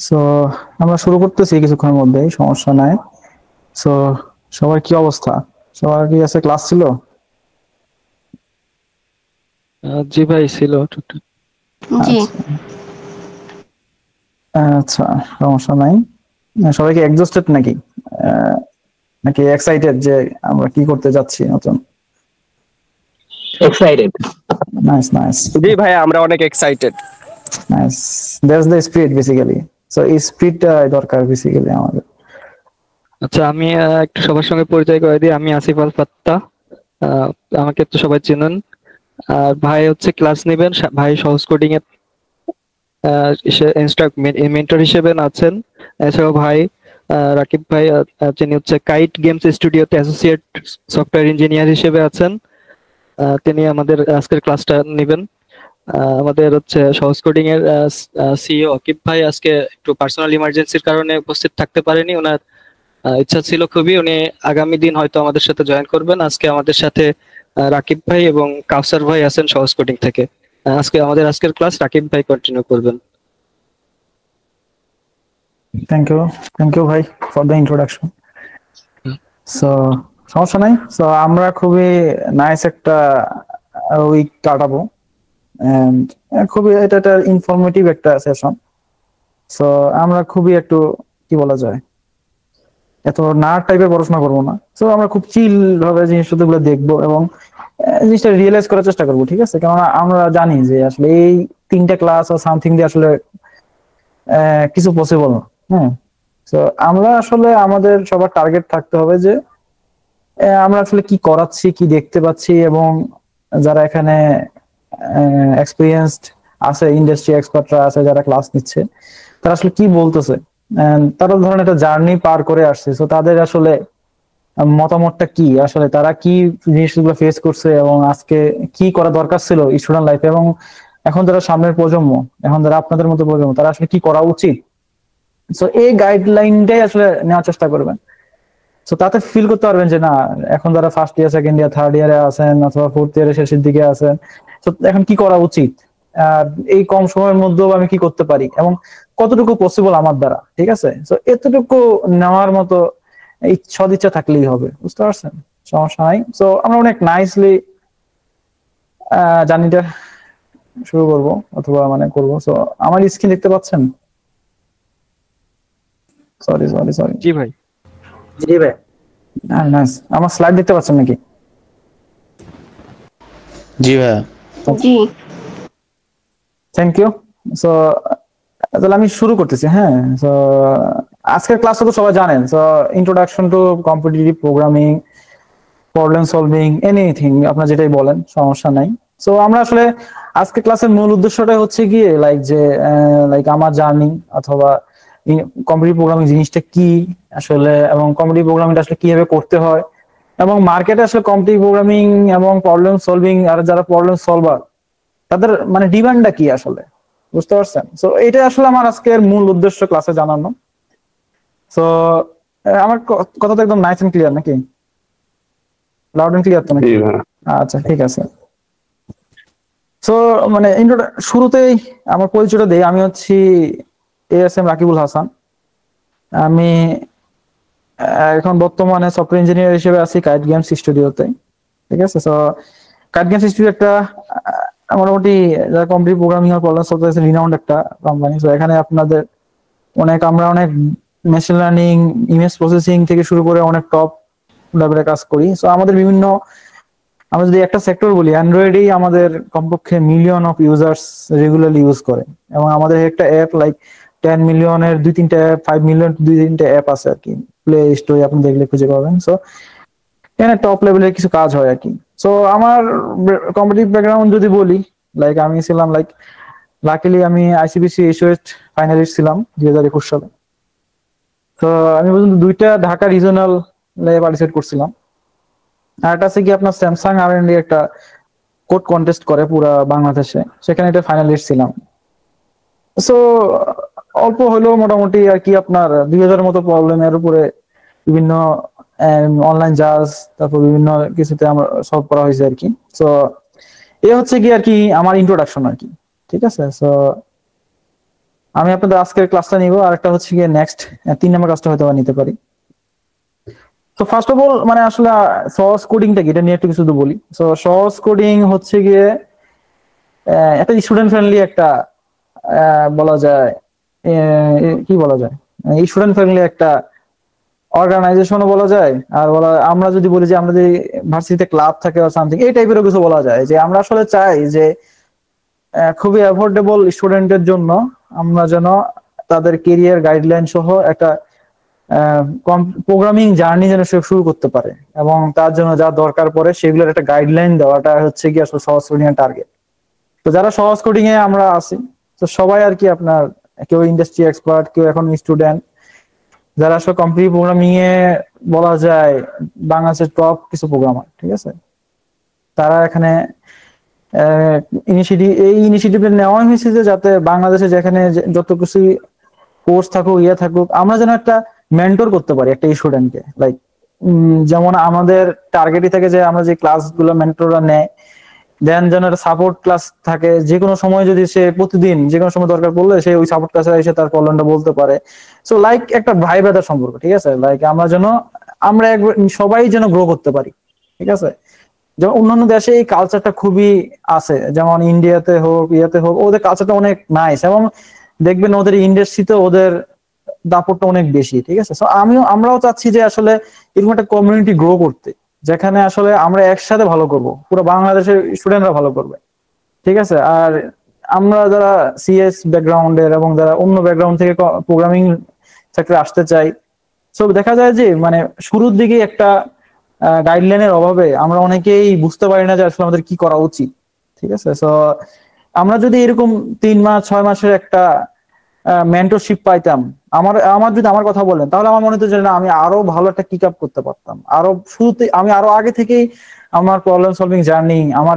So আমরা শুরু করতেছি কিছুক্ষণের মধ্যেই, সমস্যা নাই। সো সবার কি অবস্থা? সবার কি আছে, ক্লাস ছিল? জি ভাই, ছিল টুকটাক। জি। আচ্ছা আচ্ছা, সমস্যা নাই। সবাই কি এক্সস্টেড নাকি আহ, নাকি এক্সাইটেড যে আমরা কি করতে যাচ্ছি নতুন? এক্সাইটেড। নাইস নাইস জি ভাই, আমরা অনেক excited. Nice. That's the spirit basically. So এই স্পিরিটটা দরকার বেসিক্যালি আমাদের। আচ্ছা, আমি একটু সবার সঙ্গে পরিচয় করে দিই। আমি আসিফ আল ফাত্তা। আহ, আমাকে তো সবাই চেনেন। আর ভাই হচ্ছে ক্লাস নেবেন, ভাই সহজ কোডিং এর মেন্টর হিসেবে আছেন। এছাড়াও ভাই রাকিব ভাই, যিনি হচ্ছে কাইট গেমস স্টুডিওতে অ্যাসোসিয়েট সফটওয়্যার ইঞ্জিনিয়ার হিসেবে আছেন। তিনি আমাদের আজকের ক্লাসটা নেবেন। আমাদের হচ্ছে সহজ কোডিং এর সিইও আকিব ভাই আজকে একটু পার্সোনাল ইমার্জেন্সির কারণে উপস্থিত থাকতে পারেনি। ওনার ইচ্ছা ছিল খুবই, উনি আগামী দিন হয়তো আমাদের সাথে জয়েন করবেন। আজকে আমাদের সাথে রাকিব ভাই এবং কাউসার ভাই আছেন সহজ কোডিং থেকে। আজকে আমাদের আজকের ক্লাস রাকিব ভাই কন্টিনিউ করবেন। থ্যাংক ইউ, থ্যাংক ইউ ভাই ফর দ্য ইন্ট্রোডাকশন। সো সমস্যা নাই। সো আমরা খুবই নাইস একটা উইক কাটাবো, এন্ড খুবই এটা একটা ইনফরমেটিভ একটা সেশন। সো আমরা খুবই একটু কি বলা যায়, এত নার্ড টাইপের পড়াশোনা করবো না। সো আমরা খুব চিল ভাবে জিনিসগুলো দেখবো এবং জিনিসটা রিয়েলাইজ করার চেষ্টা করবো, ঠিক আছে? কেননা আমরা জানি যে আসলে এই তিনটা ক্লাস আর সামথিং দিয়ে আসলে কিছু পসিবল না। হ্যাঁ, তো আমরা আসলে আমাদের সবার টার্গেট থাকতে হবে যে আমরা আসলে কি করাচ্ছি, কি দেখতে পাচ্ছি, এবং যারা এখানে এক্সপিরিয়েন্সড আছে, ইন্ডাস্ট্রি এক্সপার্টরা আছে যারা ক্লাস নিচ্ছে, তারা আসলে কি বলতেছে। তারা ধরেন একটা জার্নি পার করে আসছে, তো তাদের আসলে মতামতটা কি, আসলে তারা কি জিনিসগুলো ফেস করছে এবং আজকে কি করা দরকার ছিল স্টুডেন্ট লাইফে, এবং এখন যারা সামনের প্রজন্ম, এখন যারা আপনাদের মতো প্রজন্ম, তারা আসলে কি করা উচিত। সো এই গাইডলাইনটাই আসলে নেওয়ার চেষ্টা করবেন। তো তাতে ফিল করতে পারবেন যে না, এখন যারা first year, second year, third ইয়ারে আছেন অথবা ফোর্থ ইয়ারের শেষের দিকে আছেন, তো এখন কি করা উচিত, আর এই কম সময়ের মধ্যেও আমি কি করতে পারি এবং কতটুকু পসিবল আমার দ্বারা, ঠিক আছে? তো এতটুকু নেওয়ার মতো সদিচ্ছা থাকলেই হবে, বুঝতে পারছেন? সমস্যা নাই। তো আমরা অনেক নাইসলি জার্নিটা শুরু করব অথবা মানে করবো। তো আমার স্ক্রিন দেখতে পাচ্ছেন? Sorry sorry sorry. জি ভাই। জি ভাই। নাইস। আমার স্লাইড দেখতে পাচ্ছেন নাকি? জি ভাইয়া। জি। Thank you. সো তাহলে আমি শুরু করতেছি। হ্যাঁ, সো আজকের ক্লাসটা তো সবাই জানেন। So introduction to competitive programming, problem solving, anything আপনারা যেটাই বলেন, সমস্যা নাই। সো আমরা আসলে আজকে ক্লাসের মূল উদ্দেশ্যটা হচ্ছে গিয়ে লাইক আমার জার্নি অথবা কম্পিটিটিভ প্রোগ্রামিং জিনিসটা কি আসলে, এবং কম্পিটিটিভ প্রোগ্রামিংটা আসলে কিভাবে করতে হয়, এবং মার্কেটে আসলে কম্পিটিটিভ প্রোগ্রামিং এবং প্রবলেম সলভিং আর যারা প্রবলেম সলভার তাদের মানে ডিমান্ডটা কি আসলে, বুঝতে পারছেন? সো এটা আসলে আমার আজকের মূল উদ্দেশ্য ক্লাসে জানানো। সো আমার কথা তো একদম নাইস এন্ড ক্লিয়ার নাকি? লাউড এন্ড ক্লিয়ার তো নাকি? আচ্ছা, ঠিক আছে। সো মানে শুরুতেই আমার পরিচয়টা দেই। আমি হচ্ছি ASM রাকিবুল হাসান। আমি এখন বর্তমানে সফটওয়্যার ইঞ্জিনিয়ার হিসেবে আছি কাইট গেমস স্টুডিওতে, ঠিক আছে? সো কাইট গেমস স্টুডিও একটা মোটামুটি যারা কম্পিটিটিভ প্রোগ্রামিং আর প্রবলেম সলভ করেছে রিনাউন্ড একটা কোম্পানি। সো এখানে আপনাদের আমরা অনেক মেশিন লার্নিং, ইমেজ প্রসেসিং থেকে শুরু করে অনেক টপ লেভেলে কাজ করি। সো আমাদের বিভিন্ন, আমরা যদি একটা সেক্টর বলি, অ্যান্ড্রয়েডেই আমাদের কমপক্ষে million of users regularly use করে, এবং আমাদের একটা অ্যাপ লাইক 10 মিলিয়নের 2-3টা অ্যাপ, 5 মিলিয়ন 2-3টা অ্যাপ আছে আর কি, প্লে স্টোরে আপনি দেখলে খুঁজে পাবেন। সো এখানে টপ লেভেলের কিছু কাজ হয় আর কি। সো আমার কম্পিটিটিভ ব্যাকগ্রাউন্ড যদি বলি, লাইক আমি ছিলাম লাকিলি আমি ICPC এশিয়াট ফাইনালিস্ট ছিলাম 2021 সালে। তো আমি পর্যন্ত 2টা ঢাকা রিজনাল লেভেলে পার্টিসিপেট করছিলাম। আর একটা আছে কি আপনার স্যামসাং R&D একটা কোড কন্টেস্ট করে পুরো বাংলাদেশে, সেখানে একটা ফাইনালিস্ট ছিলাম। সো অল্প হলেও মোটামুটি আর কি আপনার 2000 মতো প্রবলেমের উপরে বিভিন্ন অনলাইন জাজ, তারপর বিভিন্ন কিছুতে আমার সলভ করা হয়েছে আর কি। সো এ হচ্ছে কি আর কি আমার ইন্ট্রোডাকশন আর কি, ঠিক আছে? সো আমি আপনাদের আজকের ক্লাসটা নিব, আর একটা হচ্ছে গিয়ে নেক্সট 3 নম্বর ক্লাসটা হয়তো নিতে পারি। তো ফার্স্ট অফ অল মানে আসলে সহজ কোডিংটা কি এটা নিয়ে একটু কিছু তো বলি। সো সহজ কোডিং হচ্ছে গিয়ে একটা স্টুডেন্ট ফ্রেন্ডলি একটা বলা যায়, কি বলা যায়, স্টুডেন্ট ফ্রেন্ডলি একটা অর্গানাইজেশনও বলা যায়। আর আমরা যদি বলি যে আমরা যে ভার্সিটিতে ক্লাব থাকে বা সামথিং এই টাইপেরও কিছু বলা যায়, যে আমরা আসলে চাই যে খুবই অ্যাফোর্ডেবল স্টুডেন্টের জন্য আমরা যেন তাদের কেরিয়ার গাইডলাইন সহ একটা প্রোগ্রামিং জার্নি যেন সে শুরু করতে পারে, এবং তার জন্য যা দরকার পড়ে সেগুলোর একটা গাইডলাইন দেওয়াটা হচ্ছে কি আসলে সহজ কোডিং এর টার্গেট। তো যারা সহজ কোডিং এ আমরা আছি, তো সবাই আর কি আপনার কেউ ইন্ডাস্ট্রি এক্সপার্ট, কেউ এখন স্টুডেন্ট, যারা আসলে কম্পিটিটিভ প্রোগ্রামিং এ বলা যায় বাংলাদেশের টপ কিছু প্রোগ্রামার, ঠিক আছে। তারা এখানে এই ইনিশিয়েটিভটা নেওয়া হয়েছে যে যাতে বাংলাদেশে যেখানে যত কিছু কোর্স থাকুক থাকুক, আমরা যেন একটা মেন্টর করতে পারি একটা স্টুডেন্টকে। লাইক যেমন আমাদের টার্গেটই থাকে যে আমরা যে ক্লাসগুলো মেন্টররা নেয়, দেন যেন একটা সাপোর্ট ক্লাস থাকে, যে কোনো সময় যদি সে প্রতিদিন যে কোনো সময় দরকার পড়লে সে ওই সাপোর্ট ক্লাসে এসে তার প্রবলেমটা বলতে পারে। সো লাইক একটা ভাই ব্রাদার সম্পর্ক, ঠিক আছে। লাইক আমরা সবাই যেন গ্রো করতে পারি, ঠিক আছে। যেমন অন্যান্য দেশে এই কালচারটা খুবই আছে, যেমন ইন্ডিয়াতে হোক হোক, ওদের কালচারটা অনেক নাইস, এবং দেখবেন ওদের ইন্ডাস্ট্রিতে ওদের দাপটটা অনেক বেশি, ঠিক আছে। আমরাও চাচ্ছি যে আসলে এরকম একটা কমিউনিটি গ্রো করতে, যেখানে আসলে আমরা একসাথে ভালো করব, পুরো বাংলাদেশের স্টুডেন্টরা ভালো করবে, ঠিক আছে। আর আমরা যারা সিএস ব্যাকগ্রাউন্ডের এবং যারা অন্য ব্যাকগ্রাউন্ড থেকে প্রোগ্রামিং সেক্টরে আসতে চাই, সো দেখা যায় যে মানে শুরুর দিকে একটা গাইডলাইনের অভাবে আমরা অনেকেই বুঝতে পারি না যে আসলে আমাদের কি করা উচিত, ঠিক আছে। সো আমরা যদি এরকম 3 মাস 6 মাসের একটা মেন্টরশিপ পাইতাম, আমার যদি আমার কথা বলেন, তাহলে আমার মনে হতো যে না, আমি আরো ভালো একটা কিক আপ করতে পারতাম, আরো শুরুতে আমি আরো আগে থেকেই আমার প্রবলেম সলভিং জার্নি, আমার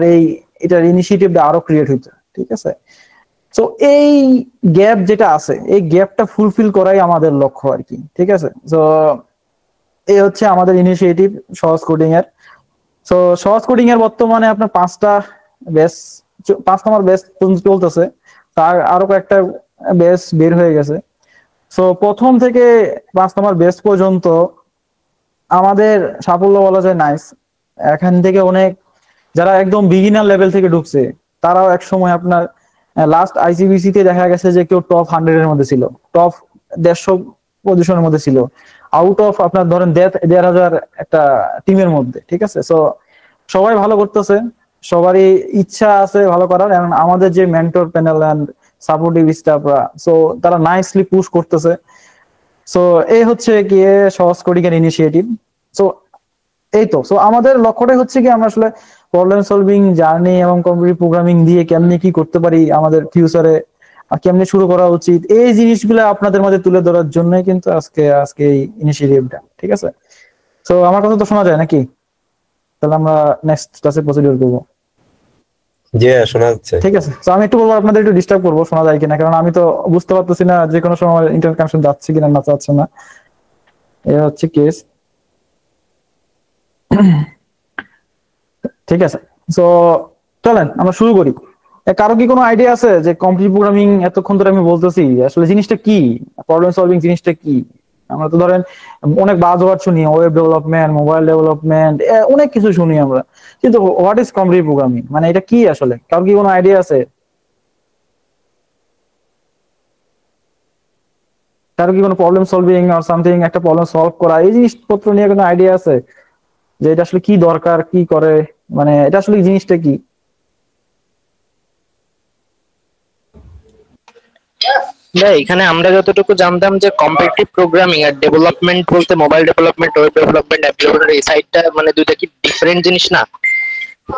এটার ইনিশিয়েটিভটা আরো ক্রিয়েট হইতো, ঠিক আছে। তো এই গ্যাপ যেটা আছে, এই গ্যাপটা ফুলফিল করাই আমাদের লক্ষ্য আর কি, ঠিক আছে। তো এই হচ্ছে আমাদের ইনিশিয়েটিভ সহজ কোডিং এর। তো সহজ কোডিং এর বর্তমানে আপনার 5টা ব্যাচ, 5 নম্বর ব্যাচ চলতেছে, তার আরো কয়েকটা ব্যাচ বের হয়ে গেছে। সো প্রথম থেকে 5 নম্বর ব্যাচ পর্যন্ত আমাদের সাফল্য বলা যায় নাইস। এখান থেকে অনেক যারা একদম বিগিনার লেভেল থেকে ঢুকছে, তারাও এক সময় আপনার লাস্ট আইসিবিসি তে দেখা গেছে যে কেউ টপ 100 এর মধ্যে ছিল, টপ 150 পজিশনের মধ্যে ছিল, আউট অফ আপনার ধরেন 1,500 একটা টিমের মধ্যে, ঠিক আছে। সো সবাই ভালো করতেছে, সবারই ইচ্ছা আছে ভালো করার, এবং আমাদের যে মেন্টর প্যানেল এন্ড সাপোর্টিভ স্টাফরা, সো তারা নাইসলি পুশ করতেছে। সো এই হচ্ছে গিয়ে সহজ কোডিং এর ইনিশিয়েটিভ। সো এই তো, সো আমাদের লক্ষ্যটাই হচ্ছে কি আমরা আসলে প্রবলেম সলভিং জার্নি এবং কম্পিটিটিভ প্রোগ্রামিং দিয়ে কেমনি কি করতে পারি আমাদের ফিউচারে, কেমনি শুরু করা উচিত, এই জিনিসগুলো আপনাদের মধ্যে তুলে ধরার জন্যই কিন্তু আজকে এই ইনিশিয়েটিভটা, ঠিক আছে। তো আমার কথা তো শোনা যায় নাকি? তাহলে আমরা নেক্সট ক্লাসে প্রসিডিউর করবো। জি শোনা যাচ্ছে। ঠিক আছে, তো আমি একটু বলবো, আপনাদের একটু ডিস্টার্ব করবো, শোনা যায় কিনা, কারণ আমি তো বুঝতে পারতেছি না যে কোনো সময় ইন্টারনেট কানেকশন যাচ্ছে কিনা না যাচ্ছে না, এই হচ্ছে কেস। ঠিক আছে, তো চলেন আমরা শুরু করি। কারো কি কোনো আইডিয়া আছে যে কম্পিটিটিভ প্রোগ্রামিং এতক্ষণ ধরে আমি বলতেছি আসলে জিনিসটা কি, প্রবলেম সলভিং জিনিসটা কি? আমরা তো ধরেন অনেক বাজওয়ার্ড শুনি, ওয়েব ডেভেলপমেন্ট, মোবাইল ডেভেলপমেন্ট, অনেক কিছু শুনি আমরা, কিন্তু হোয়াট ইজ কম্পিটিটিভ প্রোগ্রামিং, মানে এটা কি আসলে? কারো কি কোনো আইডিয়া আছে? কারো কি কোনো প্রবলেম সলভিং আর সামথিং, একটা প্রবলেম সলভ করা, এই জিনিসপত্র নিয়ে কোনো আইডিয়া আছে যে এটা আসলে কি দরকার, কি করে, মানে এটা আসলে জিনিসটা কি? না, এখানে আমরা যতটুকু জানতাম যে কম্পিটিটিভ প্রোগ্রামিং আর ডেভেলপমেন্ট বলতে mobile development, web development, app development, এই সাইডটা মানে দুইটা কি ডিফারেন্ট জিনিস না,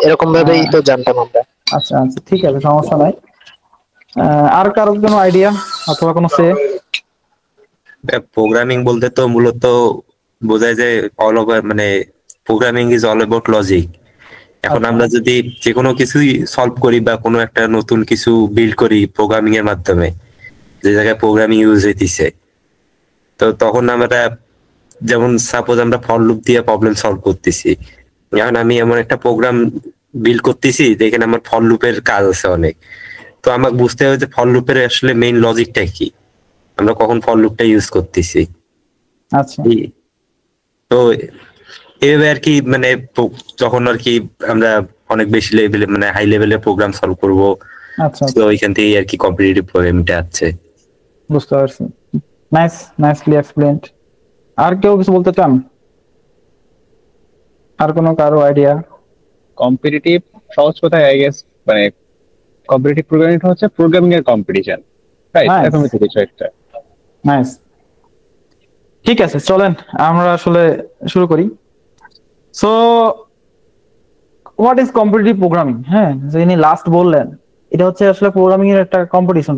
এরকম ভাবেই তো জানতাম আমরা। আচ্ছা আচ্ছা, ঠিক আছে, সমস্যা নাই। আর কারো কোনো আইডিয়া অথবা কোনো সে? প্রোগ্রামিং বলতে তো মূলত বোঝায় যে অল ওভার, মানে programming is all about logic. এখন আমরা যদি যে কোনো কিছুই সলভ করি বা কোনো একটা নতুন কিছু বিল্ড করি প্রোগ্রামিং এর মাধ্যমে, যে জায়গায় প্রোগ্রামিং ইউজ হইতেছে, তো তখন আমরা যেমন সাপোজ আমরা ফর লুপ দিয়ে প্রবলেম সলভ করতেছি। এখন আমি এমন একটা প্রোগ্রাম বিল্ড করতেছি যেখানে আমার ফর লুপের কাজ আছে অনেক, তো আমাকে বুঝতে হবে যে ফর লুপের আসলে মেইন লজিকটা কি, আমরা কখন ফর লুপটা ইউজ করতেছি। আচ্ছা তো এইভাবে আর কি মানে যখন আর কি আমরা অনেক বেশি লেভেলে মানে হাই লেভেলের প্রোগ্রাম সলভ করবো, আচ্ছা তো ওইখান থেকে আর কি কম্পিটিটিভ প্রোগ্রামিংটা আছে। বুঝতে পারছি। Nicely explained. আর কেউ কিছু বলতে চান? আর কোনো কারো আইডিয়া? কম্পিটিটিভ সহজ কথায় আই গেস মানে কম্পিটিটিভ প্রোগ্রামিং হচ্ছে প্রোগ্রামিং এর কম্পিটিশন, রাইট? Nice. এরকমই তো কিছু একটা। নাইস, ঠিক আছে চলেন আমরা আসলে শুরু করি। So what is competitive programming? হ্যাঁ, যিনি লাস্ট বললেন এটা হচ্ছে আসলে প্রোগ্রামিং এর একটা কম্পিটিশন,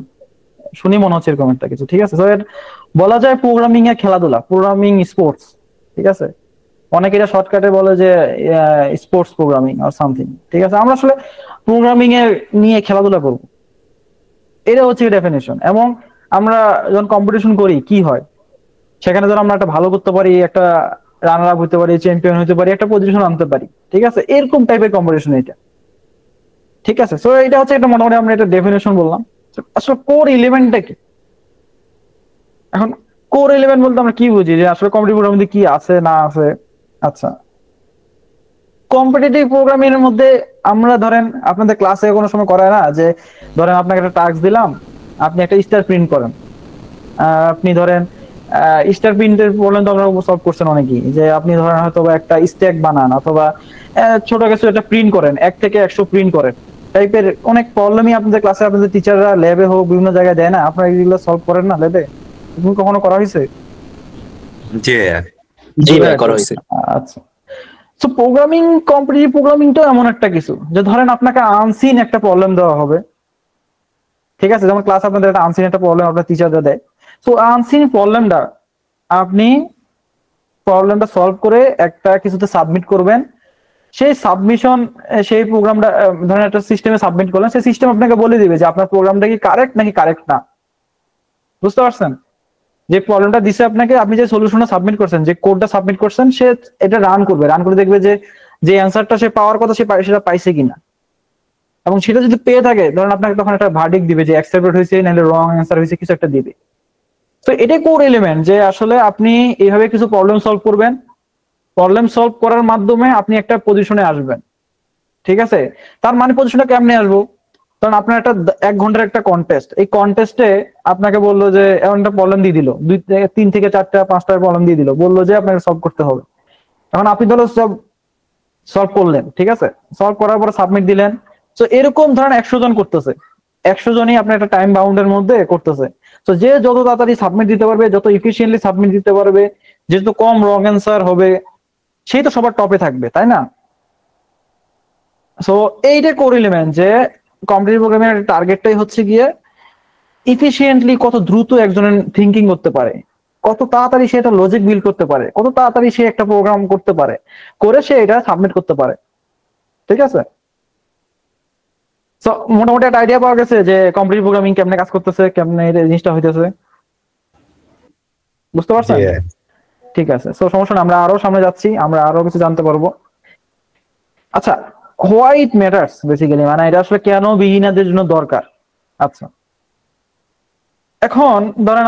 শুনি মনে হচ্ছে এরকম একটা কিছু। ঠিক আছে, তো বলা যায় প্রোগ্রামিং এর খেলাধুলা, প্রোগ্রামিং স্পোর্টস। ঠিক আছে, অনেকে এটা শর্টকাটে বলে যে স্পোর্টস প্রোগ্রামিং আর সামথিং। ঠিক আছে, আমরা আসলে প্রোগ্রামিং এর নিয়ে খেলাধুলা করব, এটা হচ্ছে ডেফিনেশন। এবং আমরা যখন কম্পিটিশন করি কি হয়, সেখানে ধর আমরা একটা ভালো করতে পারি, একটা রানার আপ হতে পারি, চ্যাম্পিয়ন হতে পারি, একটা পজিশন আনতে পারি। ঠিক আছে, এরকম টাইপের কম্পিটিশন এটা। ঠিক আছে, সো এটা হচ্ছে একটা মোটামুটি আমরা এটা ডেফিনেশন বললাম। আসলে কোর এলিমেন্টটা কি? এখন কোর এলিমেন্ট বলতে আমরা কি বুঝি, যে আসলে কম্পিটিটিভ প্রোগ্রামিং কি আছে না আছে। আচ্ছা, কম্পিটিটিভ প্রোগ্রামিং এর মধ্যে আমরা ধরেন আপনাদের ক্লাসে কোনো সময় করায় না যে ধরেন আপনাকে একটা টাস্ক দিলাম, আপনি একটা স্টার প্রিন্ট করেন। আপনি ধরেন স্টার প্রিন্টের প্রবলেম তো আমরা সলভ করছেন অনেকেই, যে আপনি ধরেন হয়তো একটা স্ট্যাক বানান অথবা ছোট কিছু একটা প্রিন্ট করেন, 1 থেকে 100 প্রিন্ট করেন, টাইপের অনেক প্রবলেমই আপনাদের ক্লাসে আপনাদের টিচাররা ল্যাবে হোক বিভিন্ন জায়গায় দেয় না, আপনারা এগুলো সলভ করেন না ল্যাবে? তুমি কখনো করা হয়েছে? জি ভাই করা হয়েছে। আচ্ছা, তো প্রোগ্রামিং, কম্পিটিটিভ প্রোগ্রামিংটা এমন একটা কিছু যে ধরেন আপনাকে আনসিন একটা প্রবলেম দেওয়া হবে। ঠিক আছে, যেমন ক্লাস আপনাদের একটা আনসিন একটা প্রবলেম আপনার টিচাররা দেয়। তো আনসিন প্রবলেমটা আপনি প্রবলেমটা সলভ করে একটা কিছুতে সাবমিট করবেন। সেই সাবমিশন, সেই প্রোগ্রামটা ধরেন একটা সিস্টেমে সাবমিট করলেন, সেই সিস্টেম আপনাকে বলে দিবে যে আপনার প্রোগ্রামটা কি কারেক্ট নাকি কারেক্ট না। বুঝতে পারছেন? যে প্রবলেমটা দিছে আপনাকে, আপনি যে সলিউশনটা সাবমিট করছেন, যে কোডটা সাবমিট করছেন, সে এটা রান করবে, রান করে দেখবে যে যে অ্যান্সারটা সে পাওয়ার কথা সেটা পাইছে কিনা। এবং সেটা যদি পেয়ে থাকে ধরেন আপনাকে তখন একটা ভার্ডিক্ট দিবে যে অ্যাকসেপ্টেড হয়েছে নাহলে রং অ্যান্সার হয়েছে, কিছু একটা দিবে। তো এটাই কোর এলিমেন্ট, যে আসলে আপনি এইভাবে কিছু প্রবলেম সলভ করবেন, প্রবলেম সলভ করার মাধ্যমে আপনি একটা পজিশনে আসবেন। ঠিক আছে, তার মানে পজিশনে কেমনে আসবো? কারণ আপনার একটা 1 ঘন্টার একটা কন্টেস্ট, এই কন্টেস্টে আপনাকে বললো যে এমন একটা প্রবলেম দিয়ে দিল, 3 থেকে 4টা 5টা প্রবলেম দিয়ে দিল, বললো যে আপনাকে সলভ করতে হবে। এখন আপনি ধরো সব সলভ করলেন, ঠিক আছে, সলভ করার পরে সাবমিট দিলেন। তো এরকম ধরেন 100 জন করতেছে, 100 জনই আপনার একটা টাইম বাউন্ডের মধ্যে করতেছে। তো যে যত তাড়াতাড়ি সাবমিট দিতে পারবে, যত ইফিসিয়েন্টলি সাবমিট দিতে পারবে, যেহেতু কম রং অ্যান্সার হবে, সেই তো সবার টপে থাকবে, তাই না? সো এইটা কোর এলিমেন্ট, যে কম্পিটিটিভ প্রোগ্রামের টার্গেটটাই হচ্ছে গিয়ে ইফিসিয়েন্টলি কত দ্রুত একজনের থিঙ্কিং করতে পারে, কত তাড়াতাড়ি সে একটা লজিক বিল্ড করতে পারে, কত তাড়াতাড়ি সে একটা প্রোগ্রাম করতে পারে, করে সে এটা সাবমিট করতে পারে। ঠিক আছে, সো মোটামুটি একটা আইডিয়া পাওয়া গেছে যে কম্পিটিটিভ প্রোগ্রামিং কেমনে কাজ করতেছে, কেমনে এই জিনিসটা হইতেছে। বুঝতে পারছেন? ঠিক আছে, সো সমস্যা না, আমরা আরো সামনে যাচ্ছি, আমরা আরো কিছু জানতে পারবো। আচ্ছা, হোয়াই ইট ম্যাটার্স বেসিক্যালি, মানে এটা আসলে কেন বিগিনারদের জন্য দরকার। আচ্ছা, এখন ধরেন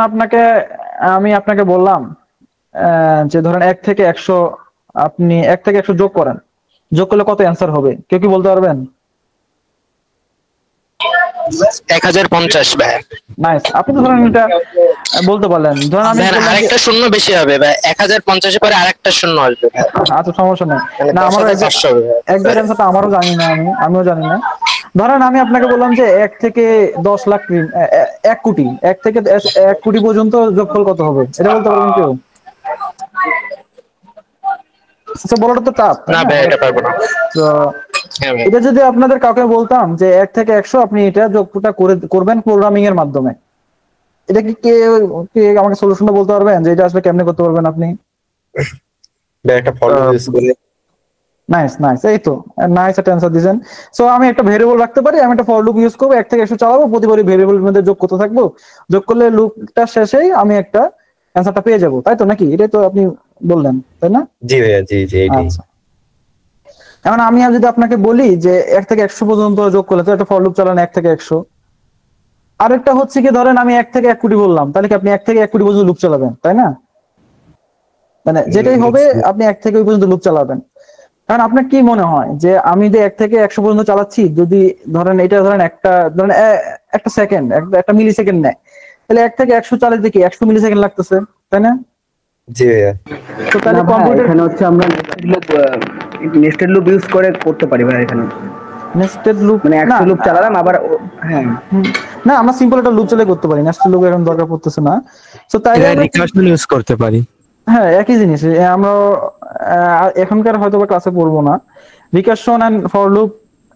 আমি আপনাকে বললাম যে ধরেন 1 থেকে 100, আপনি 1 থেকে 100 যোগ করেন, যোগ করলে কত অ্যান্সার হবে? কেউ কি বলতে পারবেন? 1050 ভাই। নাইস, আপনি তো ধরেন এটা বলতে পারলেন। ধরেন আমি আরেকটা শূন্য বেশি হবে ভাই, 1050 এর পরে আরেকটা শূন্য আসবে। আচ্ছা, সমস্যা নেই, না আমারও একজ্যাক্ট অ্যান্সারটা আমারও জানি না, আমিও জানি না। ধরেন আমি আপনাকে বললাম যে 1 থেকে 10 লাখ 1 কোটি, 1 থেকে 1 কোটি পর্যন্ত যোগফল কত হবে, এটা বলতে পারবেন কেউ? আচ্ছা, বলাটা তো টাফ না ভাই, এটা পারবো না। তো এটা যদি আপনাদের কাউকে বলতাম যে 1 থেকে 100 আপনি এটা যোগটা করবেন প্রোগ্রামিং এর মাধ্যমে, এটা কি কে আমাকে সলিউশনটা বলতে পারবেন যে এটা আসলে কেমনে করতে পারবেন আপনি? একটা ফর লুপ ইউজ করে। নাইস, এই তো নাইস একটা অ্যানসার দিবেন। সো আমি একটা ভেরিয়েবল রাখতে পারি, আমি একটা ফর লুপ ইউজ করব, 1 থেকে 100 চালাবো, প্রতিবারই ভেরিয়েবলের মধ্যে যোগ করতে থাকবো, যোগ করলে লুপটা শেষেই আমি একটা অ্যানসারটা পেয়ে যাব, তাই তো নাকি? এটাই তো আপনি বললেন, তাই না? জি ভাইয়া, জি এইটাই। আচ্ছা, এখন আমি যদি আপনাকে বলি যে 1 থেকে 100 পর্যন্ত যোগ করলে, তো একটা ফর লুপ চালান 1 থেকে 100, আরেকটা হচ্ছে কি, ধরেন আমি 1 থেকে 1 কোটি বললাম, তাহলে কি আপনি 1 থেকে 1 কোটি পর্যন্ত লুপ চালাবেন, তাই না? মানে যেটাই হবে আপনি 1 থেকে ওই পর্যন্ত লুপ চালাবেন। কারণ আপনার কি মনে হয় যে আমি যে 1 থেকে 100 পর্যন্ত চালাচ্ছি, যদি ধরেন এটা ধরেন একটা সেকেন্ড, একটা মিলি সেকেন্ড নেয়, তাহলে 1 থেকে 100 চালাতে কি 100 মিলি সেকেন্ড লাগতেছে, তাই না? জি ভাইয়া। তো তাহলে কম্পিউটার এখানে হচ্ছে আমরা নেস্টেড লুপ ইউজ করে করতে পারি ভাই। এখানে নেস্টেড লুপ মানে না, 100 লুপ চালালাম আবার হ্যাঁ না আমরা সিম্পল একটা লুপ চালিয়ে করতে পারি, নেস্টেড লুপ এখন দরকার পড়তেছে না। তো তাইলে আমরা রিকার্শন ইউজ করতে পারি। হ্যাঁ একই জিনিস আমরা এখনকার হয়তো বা ক্লাসে পড়বো না। রিকারশন এন্ড ফর লুপ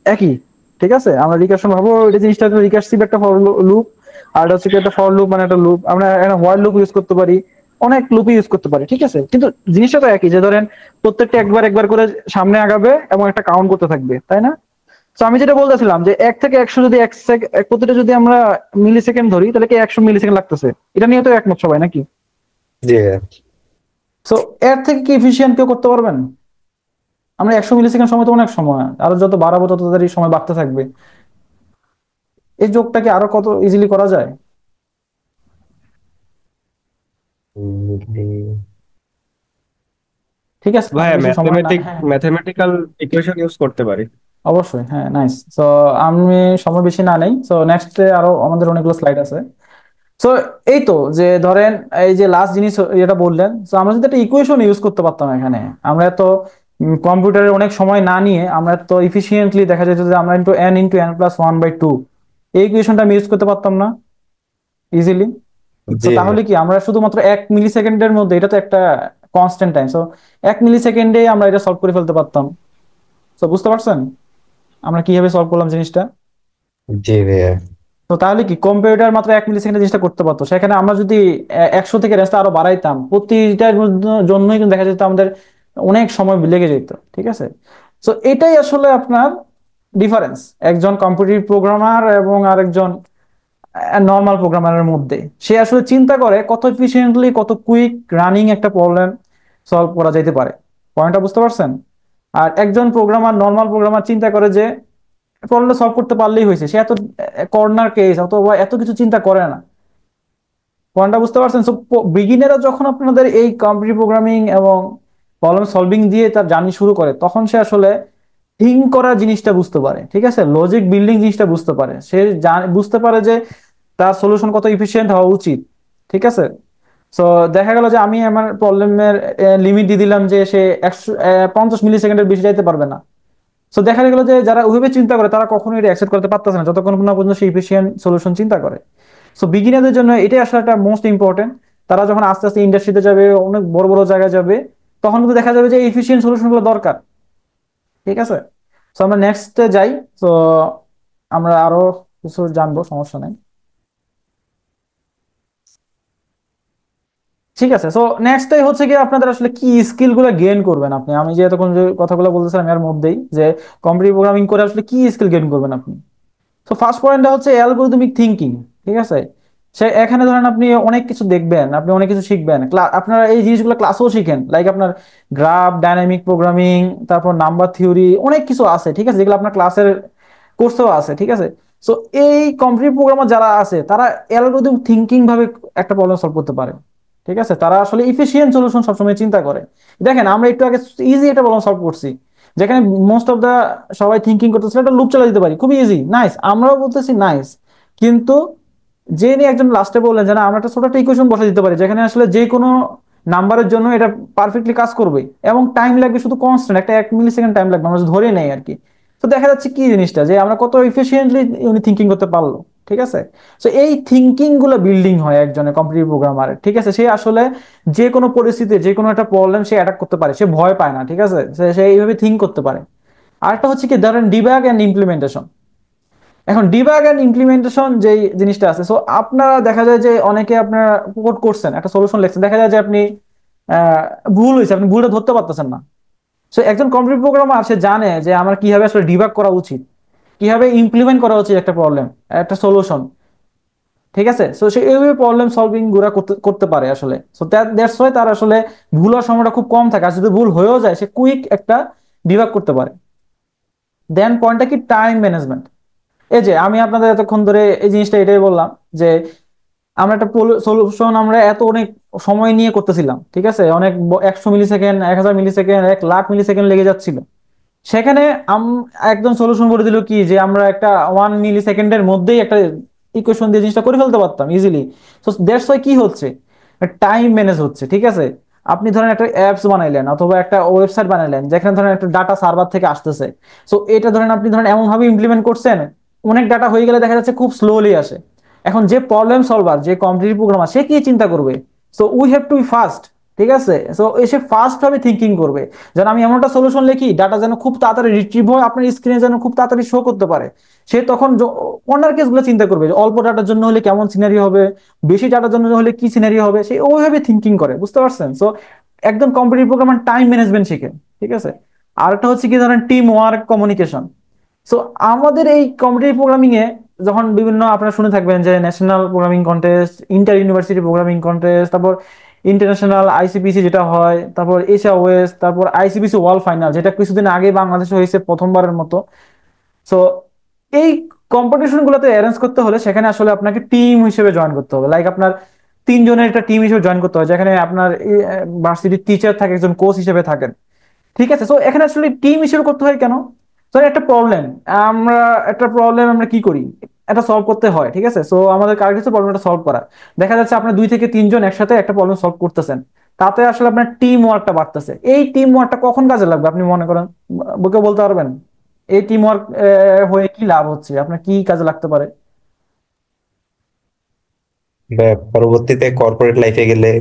একই, ঠিক আছে? আমরা রিকারশন ভাবো এটা জিনিসটা রিকার্সিভ একটা ফর লুপ, আর এটা হচ্ছে কি একটা ফর লুপ মানে একটা লুপ। আমরা একটা হোয়াইল লুপ ইউজ করতে পারি, অনেক লুপ ইউজ করতে পারি, ঠিক আছে? কিন্তু জিনিসটা তো একই, যে ধরেন প্রত্যেকটা একবার একবার করে সামনে আগাবে এবং একটা কাউন্ট করতে থাকবে, তাই না? তো আমি যেটা বলতেছিলাম যে 1 থেকে 100 যদি প্রতিটা যদি আমরা মিলি সেকেন্ড ধরি, তাহলে কি 100 মিলি সেকেন্ড লাগতেছে। এটা নিয়ে তো একমত সবাই নাকি? জি ভাইয়া। সো এর থেকে কি এফিশিয়েন্ট কেউ করতে পারবেন? আমরা 100 মিলি সেকেন্ড সময় তো অনেক সময়, আরো যত বাড়াবো তত তাড়াতাড়ি সময় বাড়তে থাকবে। এই যোগটা কি আরো কত ইজিলি করা যায়? ঠিক আছে, ভাই বেশি সময় না, হ্যাঁ ম্যাথমেটিক্যাল ইকুয়েশন ইউজ করতে পারি। অবশ্যই, হ্যাঁ নাইস। তো আমি সময় বেশি না নেই, তো নেক্সট আরো আমাদের অনেকগুলো স্লাইড আছে। সো এই তো যে ধরেন এই যে লাস্ট জিনিস যেটা বললেন, তো আমরা যদি একটা ইকুয়েশন ইউজ করতে পারতাম এখানে, আমরা তো কম্পিউটারে অনেক সময় না নিয়ে আমরা তো ইফিসিয়েন্টলি দেখা যেত যে আমরা n+n+1/2 এই ইকুয়েশনটা আমি ইউজ করতে পারতাম না ইজিলি? তো জি তাহলে কি আমরা শুধুমাত্র 1 মিলি সেকেন্ডের মধ্যে, এটা তো একটা কনস্ট্যান্ট টাইম, সো 1 মিলি সেকেন্ডে আমরা এটা সলভ করে ফেলতে পারতাম। তো বুঝতে পারছেন আমরা কিভাবে সলভ করলাম জিনিসটা? জি ভাইয়া। তো তাহলে কি কম্পিউটার মাত্র 1 মিলি সেকেন্ডে জিনিসটা করতে পারতো, সেখানে আমরা যদি 100 থেকে রেঞ্জটা আরো বাড়াইতাম, প্রতিটার জন্যই কিন্তু দেখা যেত আমাদের অনেক সময় লেগে যেত, ঠিক আছে? তো এটাই আসলে আপনার ডিফারেন্স একজন কম্পিটিটিভ প্রোগ্রামার এবং আরেকজন নর্মাল প্রোগ্রামারের মধ্যে। সে আসলে চিন্তা করে কত এফিসিয়েন্টলি, কত কুইক রানিং একটা প্রবলেম সলভ করা যেতে পারে। পয়েন্টটা বুঝতে পারছেন? আর একজন প্রোগ্রামার, নর্মাল প্রোগ্রামার চিন্তা করে যে প্রবলেমটা সলভ করতে পারলেই হয়েছে, সে এত কর্নার কেস অথবা এত কিছু চিন্তা করে না। পয়েন্টটা বুঝতে পারছেন? সো বিগিনাররা যখন আপনাদের এই কম্পিটিটিভ প্রোগ্রামিং এবং প্রবলেম সলভিং দিয়ে তার জার্নি শুরু করে, তখন সে আসলে থিঙ্ক করার জিনিসটা বুঝতে পারে, ঠিক আছে? লজিক বিল্ডিং জিনিসটা বুঝতে পারে, সে বুঝতে পারে যে তার সলিউশন কত ইফিসিয়েন্ট হওয়া উচিত, ঠিক আছে? সো দেখা গেল যে আমি আমার প্রবলেমের লিমিট দিয়ে দিলাম যে সে 50 মিলি সেকেন্ডের বেশি যাইতে পারবে না। সো দেখা গেল যে যারা ওইভাবে চিন্তা করে তারা কখনোই এটা অ্যাকসেপ্ট করতে পারতেছে না যতক্ষণ না পর্যন্ত সে ইফিসিয়েন্ট সলিউশন চিন্তা করে। সো বিগিনারদের জন্য এটাই আসলে একটা মোস্ট ইম্পর্টেন্ট। তারা যখন আস্তে আস্তে ইন্ডাস্ট্রিতে যাবে, অনেক বড় বড় জায়গায় যাবে, তখন কিন্তু দেখা যাবে যে ইফিসিয়েন্ট সলিউশন গুলো দরকার, ঠিক আছে? সো আমরা নেক্সটে যাই। তো আমরা আরো কিছু জানবো, সমস্যা নাই। ঠিক আছে, সো নেক্সটটাই হচ্ছে কি আপনাদের আসলে কি স্কিল গুলো গেইন করবেন আপনি। আমি যে এতক্ষণ যে কথাগুলো বলতেছিলাম এর মধ্যেই, যে কম্পিটিটিভ প্রোগ্রামিং করে আসলে কি স্কিল গেইন করবেন আপনি। তো ফার্স্ট পয়েন্টটা হচ্ছে অ্যালগরিদমিক থিঙ্কিং, ঠিক আছে? সে এখানে ধরেন আপনি অনেক কিছু দেখবেন, আপনি অনেক কিছু শিখবেন, আপনারা এই জিনিসগুলো ক্লাসেও শিখেন, লাইক আপনার গ্রাফ, ডাইনামিক প্রোগ্রামিং, তারপর নাম্বার থিওরি, অনেক কিছু আছে, ঠিক আছে, যেগুলো আপনার ক্লাসের কোর্সেও আছে, ঠিক আছে? সো এই কম্পিটিটিভ প্রোগ্রামার যারা আছে তারা অ্যালগরিদম থিঙ্কিং ভাবে একটা প্রবলেম সলভ করতে পারে, ঠিক আছে? তারা আসলে ইফিসিয়েন্ট সলিউশন সবসময় চিন্তা করে। দেখেন আমরা একটু আগে ইজি একটা প্রবলেম সলভ করছি, যেখানে মোস্ট অফ দা সবাই থিঙ্কিং করতেছে একটা লুপ চালা দিতে পারি, খুবই ইজি, নাইস, আমরাও বলতেছি নাইস। কিন্তু যে নিয়ে একজন লাস্টে বললেন যে না আমরা একটা ছোট একটা ইকুয়েশন বসে দিতে পারি, যেখানে আসলে যে কোনো নাম্বারের জন্য এটা পারফেক্টলি কাজ করবে এবং টাইম লাগবে শুধু কনস্ট্যান্ট একটা 1 মিলি সেকেন্ড টাইম লাগবে, আমরা যদি ধরে নেই আর কি। তো দেখা যাচ্ছে কি জিনিসটা, যে আমরা কত এফিসিয়েন্টলি উনি থিঙ্কিং করতে পারলো, ঠিক আছে? তো এই থিঙ্কিং গুলো বিল্ডিং হয় একজনের কম্পিটিটিভ প্রোগ্রামার, ঠিক আছে? সে আসলে যে কোনো পরিস্থিতিতে যে কোনো একটা প্রবলেম সে অ্যাটাক করতে পারে, সে ভয় পায় না, ঠিক আছে? সে এইভাবে থিঙ্ক করতে পারে। আরেকটা হচ্ছে কি ধরেন ডিবাগ এন্ড ইমপ্লিমেন্টেশন। এখন ডিবাগ এন্ড ইমপ্লিমেন্টেশন যে জিনিসটা আছে, সো আপনারা দেখা যায় যে অনেকে আপনারা কোড করছেন, একটা সলিউশন লিখছেন, দেখা যায় যে আপনি আহ, ভুল হয়েছে, আপনি ভুলটা ধরতে পারতেছেন না। সো একজন কম্পিউটার প্রোগ্রামার সে জানে যে আমার কিভাবে আসলে ডিবাগ করা উচিত, কিভাবে ইমপ্লিমেন্ট করা উচিত একটা প্রবলেম, একটা সলিউশন, ঠিক আছে? সো সে এইভাবে প্রবলেম সলভিং গুলা করতে করতে পারে আসলে। সো দ্যাটস ওয়াই তার আসলে ভুল হওয়ার সময়টা খুব কম থাকে, আর যদি ভুল হয়েও যায় সে কুইক একটা ডিবাগ করতে পারে। দেন পয়েন্টটা কি টাইম ম্যানেজমেন্ট। এই যে আমি আপনাদের এতক্ষণ ধরে এই জিনিসটা এটাই বললাম যে আমরা একটা সলিউশন আমরা এত অনেক সময় নিয়ে করতেছিলাম, ঠিক আছে, অনেক 100 মিলি সেকেন্ড, 1000 মিলি সেকেন্ড, 1 লাখ মিলি সেকেন্ড লেগে যাচ্ছিল। সেখানে একদম সলিউশন করে দিল কি যে আমরা একটা 1 মিলি সেকেন্ডের মধ্যেই একটা ইকুয়েশন দিয়ে জিনিসটা করে ফেলতে পারতাম ইজিলি। তো দ্যাটস ওয়াই কি হচ্ছে, টাইম ম্যানেজ হচ্ছে, ঠিক আছে। আপনি ধরেন একটা অ্যাপস বানাইলেন অথবা একটা ওয়েবসাইট বানাইলেন যেখানে ধরেন একটা ডাটা সার্ভার থেকে আসতেছে। সো এটা ধরেন আপনি ধরেন এমন ভাবে ইমপ্লিমেন্ট করছেন, অনেক ডাটা হয়ে গেলে দেখা যাচ্ছে খুব স্লোলি আসে। এখন যে প্রবলেম সলভার, যে কম্পিটিটিভ প্রোগ্রামার, সে কি চিন্তা করবে? So we have to be fast, ঠিক আছে। সো এসে ফাস্ট ভাবে থিঙ্কিং করবে, যেন আমি এমন একটা সলিউশন লিখি ডাটা যেন খুব তাড়াতাড়ি রিট্রিভ হয়, আপনার স্ক্রিনে যেন খুব তাড়াতাড়ি শো করতে পারে। সে তখন কর্নার কেসগুলো চিন্তা করবে যে অল্প ডাটার জন্য হলে কেমন সিনারি হবে, বেশি ডাটার জন্য হলে কি সিনারি হবে, সে ওইভাবে থিঙ্কিং করে, বুঝতে পারছেন? সো একদম কম্পিটিটিভ প্রোগ্রামার টাইম ম্যানেজমেন্ট শিখে, ঠিক আছে। আর একটা হচ্ছে কি ধরেন টিম ওয়ার্ক, কমিউনিকেশন। সো আমাদের এই কম্পিটিটিভ প্রোগ্রামিং এ যখন বিভিন্ন আপনারা শুনে থাকবেন যে national programming contest, inter university programming contest, তারপর ইন্টারন্যাশনাল আইসিপিসি যেটা হয়, তারপর এশিয়া ওয়েস্ট, তারপর আইসিপিসি ওয়ার্ল্ড ফাইনাল যেটা কিছুদিন আগে বাংলাদেশে হয়েছে প্রথমবারের মতো। সো এই কম্পিটিশন গুলোতে অ্যারেঞ্জ করতে হলে সেখানে আসলে আপনাকে টিম হিসেবে জয়েন করতে হবে, লাইক আপনার 3 জনের একটা টিম হিসেবে জয়েন করতে হয়, যেখানে আপনার ভার্সিটির টিচার থাকে, একজন কোচ হিসেবে থাকেন, ঠিক আছে। সো এখানে আসলে টিম হিসেবে করতে হয় কেন? ধর একটা প্রবলেম, আমরা একটা প্রবলেম আমরা কি করি, এটা সলভ করতে হয়, ঠিক আছে। সো আমাদের কার কাছে প্রবলেমটা সলভ করা, দেখা যাচ্ছে আপনার 2 থেকে 3 জন একসাথে একটা প্রবলেম সলভ করতেছেন, তাতে আসলে আপনার টিম ওয়ার্কটা বাড়তেছে। এই টিম ওয়ার্কটা কখন কাজে লাগবে আপনি মনে করেন, বুকে বলতে পারবেন? এই টিম ওয়ার্ক হয়ে কি লাভ হচ্ছে, আপনার কি কাজে লাগতে পারে? বা পরবর্তীতে কর্পোরেট লাইফে গেলে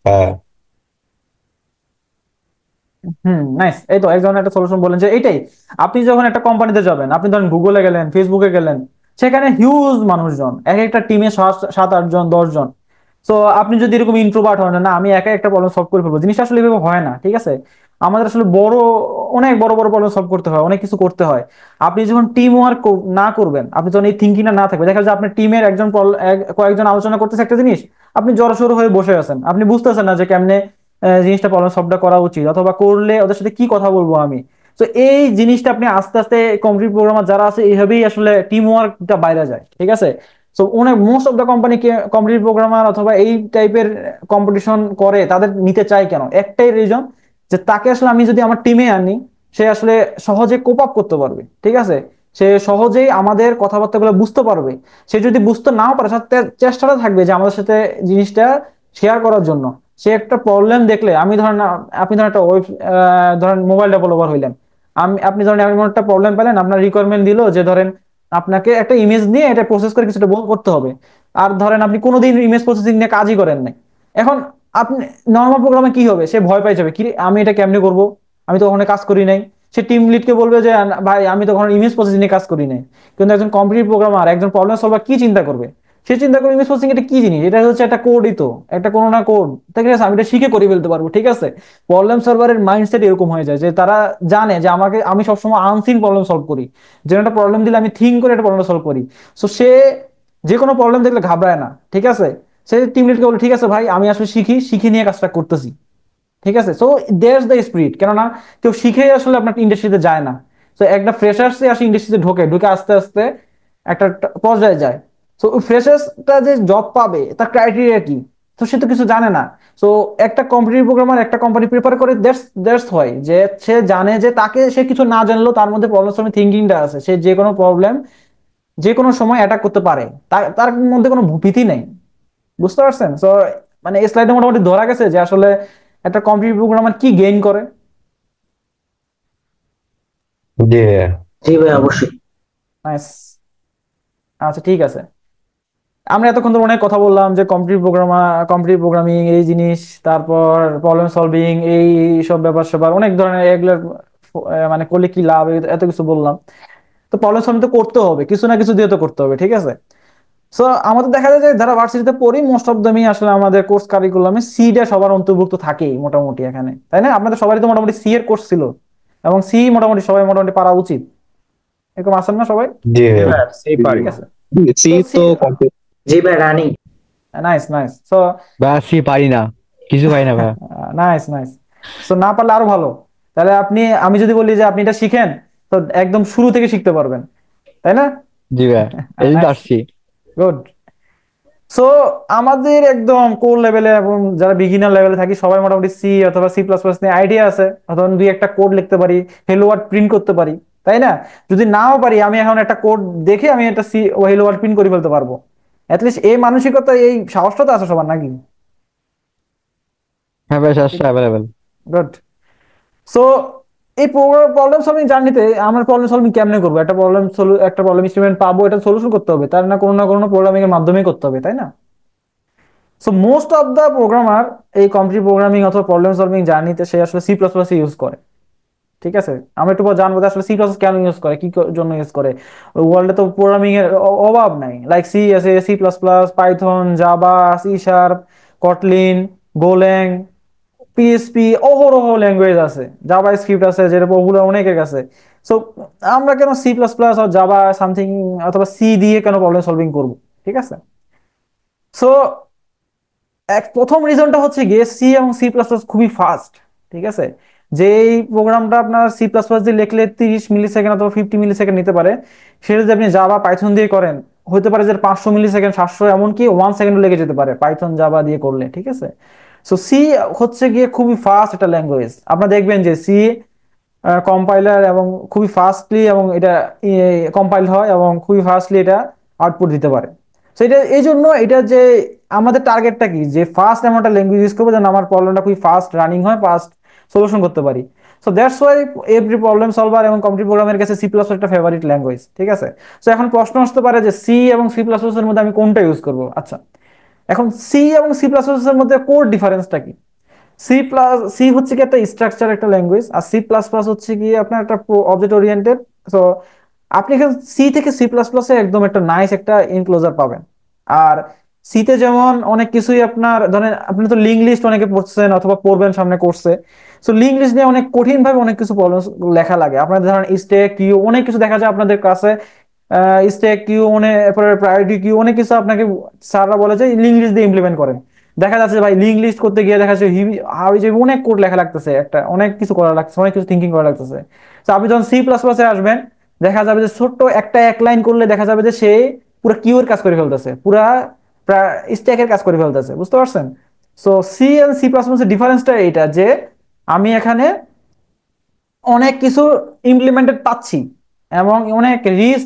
আহ নাইস, এই তো এক ধরনের একটা সলিউশন বলেন যে এইটাই। আপনি যখন একটা কোম্পানিতে যাবেন, আপনি ধরেন গুগলে গেলেন, ফেসবুকে গেলেন, সেখানে হিউজ মানুষজন, এক একটা টিমে 7, 8 জন, 10 জন। তো আপনি যদি এরকম ইন্ট্রোভার্ট হন না আমি একা একটা প্রবলেম সলভ করে ফেলবো, জিনিসটা আসলে এভাবে হয় না, ঠিক আছে। আমাদের আসলে অনেক বড় বড় প্রবলেম সলভ করতে হয়, অনেক কিছু করতে হয়। আপনি যখন টিম ওয়ার্ক না করবেন, আপনি যখন এই থিঙ্কিংটা না থাকবে, দেখা যায় আপনার টিমের কয়েকজন আলোচনা করতেছে একটা জিনিস, আপনি জড়সড় হয়ে বসে আছেন, আপনি বুঝতেছেন না যে কেমনে জিনিসটা প্রবলেম সলভটা করা উচিত, অথবা করলে ওদের সাথে কি কথা বলবো আমি। তো এই জিনিসটা আপনি আস্তে আস্তে কম্পিটিটিভ প্রোগ্রামার যারা আছে এইভাবেই আসলে টিম ওয়ার্কটা বাইরে যায়, ঠিক আছে। সো অনেক most of the company competitive programmer অথবা এই টাইপের কম্পিটিশন করে, তাদের নিতে চাই কেন, একটাই রিজন, যে তাকে আসলে আমি যদি আমার টিমে আনি, সে আসলে সহজে কোপ আপ করতে পারবে, ঠিক আছে। সে সহজেই আমাদের কথাবার্তাগুলো বুঝতে পারবে। সে যদি বুঝতে নাও পারে, সাথে চেষ্টাটা থাকবে যে আমাদের সাথে জিনিসটা শেয়ার করার জন্য। সে একটা প্রবলেম দেখলে, আমি ধরেন আপনি ধরেন একটা ধরেন মোবাইল ডেভেলপার হইলেন, আপনি ধরেন এমন একটা প্রবলেম পেলেন, আপনার রিকোয়ারমেন্ট দিল যে ধরেন আপনাকে একটা ইমেজ নিয়ে এটা প্রসেস করে কিছুটা করতে হবে। আর ধরেন আপনি কোনোদিন ইমেজ প্রসেসিং নিয়ে কাজই করেন নাই। এখন আপনি নর্মাল প্রোগ্রামে কি হবে, সে ভয় পাই যাবে, কি রে, আমি এটা কেমনে করব, আমি তো ওখানে কাজ করি নাই। সে টিম লিডকে বলবে যে ভাই আমি তো ওখানে ইমেজ প্রসেসিং নিয়ে কাজ করি নাই। কিন্তু একজন কম্পিটিটিভ প্রোগ্রামার, একজন প্রবলেম সলভার কি চিন্তা করবে? সে চিন্তা করবে ইমেজ প্রসেসিং এটা কি জিনিস, এটা হচ্ছে একটা কোডই তো, একটা কোনো না কোড, ঠিক আছে, আমি এটা শিখে করে ফেলতে পারবো, ঠিক আছে। প্রবলেম সলভারের মাইন্ডসেট এরকম হয়ে যায় যে তারা জানে যে আমি সবসময় আনসিন প্রবলেম সলভ করি, যেন একটা প্রবলেম দিলে আমি থিঙ্ক করে একটা প্রবলেম সলভ করি। সো সে যে কোনো প্রবলেম দেখলে ঘাবড়ায় না, ঠিক আছে। সে টিম লিডকে বলে ঠিক আছে ভাই, আমি আসলে শিখে নিয়ে কাজটা করতেছি, ঠিক আছে। সো দেয়ার্স দ্য স্পিরিট, কেননা কেউ শিখে আসলে আপনার ইন্ডাস্ট্রিতে যায় না। তো একটা ফ্রেশার্সে আসে ইন্ডাস্ট্রিতে ঢোকে, ঢুকে আস্তে আস্তে একটা পর্যায়ে যায়। তো ওই ফ্রেশার্সটা যে জব পাবে তার ক্রাইটেরিয়া কি, তো সে তো কিছু জানে না। তো একটা কম্পিটিটিভ প্রোগ্রামার একটা কোম্পানি প্রিপেয়ার করে, দ্যাটস হয় যে সে জানে যে তাকে, সে কিছু না জানলেও তার মধ্যে প্রবলেম সলভিং থিঙ্কিংটা আছে, সে যে কোনো প্রবলেম যে কোনো সময় অ্যাটাক করতে পারে, তার মধ্যে কোনো ভীতি নেই, বুঝতে পারছেন? তো মানে এই স্লাইডে মোটামুটি ধরা গেছে যে আসলে একটা কম্পিটিটিভ প্রোগ্রামার কি গেইন করে। যে জি ভাই অবশ্যই। নাইস, আচ্ছা ঠিক আছে। আমরা এতক্ষণ ধরে অনেক কথা বললাম যে কম্পিটিটিভ প্রোগ্রামিং এই জিনিস, তারপর প্রবলেম সলভিং, এই সব ব্যাপার স্যাপার অনেক ধরনের এগুলোর মানে করলে কি লাভ, এত কিছু বললাম। তো প্রবলেম সলভিং তো করতে হবে, কিছু না কিছু দিয়ে তো করতে হবে, ঠিক আছে। সো আমাদের দেখা যায় যে যারা ভার্সিটিতে পড়ি, মোস্ট অফ দামই আসলে আমাদের কোর্স কারিকুলামে সি ডে সবার অন্তর্ভুক্ত থাকেই মোটামুটি এখানে, তাই না? আপনাদের সবারই তো মোটামুটি সি এর কোর্স ছিল, এবং সি মোটামুটি সবাই মোটামুটি পারা উচিত, এরকম আছেন না সবাই? যে জি ভাই, এই পারি ঠিক আছে। সি তো তো complete। জি ভাই running. Nice nice. So C পারি না, কিছু পারি না ভাই। Nice nice. সো না পারলে আরো ভালো। তাহলে আমি যদি বলি যে আপনি এটা শিখেন, তো একদম শুরু থেকে শিখতে পারবেন, তাই না? জি ভাই, এই তো আসছি। গুড। সো আমাদের একদম কোর লেভেলে এবং যারা বিগিনার লেভেলে থাকি সবাই মোটামুটি সি অথবা সি প্লাস প্লাস নিয়ে আইডিয়া আছে, অথবা দুই একটা কোড লিখতে পারি, হেলো ওয়ার্ড প্রিন্ট করতে পারি, তাই না? যদি নাও পারি আমি এখন একটা কোড দেখে আমি একটা সি ও হেলো ওয়ার্ড প্রিন্ট করে ফেলতে পারবো। অ্যাটলিস্ট এই মানসিকতা, এই সাহসটা তো আছে সবার, নাকি? হ্যাঁ ভাই, আসছে অ্যাভেলেবেল। গুড। সো এই প্রবলেম সলভিং জার্নিতে আমরা প্রবলেম সলভিং কেমনে করবো? একটা প্রবলেম স্টেটমেন্ট পাবো, এটা সলিউশন করতে হবে, তার না কোনো প্রোগ্রামিং এর মাধ্যমে করতে হবে, তাই না? So most of the programmer এই কম্পিটিটিভ প্রোগ্রামিং অথবা প্রবলেম সলভিং জার্নিতে সে আসলে সি প্লাস প্লাস ইউজ করে। ঠিক আছে, আমরা একটু পর জানবো যে আসলে সি প্লাস কেন ইউজ করে, কি জন্য ইউজ করে। ওয়ার্ল্ডে তো প্রোগ্রামিং এর অভাব নাই, লাইক সি আছে, C plus plus, Python, Java, C sharp, Kotlin, Golang, PSP, অহরহ ল্যাঙ্গুয়েজ আছে, জাভা স্ক্রিপ্ট আছে যেটা পপুলার অনেকের কাছে। সো আমরা কেন সি প্লাস প্লাস আর জাভা সামথিং অথবা সি দিয়ে কেন প্রবলেম সলভিং করবো? ঠিক আছে। সো প্রথম রিজনটা হচ্ছে গিয়ে সি এবং সি প্লাস প্লাস খুবই ফাস্ট। ঠিক আছে, যে এই প্রোগ্রামটা আপনার সি প্লাস প্লাস দিয়ে লিখলে 30 মিলি সেকেন্ড অথবা 50 মিলি সেকেন্ড নিতে পারে, সেটা যদি আপনি জাভা পাইথন দিয়ে করেন হতে পারে যে 500 মিলি সেকেন্ড, 700, এমনকি 1 সেকেন্ড লেগে যেতে পারে পাইথন জাভা দিয়ে করলে। ঠিক আছে, সো সি হচ্ছে গিয়ে খুবই ফাস্ট একটা ল্যাঙ্গুয়েজ। আপনারা দেখবেন যে সি কম্পাইলার এবং খুবই ফাস্টলি এবং এটা কম্পাইল হয় এবং খুবই ফাস্টলি এটা আউটপুট দিতে পারে। তো এটা এই জন্য এটা যে আমাদের টার্গেটটা কি, যে ফাস্ট এমন একটা ল্যাঙ্গুয়েজ ইউজ করবো যেন আমার প্রবলেমটা খুবই ফাস্ট রানিং হয়, ফাস্ট সলিউশন করতে পারি। So that's why every problem solver এবং কম্পিউটার প্রোগ্রামের কাছে সি প্লাস একটা ফেভারিট ল্যাঙ্গুয়েজ। ঠিক আছে, সো এখন প্রশ্ন আসতে পারে যে সি এবং সি প্লাস এর মধ্যে আমি কোনটা ইউজ করবো। আচ্ছা, এখন সি এবং সি প্লাস এর মধ্যে কোর ডিফারেন্সটা কি? সি হচ্ছে কি একটা স্ট্রাকচার একটা ল্যাঙ্গুয়েজ, আর সি প্লাস প্লাস হচ্ছে কি আপনার একটা অবজেক্ট ওরিয়েন্টেড। তো আপনি এখানে সি থেকে সি প্লাস প্লাসে একদম একটা নাইস একটা ইনক্লোজার পাবেন। আর সিতে যেমন অনেক কিছুই আপনার ধরেন, আপনি তো লিঙ্ক লিস্ট অনেকে পড়ছেন অথবা পড়বেন সামনে কোর্সে। সো লিঙ্ক লিস্ট নিয়ে অনেক কঠিন ভাবে অনেক কিছু প্রবলেম লেখা লাগে। আপনাদের ধরেন স্ট্যাক কিউ অনেক কিছু দেখা যায় আপনাদের কাছে, স্ট্যাক কিউ অনেক, প্রায়োরিটি কিউ অনেক কিছু আপনাকে স্যাররা বলে যে লিঙ্ক লিস্ট দিয়ে ইমপ্লিমেন্ট করেন। দেখা যাচ্ছে ভাই লিঙ্ক লিস্ট করতে গিয়ে দেখা যাচ্ছে হাবি যে অনেক কোড লেখা লাগতেছে, একটা অনেক কিছু করা লাগতেছে, অনেক কিছু থিঙ্কিং করা লাগতেছে। তো আপনি যখন সি প্লাস প্লাসে আসবেন দেখা যাবে যে ছোট্ট একটা এক লাইন করলে দেখা যাবে যে সে পুরো কিউর কাজ করে ফেলতেছে, পুরা স্ট্যাকের কাজ করে ফেলতেছে। বুঝতে পারছেন? So C and C plus প্লাসের ডিফারেন্সটা এইটা যে আমি এখানে অনেক কিছু ইমপ্লিমেন্টেড পাচ্ছি এবং অনেক রিচ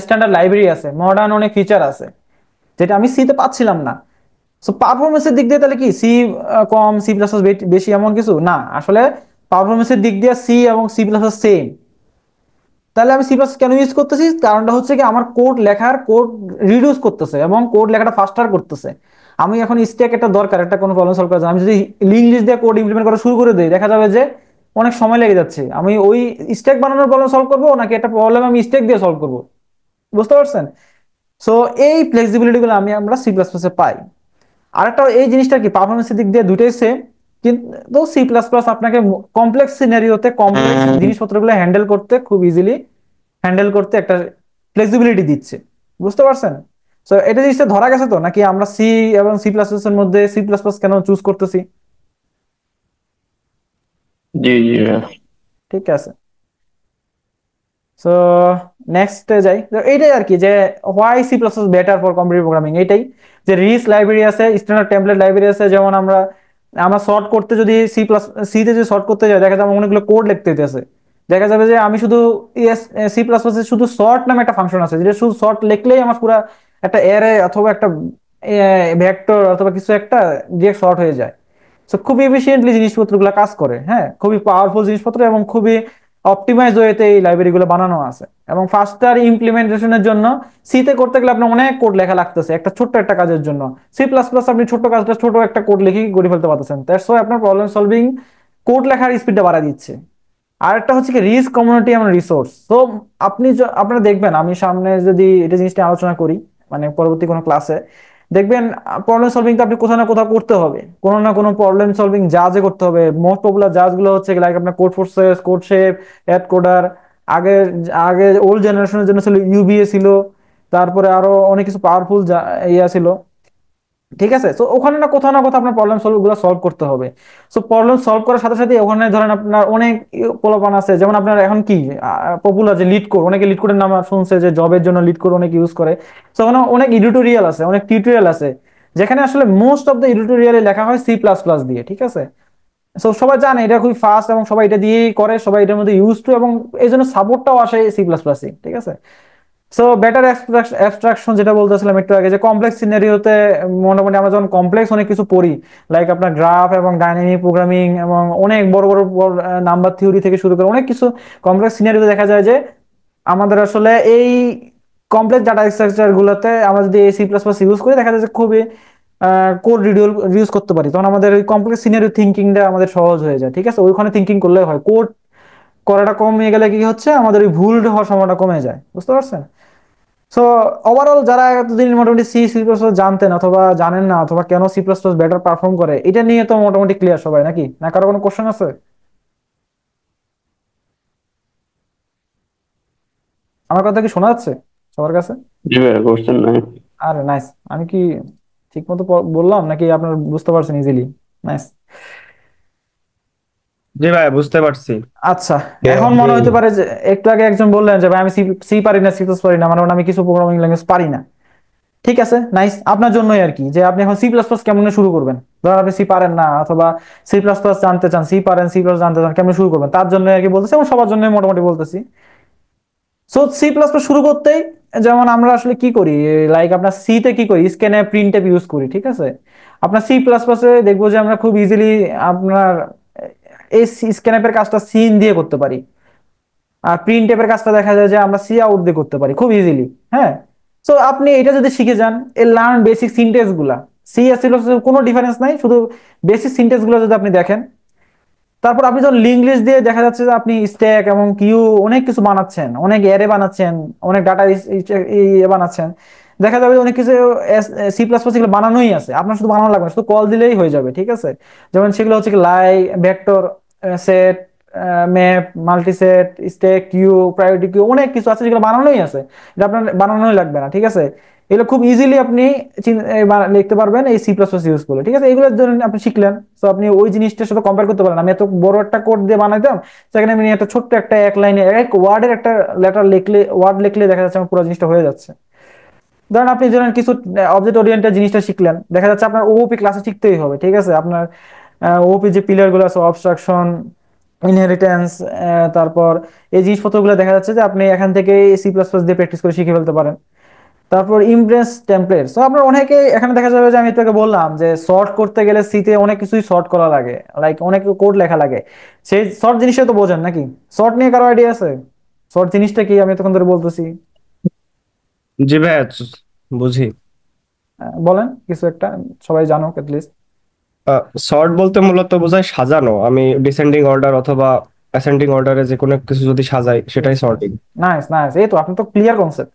স্ট্যান্ডার্ড লাইব্রেরি আছে, মডার্ন অনেক ফিচার আছে যেটা আমি সি তে পাচ্ছিলাম না। সো পারফরমেন্সের দিক দিয়ে তাহলে কি সি কম, সি প্লাস বেশি এমন কিছু না। আসলে পারফরমেন্সের দিক দিয়ে সি এবং সি প্লাস সেম। তাহলে আমি সি প্লাস কেন ইউজ করতেছি? কারণটা হচ্ছে কি আমার কোড রিডিউস করতেছে এবং কোড লেখাটা ফাস্টার করতেছে। আমি এখন স্ট্যাক একটা দরকার একটা কোনো প্রবলেম সলভ করার জন্য, আমি যদি লিঙ্ক লিস্ট দিয়ে কোড ইমপ্লিমেন্ট করা শুরু করে দিই দেখা যাবে যে অনেক সময় লেগে যাচ্ছে। আমি ওই স্ট্যাক বানানোর প্রবলেম সলভ করবো নাকি একটা প্রবলেম আমি স্ট্যাক দিয়ে সলভ করবো? বুঝতে পারছেন? সো এই ফ্লেক্সিবিলিটি গুলো আমরা সি প্লাস প্লাসে পাই। আরেকটা এই জিনিসটা কি পারফরমেন্সের দিক দিয়ে দুটোই সেম, কিন্তু সি প্লাস প্লাস আপনাকে কমপ্লেক্স সিনারিওতে কমপ্লেক্স জিনিসপত্রগুলো হ্যান্ডেল করতে খুব ইজিলি হ্যান্ডেল করতে একটা ফ্লেক্সিবিলিটি দিচ্ছে। বুঝতে পারছেন? সো এটা জিনিসটা ধরা গেছে তো, নাকি আমরা সি এবং সি প্লাস প্লাস এর মধ্যে সি প্লাস প্লাস কেন চুজ করতেছি? জি জি ভাইয়া। ঠিক আছে, সো নেক্সট যাই। তো এইটাই আর কি যে why C plus plus better for computer programming, এইটাই যে রিচ লাইব্রেরি আছে, স্ট্যান্ডার্ড টেমপ্লেট লাইব্রেরি আছে। যেমন আমরা আমরা সর্ট করতে যদি সি তে যদি সর্ট করতে যাই দেখা যাবে অনেকগুলো কোড লিখতে হইতেছে। দেখা যাবে যে আমি শুধু সি প্লাস প্লাস শুধু সর্ট নামে একটা ফাংশন আছে যেটা শুধু সর্ট লিখলেই আমার পুরো একটা অ্যারে অথবা একটা ভেক্টর অথবা কিছু একটা ডিরেক্ট সর্ট হয়ে যায়। সো খুবই এফিসিয়েন্টলি জিনিসপত্রগুলো কাজ করে, হ্যাঁ, খুবই পাওয়ারফুল জিনিসপত্র এবং খুবই অপটিমাইজ ওয়েতে এই লাইব্রেরি গুলো বানানো আছে। এবং ফাস্টার ইমপ্লিমেন্টেশনের জন্য সি তে করতে গেলে আপনার অনেক কোড লেখা লাগতেছে একটা ছোট্ট একটা কাজের জন্য। সি প্লাস প্লাস আপনি ছোট্ট কাজটা ছোট একটা কোড লিখে করে ফেলতে পারতেছেন। দ্যাটস ওয়াই আপনার প্রবলেম সলভিং কোড লেখার স্পিডটা বাড়া দিচ্ছে। আর একটা হচ্ছে কি রিচ কমিউনিটি এবং রিসোর্স। তো আপনারা দেখবেন আমি সামনে যদি এটা জিনিসটা আলোচনা করি মানে পরবর্তী কোনো ক্লাসে দেখবেন প্রবলেম সলভিং তো আপনি কোথাও না কোথাও করতে হবে, কোনো না কোনো প্রবলেম সলভিং জাজে করতে হবে। মোস্ট পপুলার জাজ গুলো হচ্ছে লাইক আপনার Codeforces, CodeChef, AtCoder. আগে আগে ওল্ড জেনারেশনের জন্য ছিল ইউবিএ ছিল, তারপরে আরো অনেক কিছু পাওয়ারফুল ইয়া ছিল। ঠিক আছে, তো ওখানে না কোথাও না কোথাও আপনার প্রবলেম সলভ গুলো সলভ করতে হবে। সো প্রবলেম সলভ করার সাথে সাথে ওখানে ধরেন আপনার অনেক পোলাপান আছে, যেমন আপনার এখন কি পপুলার যে লিড কোড, অনেকে লিড কোডের নাম শুনছে যে জবের জন্য লিড কোড অনেক ইউজ করে। তো ওখানে অনেক এডিটোরিয়াল আছে, অনেক টিউটোরিয়াল আছে, যেখানে আসলে মোস্ট অফ দ্য এডিটোরিয়ালে লেখা হয় সি প্লাস প্লাস দিয়ে। ঠিক আছে, সো সবাই জানে এটা খুবই ফাস্ট এবং সবাই এটা দিয়েই করে, সবাই এটার মধ্যে ইউজ টু, এবং এই জন্য সাপোর্টটাও আসে সি প্লাস প্লাসই। ঠিক আছে, সো বেটার অ্যাবস্ট্রাকশন যেটা বলতেছিলাম একটু আগে, যে কমপ্লেক্স সিনারিওতে মোটামুটি আমরা যখন কমপ্লেক্স অনেক কিছু পড়ি, লাইক আপনার গ্রাফ এবং ডাইনামিক প্রোগ্রামিং এবং অনেক বড় বড় নাম্বার থিওরি থেকে শুরু করে অনেক কিছু কমপ্লেক্স সিনারিওতে দেখা যায় যে আমাদের আসলে এই কমপ্লেক্স ডাটা স্ট্রাকচার গুলোতে আমরা যদি সি প্লাস প্লাস ইউজ করি, দেখা যায় যে খুবই কোড রিডিউস করতে পারি, তখন আমাদের ওই কমপ্লেক্স সিনারিও থিঙ্কিংটা আমাদের সহজ হয়ে যায়। ঠিক আছে, ওইখানে থিঙ্কিং করলে হয়, কোড করাটা কমে গেলে কি হচ্ছে, আমাদের ওই ভুল হওয়ার সম্ভাবনা কমে যায়। বুঝতে পারছেন? সো ওভারঅল যারা এতদিন মোটামুটি সি সি প্লাস প্লাস জানতেন অথবা জানেন না, অথবা কেন C plus plus better perform করে, এটা নিয়ে তো মোটামুটি ক্লিয়ার সবাই নাকি? না কারো কোনো কোশ্চেন আছে? আমার কথা কি শোনা যাচ্ছে সবার কাছে? জি ভাই, কোশ্চেন নাই। আরে নাইস, আমি কি ঠিক মতো বললাম নাকি আপনার বুঝতে পারছেন ইজিলি? নাইস। জি ভাই, বুঝতে পারছি। আচ্ছা, হ্যাঁ, এখন মনে আমি হতে পারে যে একটু আগে একজন বললেন যে ভাই আমি সি সি পারি না, সি প্লাস পারি না, মানে আমি কিছু প্রোগ্রামিং ল্যাঙ্গুয়েজ পারি না। ঠিক আছে, নাইস, আপনার জন্যই আর কি, যে আপনি এখন সি প্লাস প্লাস কেমনে শুরু করবেন। ধরেন আপনি সি পারেন না, অথবা সি প্লাস প্লাস জানতে চান, সি পারেন সি প্লাস জানতে চান, কেমনে শুরু করবেন, তার জন্য আর কি বলতেছি, এবং সবার জন্য মোটামুটি বলতেছি। সো সি প্লাস প্লাস শুরু করতেই যেমন আমরা আসলে কি করি, লাইক আপনার সি তে কি করি, স্ক্যানে প্রিন্ট এপ ইউজ করি। ঠিক আছে, আপনার সি প্লাস প্লাসে দেখবো যে আমরা খুব ইজিলি আপনার এই স্ক্যানএপের কাজটা সিন দিয়ে করতে পারি, আর প্রিন্ট এর কাজটা দেখা যায় যে আমরা সি আউট দিয়ে করতে পারি খুব ইজিলি। হ্যাঁ, সো আপনি এটা যদি শিখে যান, এই লার্ন বেসিক সিনটেক্স গুলা, সি আর সি কোনো ডিফারেন্স নাই, শুধু বেসিক সিনটেক্স গুলো যদি আপনি দেখেন, তারপর আপনি যখন লিঙ্ক লিস্ট দিয়ে দেখা যাচ্ছে যে আপনি স্ট্যাক এবং কিউ অনেক কিছু বানাচ্ছেন, অনেক অ্যারে বানাচ্ছেন, অনেক ডাটা বানাচ্ছেন, দেখা যাবে যে অনেক কিছু সি প্লাস প্লাস এগুলো বানানোই আছে, আপনার শুধু বানানো লাগবে না, শুধু কল দিলেই হয়ে যাবে। ঠিক আছে, যেমন সেগুলো হচ্ছে কি লাই, vector, set, map, multiset, stack queue, priority queue, অনেক কিছু আছে যেগুলো বানানোই আছে, এটা আপনার বানানোই লাগবে না। ঠিক আছে, এগুলো খুব ইজিলি আপনি লিখতে পারবেন এই সি প্লাস প্লাস ইউজ করলে। ঠিক আছে, এগুলো ধরুন আপনি শিখলেন, তো আপনি ওই জিনিসটার সাথে কম্পেয়ার করতে পারেন, আমি এত বড় একটা কোড দিয়ে বানাইতাম, সেখানে আমি একটা ছোট্ট একটা এক লাইনে এক ওয়ার্ডের একটা লেটার লিখলে, ওয়ার্ড লিখলে দেখা যাচ্ছে আমার পুরো জিনিসটা হয়ে যাচ্ছে। ধরেন আপনি ধরেন কিছু অবজেক্ট ওরিয়েন্টেড জিনিসটা শিখলেন, দেখা যাচ্ছে আপনার ওওপি ক্লাসে শিখতেই হবে। ঠিক আছে, আপনার ওওপি যে পিলার গুলো আছে, অবস্ট্রাকশন, ইনহেরিটেন্স, তারপর এই জিনিসপত্রগুলো দেখা যাচ্ছে যে আপনি এখান থেকে সি প্লাস প্লাস দিয়ে প্র্যাকটিস করে শিখে ফেলতে পারেন। তারপর ইমপ্রেস টেমপ্লেট, সো আপনার অনেকে এখানে দেখা যাবে যে আমি তোকে বললাম যে সর্ট করতে গেলে সিতে অনেক কিছুই সর্ট করা লাগে, লাইক অনেক কোড লেখা লাগে, সেই সর্ট জিনিসটা তো বোঝেন নাকি? সর্ট নিয়ে কারো আইডিয়া আছে? সর্ট জিনিসটা কি আমি তখন ধরে বলতেছি, জি ভাই, বুঝি। বলেন কিছু একটা, সবাই জানো লিস্ট। সর্ট বলতে মূলত বোঝায় সাজানো। আমি ডিসেন্ডিং অর্ডার অথবা অ্যাসেন্ডিং অর্ডারে যে কোনো কিছু যদি সাজাই, সেটাই সর্টিং। নাইস নাইস, এই তো আপনি তো ক্লিয়ার কনসেপ্ট।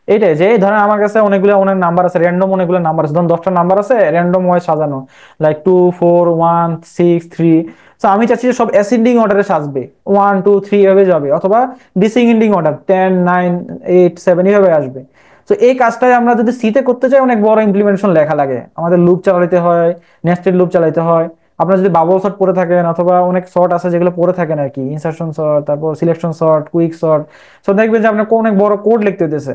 এইটাই যে ধরেন আমার কাছে অনেকগুলো অনেক নাম্বার আছে, র্যান্ডম অনেকগুলো নাম্বার আছে, ধরুন 10টা নাম্বার আছে র্যান্ডম ওয়াইজ সাজানো, লাইক 2 4 1 6 3। তো আমি চাচ্ছি যে সব অ্যাসেন্ডিং অর্ডারে সাজবে, 1 2 3 এভাবে যাবে, অথবা ডিসেন্ডিং অর্ডার 10 9 8 7 এভাবে আসবে। তো এই কাজটাই আমরা যদি সিতে করতে চাই, অনেক বড় ইমপ্লিমেন্টেশন লেখা লাগে, আমাদের লুপ চালাতে হয়, নেস্টেড লুপ চালাতে হয়। আপনারা যদি বাবল সর্ট পড়ে থাকেন, অথবা অনেক সর্ট আছে যেগুলো পড়ে থাকেন আর কি, ইনসারশন সর্ট, তারপর selection sort, quick sort, so দেখবেন যে আপনার অনেক বড় কোড লিখতে হতেছে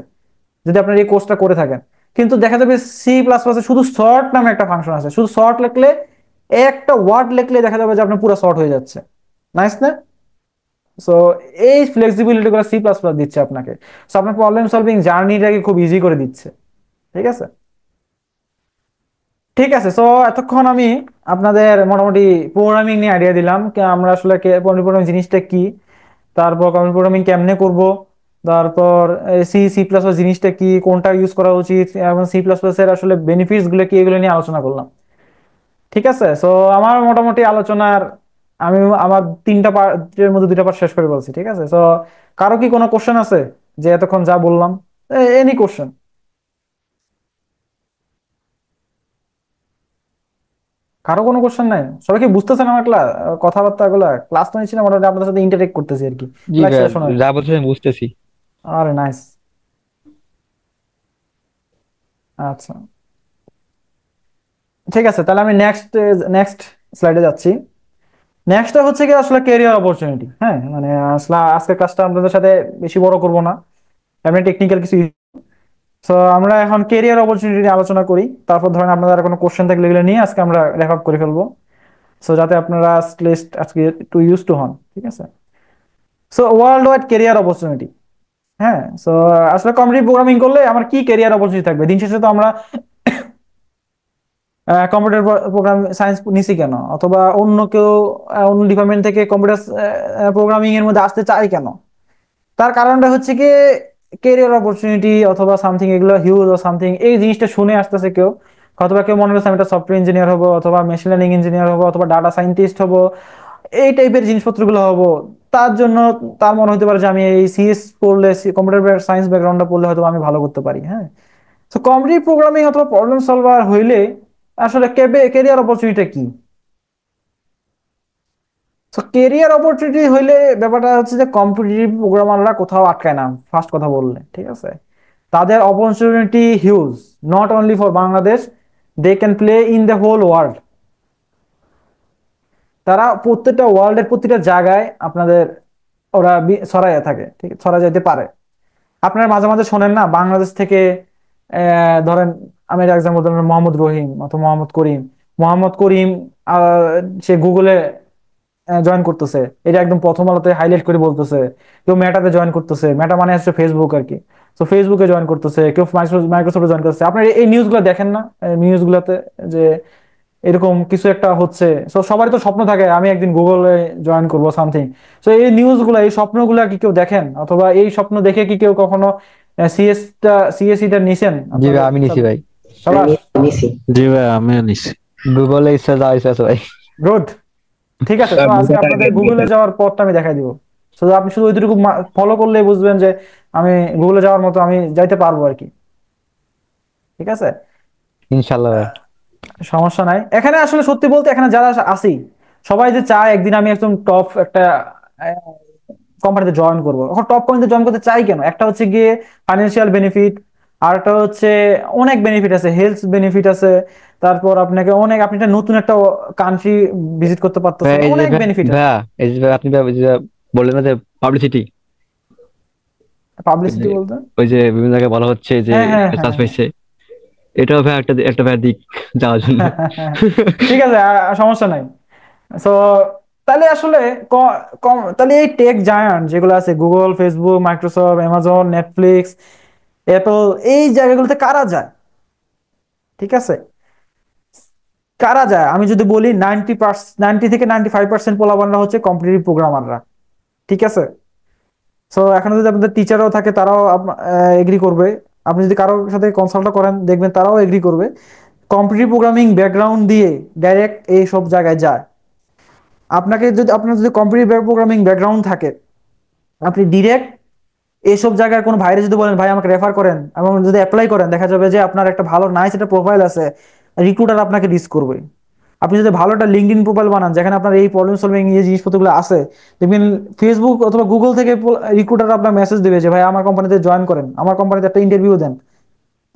যদি আপনার এই কোর্সটা করে থাকেন। কিন্তু দেখা যাবে সি প্লাস প্লাসে শুধু শর্ট নামে একটা ফাংশন আছে, শুধু শর্ট লিখলে, একটা ওয়ার্ড লিখলে দেখা যাবে যে আপনার পুরো শর্ট হয়ে যাচ্ছে। নাইস না? সো এই ফ্লেক্সিবিলিটি গুলো সি প্লাস প্লাস দিচ্ছে আপনাকে, সো আপনার প্রবলেম সলভিং জার্নিটাকে খুব ইজি করে দিচ্ছে। ঠিক আছে, ঠিক আছে, সো এতক্ষণ আমি আপনাদের মোটামুটি প্রোগ্রামিং নিয়ে আইডিয়া দিলাম, আমরা আসলে প্রোগ্রামিং জিনিসটা কি, তারপর কম্পিউটার প্রোগ্রামিং কেমনে করব, তারপর সি সি প্লাস প্লাস জিনিসটা কি, কোনটা ইউজ করা উচিত, এবং সি প্লাস প্লাস এর আসলে বেনিফিটস গুলো কি, এগুলো নিয়ে আলোচনা করলাম। ঠিক আছে, সো আমার মোটামুটি আলোচনার আমি আমার 3টা পার্টের মধ্যে 2টা পার্ট শেষ করে বলছি। ঠিক আছে, সো কারো কি কোনো কোশ্চেন আছে, যে এতক্ষণ যা বললাম, এনি কোশ্চেন? কারো কোনো কোশ্চেন নাই? সবাই কি বুঝতেছেন আমার ক্লাস কথাবার্তা গুলা? ক্লাস তো নিচ্ছি না, মোটামুটি আপনাদের সাথে ইন্টারেক্ট করতেছি আর কি, জি লাইক ভাই, শোনায়। যা বলছেন আমি বুঝতেছি। আরে নাইস, আচ্ছা। ঠিক আছে, তাহলে আমি নেক্সট স্লাইডে যাচ্ছি। নেক্সটটা হচ্ছে কি আসলে ক্যারিয়ার অপরচুনিটি। হ্যাঁ, মানে আসলে আজকের ক্লাসটা আপনাদের সাথে বেশি বড় করব না, এমনি টেকনিক্যাল কিছু। সো আমরা এখন ক্যারিয়ার অপরচুনিটি নিয়ে আলোচনা করি, তারপর ধরেন আপনাদের কোনো কোশ্চেন থাকলে এগুলো নিয়ে আজকে আমরা র্যাপ আপ করে ফেলবো, সো যাতে আপনারা লিস্ট আজকে একটু ইউজ টু হন। ঠিক আছে, so world wide career opportunity. হ্যাঁ, সো আসলে কম্পিটিটিভ প্রোগ্রামিং করলে আমার কি ক্যারিয়ার অপরচুনিটি থাকবে? দিন শেষে তো আমরা কম্পিউটার প্রোগ্রাম সায়েন্স নিছি কেন, অথবা অন্য কেউ অন্য ডিপার্টমেন্ট থেকে কম্পিউটার প্রোগ্রামিং এর মধ্যে আসতে চায় কেন? তার কারণটা হচ্ছে কি কেরিয়ার অপরচুনিটি অথবা সামথিং, এগুলো হিউজ ও সামথিং, এই জিনিসটা শুনে আসতেছে কেউ। অথবা কেউ মনে করছে আমি একটা সফটওয়্যার ইঞ্জিনিয়ার হবো, অথবা মেশিন লার্নিং ইঞ্জিনিয়ার হবো, অথবা ডাটা সাইন্টিস্ট হবো, এই টাইপের জিনিসপত্রগুলো হবো। তার জন্য তার মনে হতে পারে যে আমি এই সিএস পড়লে, কম্পিউটার সায়েন্স ব্যাকগ্রাউন্ডটা পড়লে হয়তো আমি ভালো করতে পারি। হ্যাঁ, তো কম্পিটিটিভ প্রোগ্রামিং অথবা প্রবলেম সলভার হইলে আসলে ক্যারিয়ার অপরচুনিটি কি? তো কেরিয়ার অপরচুনিটি হইলে ব্যাপারটা হচ্ছে যে কম্পিটিটিভ প্রোগ্রামাররা কোথাও আটকায় না, ফার্স্ট কথা বললে। ঠিক আছে, তাদের opportunity huge, not only for Bangladesh, they can play in the whole world. তারা প্রত্যেকটা ওয়ার্ল্ডের প্রতিটা জায়গায় আপনাদের ওরা ছড়াইয়া থাকে, ঠিক আছে, ছড়া যাইতে পারে। আপনারা মাঝে মাঝে শোনেন না, বাংলাদেশ থেকে ধরেন আমি এক্সাম্পল ধরেন মোহাম্মদ রহিম অথবা মোহাম্মদ করিম সে গুগলে জয়েন করতেছে, এটা একদম প্রথম আলোতে হাইলাইট করে বলতেছে। কেউ মেটাতে জয়েন করতেছে, মেটা মানে হচ্ছে ফেসবুক আর কি। তো ফেসবুকে জয়েন করতেছে, কেউ মাইক্রোসফটে জয়েন করতেছে। আপনার এই নিউজগুলো দেখেন না, নিউজগুলোতে যে এরকম কিছু একটা হচ্ছে। তো সবারই তো স্বপ্ন থাকে আমি একদিন গুগলে জয়েন করবো সামথিং। তো এই নিউজগুলো, এই স্বপ্নগুলো কি কেউ দেখেন, অথবা এই স্বপ্ন দেখে কি কেউ কখনো সিএসসিটা নিছেন জি ভাই, আপনাদের আমি নিছি ভাই। সবার? নিছি। জি ভাই, আমিও নিছি। গুগলে ইচ্ছা যাওয়া ইচ্ছা আছে ভাই। গুড, ঠিক আছে। তো আজকে আপনাদের গুগলে যাওয়ার পথটা আমি দেখাই দিব। শুধু আপনি শুধু ওইটুকু ফলো করলেই বুঝবেন যে আমি গুগলে যাওয়ার মতো আমি যাইতে পারবো আর কি। ঠিক আছে, ইনশাল্লাহ ভাই। সমস্যা নাই। এখানে আসলে সত্যি বলতে এখানে যারা আসি সবাই যে চায় একদিন আমি একদম টপ একটা কোম্পানিতে জয়েন করবো। এখন টপ কোম্পানিতে জয়েন করতে চাই কেন? একটা হচ্ছে গিয়ে ফাইন্যান্সিয়াল বেনিফিট, আর একটা হচ্ছে অনেক বেনিফিট আছে, হেলথ বেনিফিট আছে। তারপর আপনাকে অনেক, আপনি একটা নতুন একটা কান্ট্রি ভিজিট করতে ভাই পারতেছেন, এই যে অনেক বেনিফিট আছে। ভাইয়া, এই যে আপনি ভাই ওই যে বললেন না যে পাবলিসিটি, পাবলিসিটি বলতে ওই যে বিভিন্ন জায়গায় বলা হচ্ছে যে হ্যাঁ হ্যাঁ চান্স হ্যাঁ পাইছে, এটাও ভাই একটা ভাই দিক যাওয়ার জন্য। ঠিক আছে, সমস্যা নাই। সো তাহলে আসলে তাহলে এই টেক জায়ান্ট যেগুলো আছে, Google, Facebook, Microsoft, Amazon, Netflix, Apple, এই জায়গাগুলোতে কারা যায়? ঠিক আছে, কারা যায়? আমি যদি বলি 90 থেকে 95% পোলাপানরা হচ্ছে কম্পিটিটিভ প্রোগ্রামাররা। ঠিক আছে, সো এখন যদি আপনাদের টিচারও থাকে তারাও এগ্রি করবে। আপনি যদি কারোর সাথে কনসাল্ট করেন দেখবেন তারাও এগ্রি করবে। কম্পিটিটিভ প্রোগ্রামিং ব্যাকগ্রাউন্ড দিয়ে ডাইরেক্ট এই সব জায়গায় যায়। আপনার যদি কম্পিটিটিভ প্রোগ্রামিং ব্যাকগ্রাউন্ড থাকে, আপনি ডিরেক্ট এইসব জায়গার কোনো ভাইরে যদি বলেন ভাই আমাকে রেফার করেন, এবং যদি অ্যাপ্লাই করেন, দেখা যাবে যে আপনার একটা ভালো নাইস একটা প্রোফাইল আছে, রিক্রুটার আপনাকে রিচ করবে। আপনি যদি ভালো একটা লিঙ্কডইন প্রোফাইল বানান যেখানে আপনার এই প্রবলেম সলভিং এই জিনিসপত্রগুলো আছে, দেখবেন ফেসবুক অথবা গুগল থেকে রিক্রুটার আপনার মেসেজ দেবে যে ভাই আমার কোম্পানিতে জয়েন করেন, আমার কোম্পানিতে একটা ইন্টারভিউ দেন।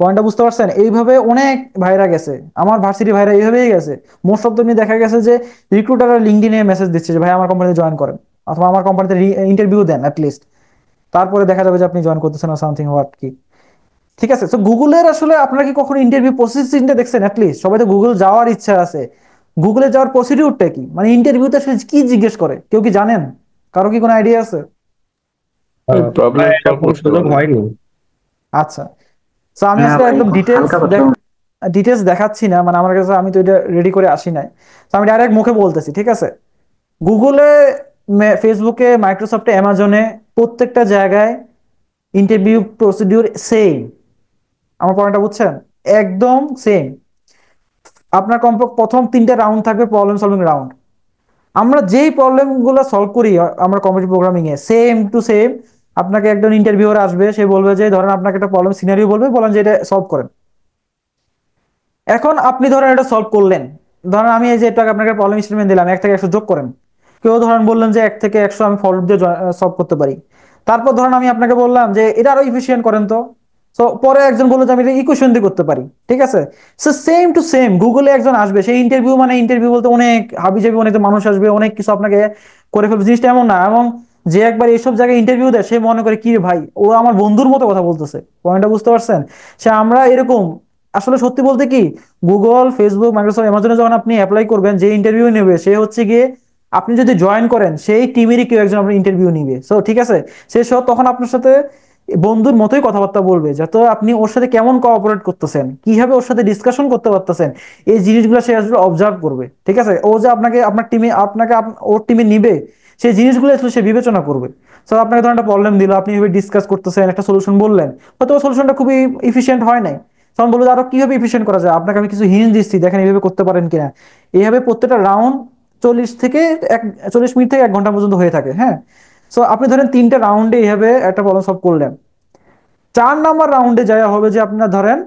পয়েন্টটা বুঝতে পারছেন? এইভাবে অনেক ভাইরা গেছে, আমার ভার্সিটি ভাইরা এইভাবেই গেছে। মোস্ট অফ দ্য দেখা গেছে যে রিক্রুটাররা লিঙ্কডইনে মেসেজ দিচ্ছে যে ভাই আমার কোম্পানিতে জয়েন করেন, অথবা আমার কোম্পানিতে ইন্টারভিউ দেন অ্যাটলিস্ট, তারপরে দেখা যাবে যে আপনি জয়েন করতেছেন সামথিং হোয়াট কি। ঠিক আছে, তো গুগলের আসলে আপনারা কি কখনো ইন্টারভিউ প্রসেসিংটা দেখছেন? অ্যাটলিস্ট সবাই তো গুগল যাওয়ার ইচ্ছা আছে, গুগলে যাওয়ার প্রসিডিউরটা কি, মানে ইন্টারভিউতে আসলে কি জিজ্ঞেস করে কেউ কি জানেন? কারো কি কোনো আইডিয়া আছে? প্রবলেম সলভ এরকম করতে সুযোগ পারবো। হয়নি। আচ্ছা, তো আমি হ্যাঁ আজকে ভাই, একদম হালকা পাতলা। ডিটেলস দেখাচ্ছি না, মানে আমার কাছে আমি তো এটা রেডি করে আসি নাই। তো আমি ডাইরেক্ট মুখে বলতেছি। ঠিক আছে, গুগলে, ফেসবুকে, মাইক্রোসফটে, অ্যামাজনে, প্রত্যেকটা জায়গায় ইন্টারভিউ প্রসিডিউর সেম। আমার পয়েন্টটা বুঝছেন? একদম সেম। আপনার কমপক্ষে প্রথম 3টা রাউন্ড থাকবে প্রবলেম সলভিং রাউন্ড। আমরা যেই প্রবলেম গুলো সলভ করি আমরা computer programming A, same to same. আপনাকে একজন ইন্টারভিউয়ার আসবে, সে বলবে যে ধরেন আপনাকে একটা প্রবলেম সিনারিও বলবে, বলেন যে এটা সলভ করেন। এখন আপনি ধরেন এটা সলভ করলেন, ধরেন আমি এই যে এটা আপনাকে প্রবলেম স্টেটমেন্ট দিলাম 1 থেকে 100 যোগ করেন। কেউ ধরেন বললেন যে 1 থেকে 100 আমি ফর লুপ দিয়ে সলভ করতে পারি। তারপর ধরেন আমি আপনাকে বললাম যে এটা আরো ইফিশিয়েন্ট করেন তো। সো পরে একজন বললো যে আমি এটা ইকুয়েশন দিয়ে করতে পারি, ঠিক আছে। সো সেম টু সেম গুগলে একজন আসবে, সেই ইন্টারভিউ মানে ইন্টারভিউ বলতে অনেক হাবিজাবি অনেক মানুষ আসবে, অনেক কিছু আপনাকে করে ফেলবে, জিনিসটা এমন না। এবং যে একবার এইসব জায়গায় ইন্টারভিউ দেয় সে মনে করে কি রে ভাই ও আমার বন্ধুর মতো কথা বলতেছে, পয়েন্টটা বুঝতে পারছেন। সে আমরা এরকম আসলে সত্যি বলতে কি, গুগল, ফেসবুক, মাইক্রোসফট, অ্যামাজনে যখন আপনি অ্যাপ্লাই করবেন, যে ইন্টারভিউ নেবে সে হচ্ছে গিয়ে আপনি যদি জয়েন করেন সেই টিমেরই কেউ একজন আপনার ইন্টারভিউ নিবে। সো ঠিক আছে, সে সব তখন আপনার সাথে বন্ধুর মতোই কথাবার্তা বলবে, যাতে আপনি ওর সাথে কেমন কোঅপারেট করতেছেন, কিভাবে ওর সাথে ডিসকাশন করতে পারতেছেন, এই জিনিসগুলো সে আসলে অবজার্ভ করবে, ঠিক আছে। ও যে আপনাকে আপনার টিমে আপনাকে ওর টিমে নিবে সেই জিনিসগুলো আসলে সে বিবেচনা করবে। সো আপনাকে ধরেন একটা প্রবলেম দিল, আপনি এভাবে ডিসকাস করতেছেন, একটা সলিউশন বললেন, হয়তো সলিউশনটা খুবই ইফিশিয়েন্ট হয় নাই, তখন বলবো যে আরো কিভাবে ইফিশিয়েন্ট করা যায়, আপনাকে আমি কিছু হিন্ট দিচ্ছি, দেখেন এইভাবে করতে পারেন কিনা। এইভাবে প্রত্যেকটা রাউন্ড 40 মিনিট থেকে 1 ঘন্টা পর্যন্ত হয়ে থাকে, হ্যাঁ। সো আপনি ধরেন 3টা রাউন্ডে এইভাবে একটা প্রবলেম সলভ করলেন। 4 নাম্বার রাউন্ডে যাওয়া হবে যে আপনার ধরেন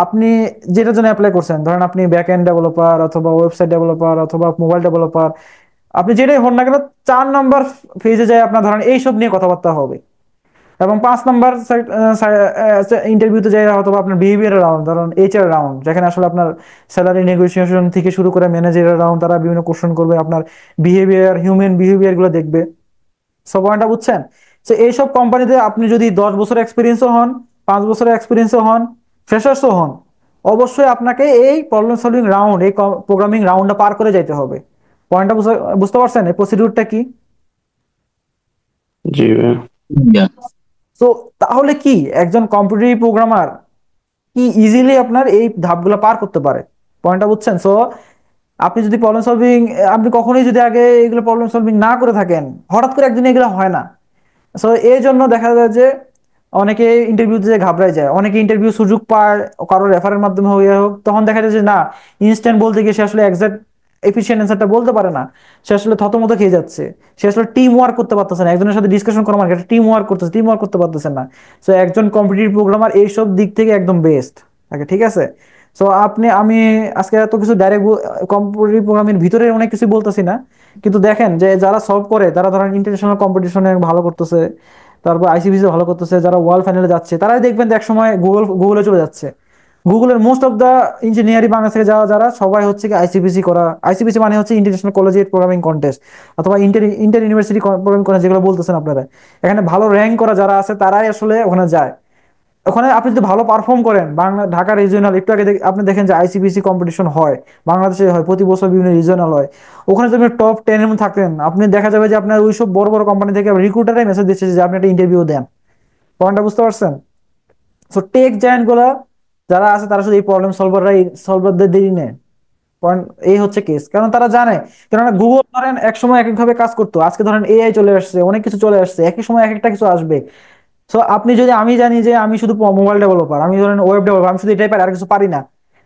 আপনি যেটার জন্য অ্যাপ্লাই করছেন, ধরেন আপনি ব্যাক এন্ড ডেভেলপার অথবা ওয়েবসাইট ডেভেলপার অথবা মোবাইল ডেভেলপার, আপনি যেটাই হন না কেন, 4 নাম্বার ফেজে যায় আপনার ধরেন এইসব নিয়ে কথাবার্তা হবে। এবং 5 নাম্বার ইন্টারভিউতে যাই অথবা আপনার বিহেভিয়ার রাউন্ড, ধরুন এইচআর রাউন্ড, যেখানে আসলে আপনার স্যালারি নেগোসিয়েশন থেকে শুরু করে ম্যানেজারের রাউন্ড, তারা বিভিন্ন কোশ্চেন করবে, আপনার বিহেভিয়ার, হিউম্যান বিহেভিয়ার গুলো দেখবে। সব পয়েন্টটা বুঝছেন। তো এইসব কোম্পানিতে আপনি যদি 10 বছর এক্সপিরিয়েন্সও হন, 5 বছরের এক্সপিরিয়েন্সও হন, ফ্রেশার্সও হন, অবশ্যই আপনাকে এই প্রবলেম সলভিং রাউন্ড, এই প্রোগ্রামিং রাউন্ডটা পার করে যাইতে হবে। পয়েন্টটা বুঝতে পারছেন, এই প্রসিডিউরটা কি? জি ভাইয়া। তো তাহলে কি একজন কম্পিটিটিভ প্রোগ্রামার কি ইজিলি আপনার এই ধাপগুলো পার করতে পারে? পয়েন্টটা বুঝছেন। সো আপনি যদি প্রবলেম সলভিং, আপনি কখনোই যদি আগে এগুলো প্রবলেম সলভিং না করে থাকেন, হঠাৎ করে একদিন এগুলো হয় না। সো এই জন্য দেখা যায় যে অনেকে ইন্টারভিউতে যে ঘাবড়ায় যায়, অনেকে ইন্টারভিউ সুযোগ পায় কারোর রেফারের মাধ্যমে হয়ে হোক, তখন দেখা যায় যে না, ইনস্ট্যান্ট বলতে গিয়ে সে আসলে এক্সাক্ট এফিসিয়েন্ট অ্যান্সারটা বলতে পারে না, সে আসলে থতমত খেয়ে যাচ্ছে, সে আসলে টিম ওয়ার্ক করতে পারতেছে না, একজনের সাথে ডিসকাশন করা মানে একটা টিম ওয়ার্ক করতেছে, টিম ওয়ার্ক করতে পারতেছে না। সো একজন কম্পিটিটিভ প্রোগ্রামার এইসব দিক থেকে একদম বেস্ট থাকে, ঠিক আছে। সো আমি আজকে এত কিছু ডাইরেক্ট কম্পিটিটিভ প্রোগ্রামের ভিতরে অনেক কিছু বলতেছি না, কিন্তু দেখেন যে যারা সলভ করে তারা ধরেন ইন্টারন্যাশনাল কম্পিটিশনে ভালো করতেছে, তারপর আইসিবিসি ভালো করতেছে, যারা ওয়ার্ল্ড ফাইনালে যাচ্ছে তারাই দেখবেন যে একসময় গুগলে চলে যাচ্ছে। গুগলের most of the engineering Bangla থেকে যাওয়া যারা সবাই হচ্ছে কি আইসিবিসি করা, আইসিবিসি মানে হচ্ছে ইন্টারন্যাশনাল কলেজিয়েট প্রোগ্রামিং কন্টেস্ট অথবা inter inter university programming contest, যেগুলো বলতেছেন আপনারা, এখানে ভালো র্যাঙ্ক করা যারা আছে তারাই আসলে ওখানে যায়। ওখানে আপনি যদি ভালো পারফর্ম করেন, বাংলা ঢাকা রিজিওনাল, একটু আগে আপনি দেখেন যে আইসিবিসি কম্পিটিশন হয় বাংলাদেশে, হয় প্রতি বছর বিভিন্ন রিজিওনাল হয়, ওখানে যদি আপনি টপ 10 এর মধ্যে থাকেন, আপনি দেখা যাবে যে আপনার ওইসব বড় বড় কোম্পানি থেকে রিক্রুটারাই মেসেজ দিচ্ছে যে আপনি একটা ইন্টারভিউ দেন। পয়েন্টটা বুঝতে পারছেন। সো টেক জায়ান্ট গুলা যারা আছে তারা শুধু এই প্রবলেম সলভারদের দেরি নেয়। পয়েন্ট এই হচ্ছে কেস, কারণ তারা জানে, কেননা গুগল ধরেন এক সময় এক এক ভাবে কাজ করতো, আজকে ধরেন এআই চলে আসছে, অনেক কিছু চলে আসছে, একই সময় এক একটা কিছু আসবে। সো আপনি যদি, আমি জানি যে আমি শুধু মোবাইল ডেভেলপার, আমি ধরেন ওয়েব ডেভেলপার, আমি শুধু এটাই পারি আর কিছু পারি না,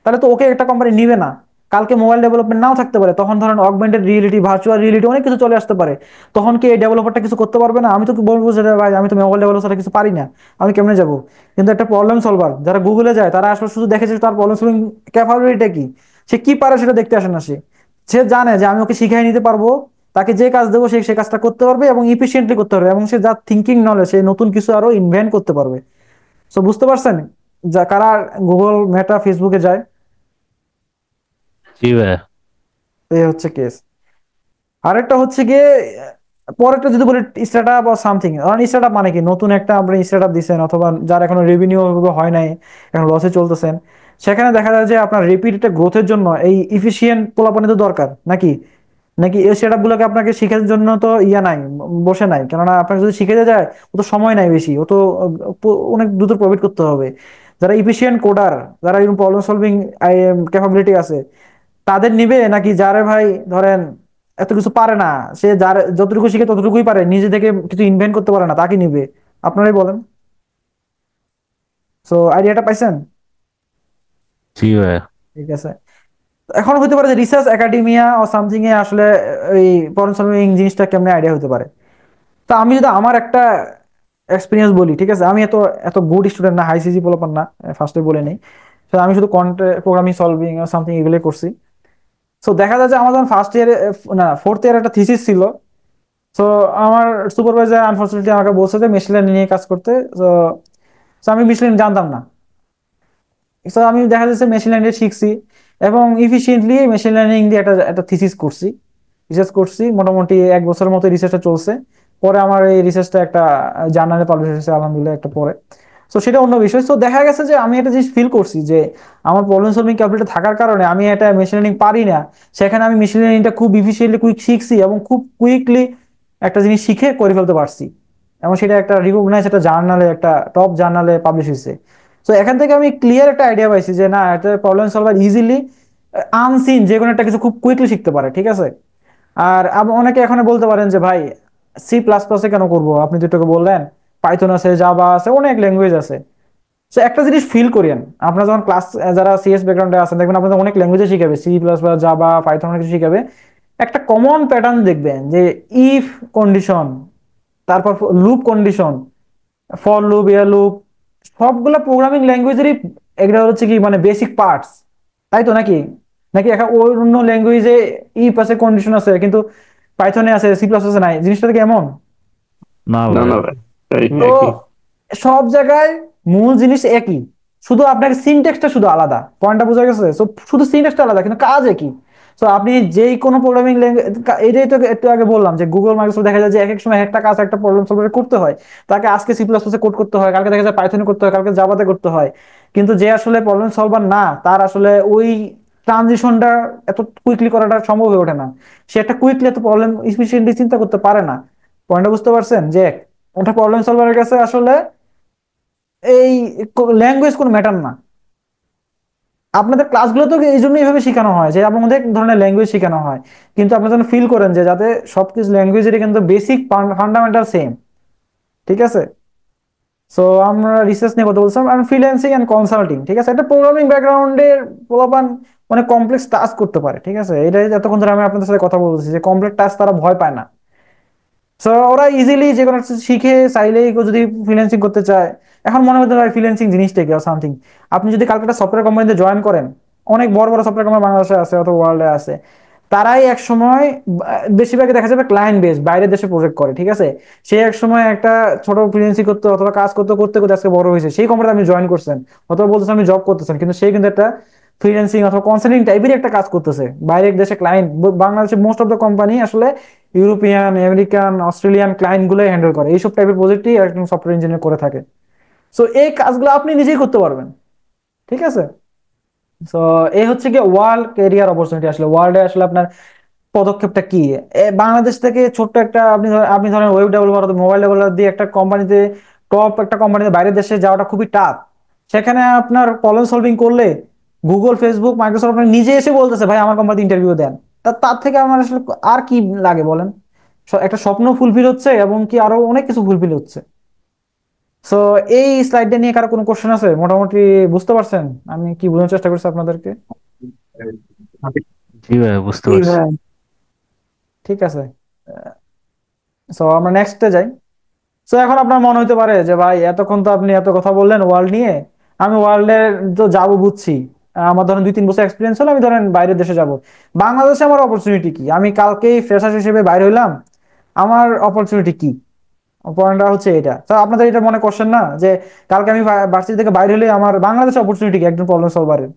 তাহলে তো ওকে একটা কোম্পানি নিবে না। কালকে মোবাইল ডেভেলপমেন্ট নাও থাকতে পারে, তখন ধরেন অগমেন্টেড রিয়েলিটি, ভার্চুয়াল রিয়েলিটি, অনেক কিছু চলে আসতে পারে, তখন কি এই ডেভেলপারটা কিছু করতে পারবে না? আমি তো বলবো যে ভাই আমি তো মোবাইল ডেভেলপার কিছু পারি না, আমি কেমনে যাবো? কিন্তু একটা প্রবলেম সলভার যারা গুগলে যায়, তারা আসলে শুধু দেখে যে তার প্রবলেম সলভিং ক্যাপাবিলিটিটা কি, সে কি পারে সেটা দেখতে আসে না। সে সে জানে যে আমি ওকে শিখাই নিতে পারবো, তাকে যে কাজ দেবো সে সে কাজটা করতে পারবে এবং ইফিসিয়েন্টলি করতে পারবে, এবং সে যা থিঙ্কিং নলেজ, সে নতুন কিছু আরো ইনভেন্ট করতে পারবে। সো বুঝতে পারছেন যা কারা গুগল, মেটা, ফেসবুকে যায়, জি ভাইয়া। এই হচ্ছে কেস। আরেকটা হচ্ছে গিয়ে পরেরটা যদি বলি স্টার্ট আপ বা সামথিং, কারণ স্টার্ট আপ মানে কি, নতুন একটা আপনি স্টার্ট আপ দিচ্ছেন অথবা যার এখনো রেভিনিউ হয় নাই, এখন লসে চলতেছেন, সেখানে দেখা যায় যে আপনার রেপিড একটা গ্রোথের জন্য এই ইফিসিয়েন্ট পোলাপানি তো দরকার নাকি, নাকি এই সেট আপ গুলোকে আপনাকে শিখার জন্য তো ইয়া নাই, বসে নাই, কেননা আপনাকে যদি শিখে যায় ও তো সময় নাই বেশি, ও তো অনেক দ্রুত প্রফিট করতে হবে। যারা ইফিসিয়েন্ট কোডার, যারা এরকম প্রবলেম সলভিং ক্যাপাবিলিটি আছে, তাদের নিবে নাকি যারে ভাই ধরেন এত কিছু পারে না, সে যার যতটুকু শিখে ততটুকুই পারে, নিজে থেকে কিছু ইনভেন্ট করতে পারে না, তাকে নিবে? আপনারাই বলেন। সো আইডিয়াটা পাইছেন? জি ভাইয়া। ঠিক আছে। এখন হতে পারে যে রিসার্চ একাডেমিয়া ও সামথিং এ আসলে এই প্রবলেম সলভিং জিনিসটা কেমনে আইডিয়া হতে পারে। তো আমি যদি আমার একটা এক্সপিরিয়েন্স বলি, ঠিক আছে, আমি এত এত গুড স্টুডেন্ট না, হাই সিজি পোলাপান না, ফার্স্টে বলে নেই। তো আমি শুধু প্রোগ্রামিং সলভিং আর সামথিং এগুলোই করছি। সো দেখা যায় যে আমার যখন ফার্স্ট ইয়ারে, না ফোর্থ ইয়ার একটা থিসিস ছিল। সো আমার সুপারভাইজার আনফরচুনেটলি আমাকে বলছে যে মেশিন লার্নিং নিয়ে কাজ করতে। তো তো আমি মেশিন লার্নিং জানতাম না। তো আমি দেখা যাচ্ছে মেশিন লার্নিং শিখছি এবং ইফিসিয়েন্টলি মেশিন লার্নিং দিয়ে একটা থিসিস করছি, রিসার্চ করছি, মোটামুটি 1 বছরের মতো রিসার্চটা চলছে। পরে আমার এই রিসার্চটা একটা জার্নালে পাবলিশ হয়েছে আলহামদুলিল্লাহ একটা পরে। তো সেটা অন্য বিষয়। তো দেখা গেছে যে আমি একটা জিনিস ফিল করছি যে আমার প্রবলেম সলভিং ক্যাপাবিলিটি থাকার কারণে আমি একটা মেশিন লার্নিং পারি না, সেখানে আমি মেশিন লার্নিংটা খুব ইফিসিয়েন্টলি কুইক শিখছি এবং খুব কুইকলি একটা জিনিস শিখে করে ফেলতে পারছি, এবং সেটা একটা রিকগনাইজ একটা জার্নালে, একটা টপ জার্নালে পাবলিশ হয়েছে। তো এখান থেকে আমি ক্লিয়ার একটা আইডিয়া পাইছি যে না, একটা প্রবলেম সলভার ইজিলি আনসিন যে কোনো একটা কিছু খুব কুইকলি শিখতে পারে, ঠিক আছে। আর অনেকে এখন বলতে পারেন যে ভাই C++ কেন করবো, আপনি দুটোকে বললেন, পাইথন আছে, জাভা আছে, অনেক ল্যাঙ্গুয়েজ আছে। তো একটা জিনিস ফিল করেন, আপনারা যখন ক্লাস, যারা CS ব্যাকগ্রাউন্ডে আছেন দেখবেন আপনাদের অনেক ল্যাঙ্গুয়েজে শিখাবে, C++, জাভা, পাইথন অনেক কিছু শিখাবে। একটা কমন প্যাটার্ন দেখবেন যে ইফ কন্ডিশন, তারপর loop condition, for loop, air loop, সবগুলা প্রোগ্রামিং ল্যাঙ্গুয়েজেরই এগুলা হচ্ছে কি মানে বেসিক পার্টস, তাই তো নাকি? নাকি এখন অন্য ল্যাঙ্গুয়েজে ইফ আছে, কন্ডিশন আছে, কিন্তু পাইথনে আছে, C++ নাই, জিনিসটা কি এমন? না না ভাই। না ভাই, তো একই। সব জায়গায় মূল জিনিস একই, শুধু আপনাকে সিনট্যাক্সটা শুধু আলাদা, পয়েন্টটা বোঝা গেছে? সো শুধু সিনট্যাক্সটা আলাদা কিন্তু কাজ একই। সো আপনি যেই কোনো প্রোগ্রামিং ল্যাঙ্গুয়েজ, এটাই তো একটু আগে বললাম যে গুগল, মাইক্রোসফট দেখা যায় যে এক এক সময় একটা কাজ, একটা প্রবলেম সলভ করতে হয়, তাকে আজকে C++ কোড করতে হয়, কালকে দেখা যায় পাইথনে করতে হয়, কালকে জাভাতে করতে হয়। কিন্তু যে আসলে প্রবলেম সলভার না, তার আসলে ওই ট্রানজিশনটা এত কুইকলি করাটা সম্ভব হয়ে ওঠে না। সে একটা কুইকলি এত প্রবলেম এফিসিয়েন্টলি চিন্তা করতে পারে না। পয়েন্টটা বুঝতে পারছেন যে ওটা প্রবলেম সলভারের কাছে আসলে এই ল্যাঙ্গুয়েজ কোনো ম্যাটার না। আপনাদের ক্লাসগুলো তো এই জন্য এইভাবে শেখানো হয় যে আপনাদের অনেক ধরনের ল্যাঙ্গুয়েজ শেখানো হয়, কিন্তু আপনারা যেন ফিল করেন যে যাতে সবকিছু ল্যাঙ্গুয়েজেরই কিন্তু বেসিক ফান্ডামেন্টাল সেম, ঠিক আছে। সো আমরা রিসার্চ নিয়ে কথা বলছিলাম, আর ফ্রিল্যান্সিং এন্ড কনসাল্টিং, ঠিক আছে। এটা প্রোগ্রামিং ব্যাকগ্রাউন্ডের পোলাপান অনেক কমপ্লেক্স টাস্ক করতে পারে, ঠিক আছে। এটা এতক্ষণ ধরে আমি আপনাদের সাথে কথা বলছি যে কমপ্লেক্স টাস্ক তারা ভয় পায় না। সো ওরা ইজিলি যে কোনো কিছু শিখে চাইলেই কেউ যদি ফ্রিল্যান্সিং করতে চায়, এখন মনে হতে পারে ফ্রিল্যান্সিং জিনিসটা কি সামথিং। আপনি যদি কালকে একটা সফটওয়্যার কোম্পানিতে জয়েন করেন, অনেক বড় বড় সফটওয়্যার কোম্পানি বাংলাদেশে আছে অথবা ওয়ার্ল্ডে আছে, তারাই এক সময় বেশিরভাগই দেখা যাবে ক্লায়েন্ট বেস, বাইরের দেশে প্রজেক্ট করে, ঠিক আছে। সে এক সময় একটা ছোট ফ্রিল্যান্সিং করতে অথবা কাজ করতে করতে করতে আজকে বড় হয়েছে, সেই কোম্পানিতে আপনি জয়েন করছেন অথবা বলতেছেন আমি জব করতেছেন, কিন্তু সে কিন্তু একটা ফ্রিল্যান্সিং অথবা কনসাল্টিং টাইপের একটা কাজ করতেছে বাইরের দেশে ক্লায়েন্ট। বাংলাদেশে মোস্ট অফ দ্য কোম্পানি আসলে ইউরোপিয়ান, আমেরিকান, অস্ট্রেলিয়ান ক্লায়েন্ট গুলোই হ্যান্ডেল করে, এইসব টাইপের প্রজেক্টই একজন সফটওয়্যার ইঞ্জিনিয়ার করে থাকে। সো এই কাজগুলো আপনি নিজেই করতে পারবেন, ঠিক আছে। তো এই হচ্ছে কি ওয়ার্ল্ড ক্যারিয়ার অপরচুনিটি, আসলে ওয়ার্ল্ডে আসলে আপনার পদক্ষেপটা কি। বাংলাদেশ থেকে ছোট্ট একটা আপনি ধরেন ওয়েব ডেভেলপার অথবা মোবাইল ডেভেলপার দিয়ে একটা কোম্পানিতে, টপ একটা কোম্পানিতে বাইরের দেশে যাওয়াটা খুবই টাফ। সেখানে আপনার প্রবলেম সলভিং করলে গুগল, ফেসবুক, মাইক্রোসফট আপনার নিজে এসে বলতেছে ভাই আমার কোম্পানিতে ইন্টারভিউ দেন। তার থেকে আমার আসলে আর কি লাগে বলেন? একটা স্বপ্ন ফুলফিল হচ্ছে এবং কি আরো অনেক কিছু ফুলফিল হচ্ছে। সো এই স্লাইডটা নিয়ে কারো কোনো কোশ্চেন আছে? মোটামুটি বুঝতে পারছেন আমি কি বোঝানোর চেষ্টা করছি আপনাদেরকে? জি ভাই, বুঝতে জি পারছি। ভাই। ঠিক আছে। সো আমরা নেক্সটে যাই। সো এখন আপনার মনে হতে পারে যে ভাই এতক্ষণ তো আপনি এত কথা বললেন ওয়ার্ল্ড নিয়ে, আমি ওয়ার্ল্ডের তো যাবো বুঝছি, আমার ধরেন 2-3 বছর এক্সপিরিয়েন্স হলো, আমি ধরেন বাইরের দেশে যাব, বাংলাদেশে আমার অপরচুনিটি কি? আমি কালকেই ফ্রেশার হিসেবে বাইরে হইলাম, আমার অপরচুনিটি কি? পয়েন্টটা হচ্ছে এটা। তো আপনাদের এটা মনে করছেন না যে কালকে আমি ভার্সিটি থেকে বাইরে হলে আমার বাংলাদেশে অপরচুনিটি কি একজন প্রবলেম সলভারের?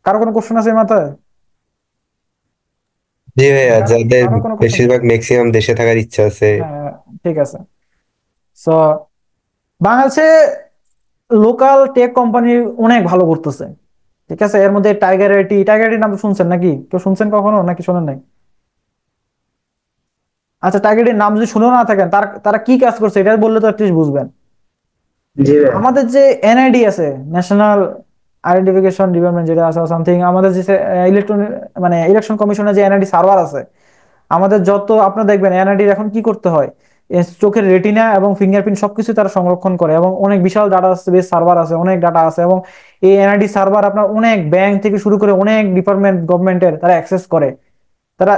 কারো কোনো কোশ্চেন আছে এই মাথায়? জি ভাইয়া, যাদের কারো কোনো কোশ্চেন? বেশিরভাগ ম্যাক্সিমাম দেশে থাকার ইচ্ছা আছে। হ্যাঁ, ঠিক আছে। সো বাংলাদেশে লোকাল টেক কোম্পানি অনেক ভালো করতেছে, ঠিক আছে। এর মধ্যে টাইগার আইটি, টাইগার আইটির নাম তো শুনছেন নাকি? কেউ শুনছেন কখনো নাকি শোনেন নাই? আচ্ছা, টাইগার আইটির নাম যদি শুনেও না থাকেন, তারা কি কাজ করছে এটা বললে তো অ্যাটলিস্ট বুঝবেন। জি ভাই। আমাদের যে এনআইডি আছে, ন্যাশনাল আইডেন্টিফিকেশন ডিপার্টমেন্ট যেটা আছে সামথিং, আমাদের যে ইলেকট্রনিক মানে ইলেকশন কমিশনের যে এনআইডি সার্ভার আছে, আমাদের যত আপনারা দেখবেন এনআইডি এখন কি করতে হয়, চোখের রেটিনা এবং ফিঙ্গারপ্রিন্ট সবকিছু তারা সংরক্ষণ করে এবং অনেক বিশাল ডাটা বেস সার্ভার আছে, অনেক ডাটা আছে, এবং এই এনআইডি সার্ভার আপনার অনেক ব্যাংক থেকে শুরু করে অনেক ডিপার্টমেন্ট গভর্নমেন্টের তারা অ্যাক্সেস করে। তারা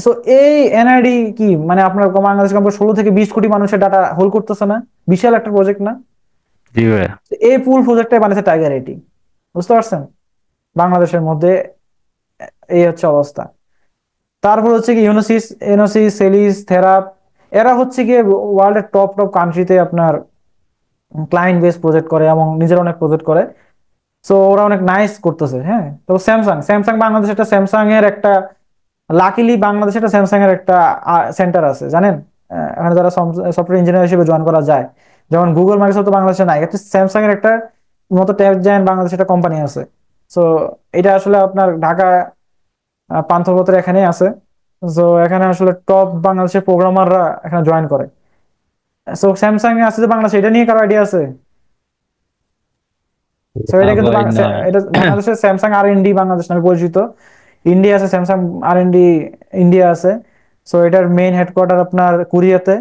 সো এই এনআইডি কি মানে আপনার বাংলাদেশ 16 থেকে 20 কোটি মানুষের ডাটা হোল্ড করতেছে না? বিশাল একটা প্রজেক্ট না? জি ভাই। এই পুল প্রজেক্টটাই বানিয়েছে টাইগার আইটি, বুঝতে পারছেন? বাংলাদেশের মধ্যে এই হচ্ছে অবস্থা। তারপর হচ্ছে কি ইউনোসিস, এনোসিস, সেলিস, থেরাপ, এরা হচ্ছে কি ওয়ার্ল্ডের টপ টপ কান্ট্রিতে আপনার ক্লায়েন্ট বেস প্রজেক্ট করে এবং নিজের অনেক প্রজেক্ট করে। সো ওরা অনেক নাইস করতেছে। হ্যাঁ, তো স্যামসাং স্যামসাং বাংলাদেশ, একটা স্যামসাং এর একটা, লাকিলি বাংলাদেশে একটা স্যামসাং এর একটা সেন্টার আছে জানেন। এখানে যারা সফটওয়্যার ইঞ্জিনিয়ার হিসেবে জয়েন করা যায়, যেমন গুগল মাইক্রোসফট তো বাংলাদেশে নাই, একটা স্যামসাং এর একটা মতো টেক জায়ান্ট বাংলাদেশে একটা কোম্পানি আছে। সো এটা আসলে আপনার ঢাকা পান্থপথের এখানেই আছে। সো এখানে আসলে টপ বাংলাদেশের প্রোগ্রামাররা এখানে জয়েন করে। সো স্যামসাং এ আছে যে বাংলাদেশে, এটা নিয়ে কারো আইডিয়া আছে? সো না এটা কিন্তু ভাই না। এটা বাংলাদেশের স্যামসাং আর এন ডি বাংলাদেশ নামে পরিচিত। ইন্ডিয়া আছে স্যামসাং আর এন ডি, ইন্ডিয়া আছে। সো এটার মেইন হেডকোয়ার্টার আপনার কোরিয়াতে।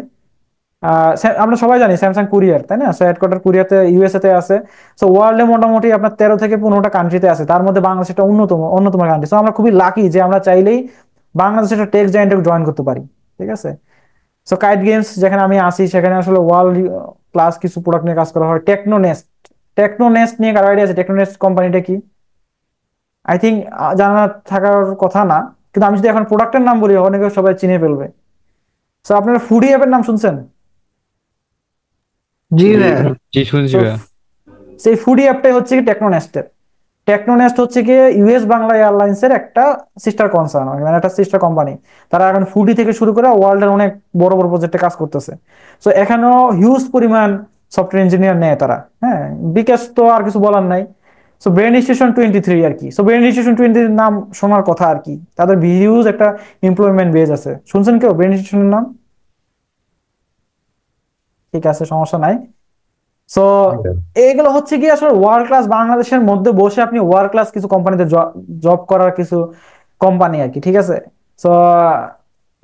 আমরা সবাই জানি স্যামসাং কুরিয়ার, তাই না? সো হেডকোয়ার্টার কোরিয়াতে, ইউএসএ তে আছে। সো ওয়ার্ল্ডে মোটামুটি আপনার 13 থেকে 15টা কান্ট্রিতে আছে, তার মধ্যে বাংলাদেশ একটা অন্যতম কান্ট্রি। সো আমরা খুবই লাকি যে আমরা চাইলেই বাংলাদেশে একটা টেক জায়ান্টে জয়েন করতে পারি। ঠিক আছে। সো কাইট গেমস যেখানে আমি আসি, সেখানে আসলে ওয়ার্ল্ড ক্লাস কিছু প্রোডাক্ট নিয়ে কাজ করা হয়। টেকনোনেস্ট, টেকনোনেস্ট নিয়ে কারো আইডিয়া আছে? টেকনোনেস্ট কোম্পানিটা কি? আই থিঙ্ক জানা থাকার কথা না, কিন্তু আমি যদি এখন প্রোডাক্টের নাম বলি অনেকে সবাই চিনে ফেলবে। সো আপনারা ফুডি অ্যাপের নাম শুনছেন? জি ভাইয়া। জি শুনছি So, ভাইয়া। সেই ফুডি অ্যাপটাই হচ্ছে কি টেকনোনেস্টের। টেকনোনেস্ট হচ্ছে কি ইউএস বাংলা এয়ারলাইন্স এর একটা সিস্টার কনসার্ন, মানে একটা সিস্টার কোম্পানি। তারা এখন ফুডি থেকে শুরু করে ওয়ার্ল্ডের অনেক বড় বড় প্রজেক্টে কাজ করতেছে। সো এখানেও হিউজ পরিমাণ সফটওয়্যার ইঞ্জিনিয়ার নেয় তারা। হ্যাঁ, বিকাশ তো আর কিছু বলার নাই। সো ব্রেন স্টেশন 23 আর কি, সো ব্রেন স্টেশন 23 নাম শোনার কথা আর কি, তাদের হিউজ একটা এমপ্লয়মেন্ট বেজ আছে। শুনছেন কেউ ব্রেন স্টেশনের নাম? ঠিক আছে, সমস্যা নাই। সো এইগুলো হচ্ছে কি আসলে ওয়ার্ল্ড ক্লাস, বাংলাদেশের মধ্যে বসে আপনি ওয়ার্ল্ড ক্লাস কিছু কোম্পানিতে জব করার কিছু কোম্পানি আর কি। ঠিক আছে। সো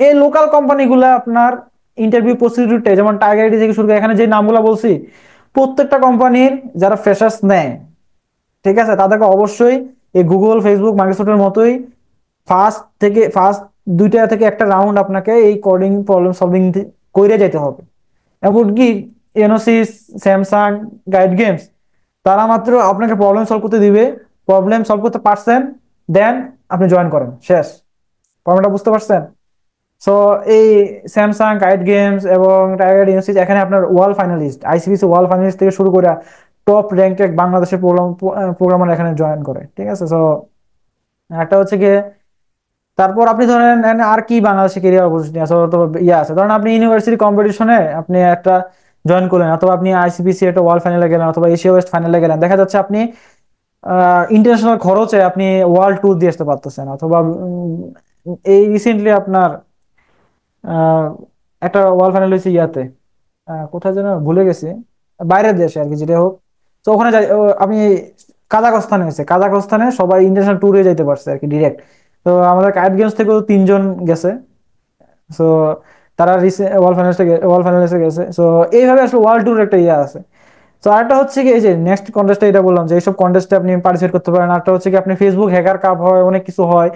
এই লোকাল কোম্পানিগুলো আপনার ইন্টারভিউ প্রসিডিউরটা, যেমন টাইগার আইডি থেকে শুরু করে এখানে যে নামগুলো বলছি, প্রত্যেকটা কোম্পানির যারা ফ্রেশার্স নেয়, ঠিক আছে, তাদেরকে অবশ্যই এই গুগল, ফেসবুক, মাইক্রোসফটের মতোই ফার্স্ট 2টা থেকে একটা রাউন্ড আপনাকে এই কোডিং প্রবলেম সলভিং করে যেতে হবে। এমনকি এনোসিস, স্যামসাং, গাইড গেমস, তারা মাত্র আপনাকে প্রবলেম সলভ করতে দিবে। প্রবলেম সলভ করতে পারছেন, দেন আপনি জয়েন করেন, শেষ। প্রবলেমটা বুঝতে পারছেন? সো এই স্যামসাং, গাইড গেমস এবং টাইগার এনোসিস এখানে আপনার world finalist, ICBC world finalist থেকে শুরু করে টপ র্যাঙ্কেড বাংলাদেশের প্রোগ্রামার এখানে জয়েন করে। ঠিক আছে। সো একটা হচ্ছে গিয়ে, তারপর আপনি ধরেন আর কি বাংলাদেশে কেরিয়ার অপরচুনিটি আছে, অথবা ইয়ে আছে, ধরেন আপনি ইউনিভার্সিটি কম্পিটিশনে আপনি একটা জয়েন করলেন, অথবা আপনি আইসিবিসি একটা ওয়ার্ল্ড ফাইনালে গেলেন, অথবা এশিয়া ওয়েস্ট ফাইনালে গেলেন। দেখা যাচ্ছে আপনি ইন্টারন্যাশনাল খরচে আপনি ওয়ার্ল্ড ট্যুর দিয়ে আসতে পারতেছেন, অথবা এই রিসেন্টলি আপনার আহ, একটা ওয়ার্ল্ড ফাইনাল হয়েছে ইয়াতে, কোথায় যেন ভুলে গেছি, বাইরের দেশে আর কি, যেটা হোক। তো ওখানে যাই, আমি কাজাকস্তানে হয়েছে, কাজাকস্তানে সবাই ইন্টারন্যাশনাল ট্যুরে যাইতে পারছে আর কি, ডিরেক্ট। তো আমাদের কাইট গেমস থেকেও 3জন গেছে। সো তারা ওয়ার্ল্ড ফাইনালিস্টে গেছে। সো এইভাবে আসলে ওয়ার্ল্ড ট্যুর একটা ইয়ে আছে। তো আরেকটা হচ্ছে কি, এই যে নেক্সট কন্টেস্টে এটা বললাম যে এইসব কন্টেস্টে আপনি পার্টিসিপেট করতে পারেন। আরেকটা হচ্ছে কি, আপনি ফেসবুক হ্যাকার কাপ হয়, অনেক কিছু হয়।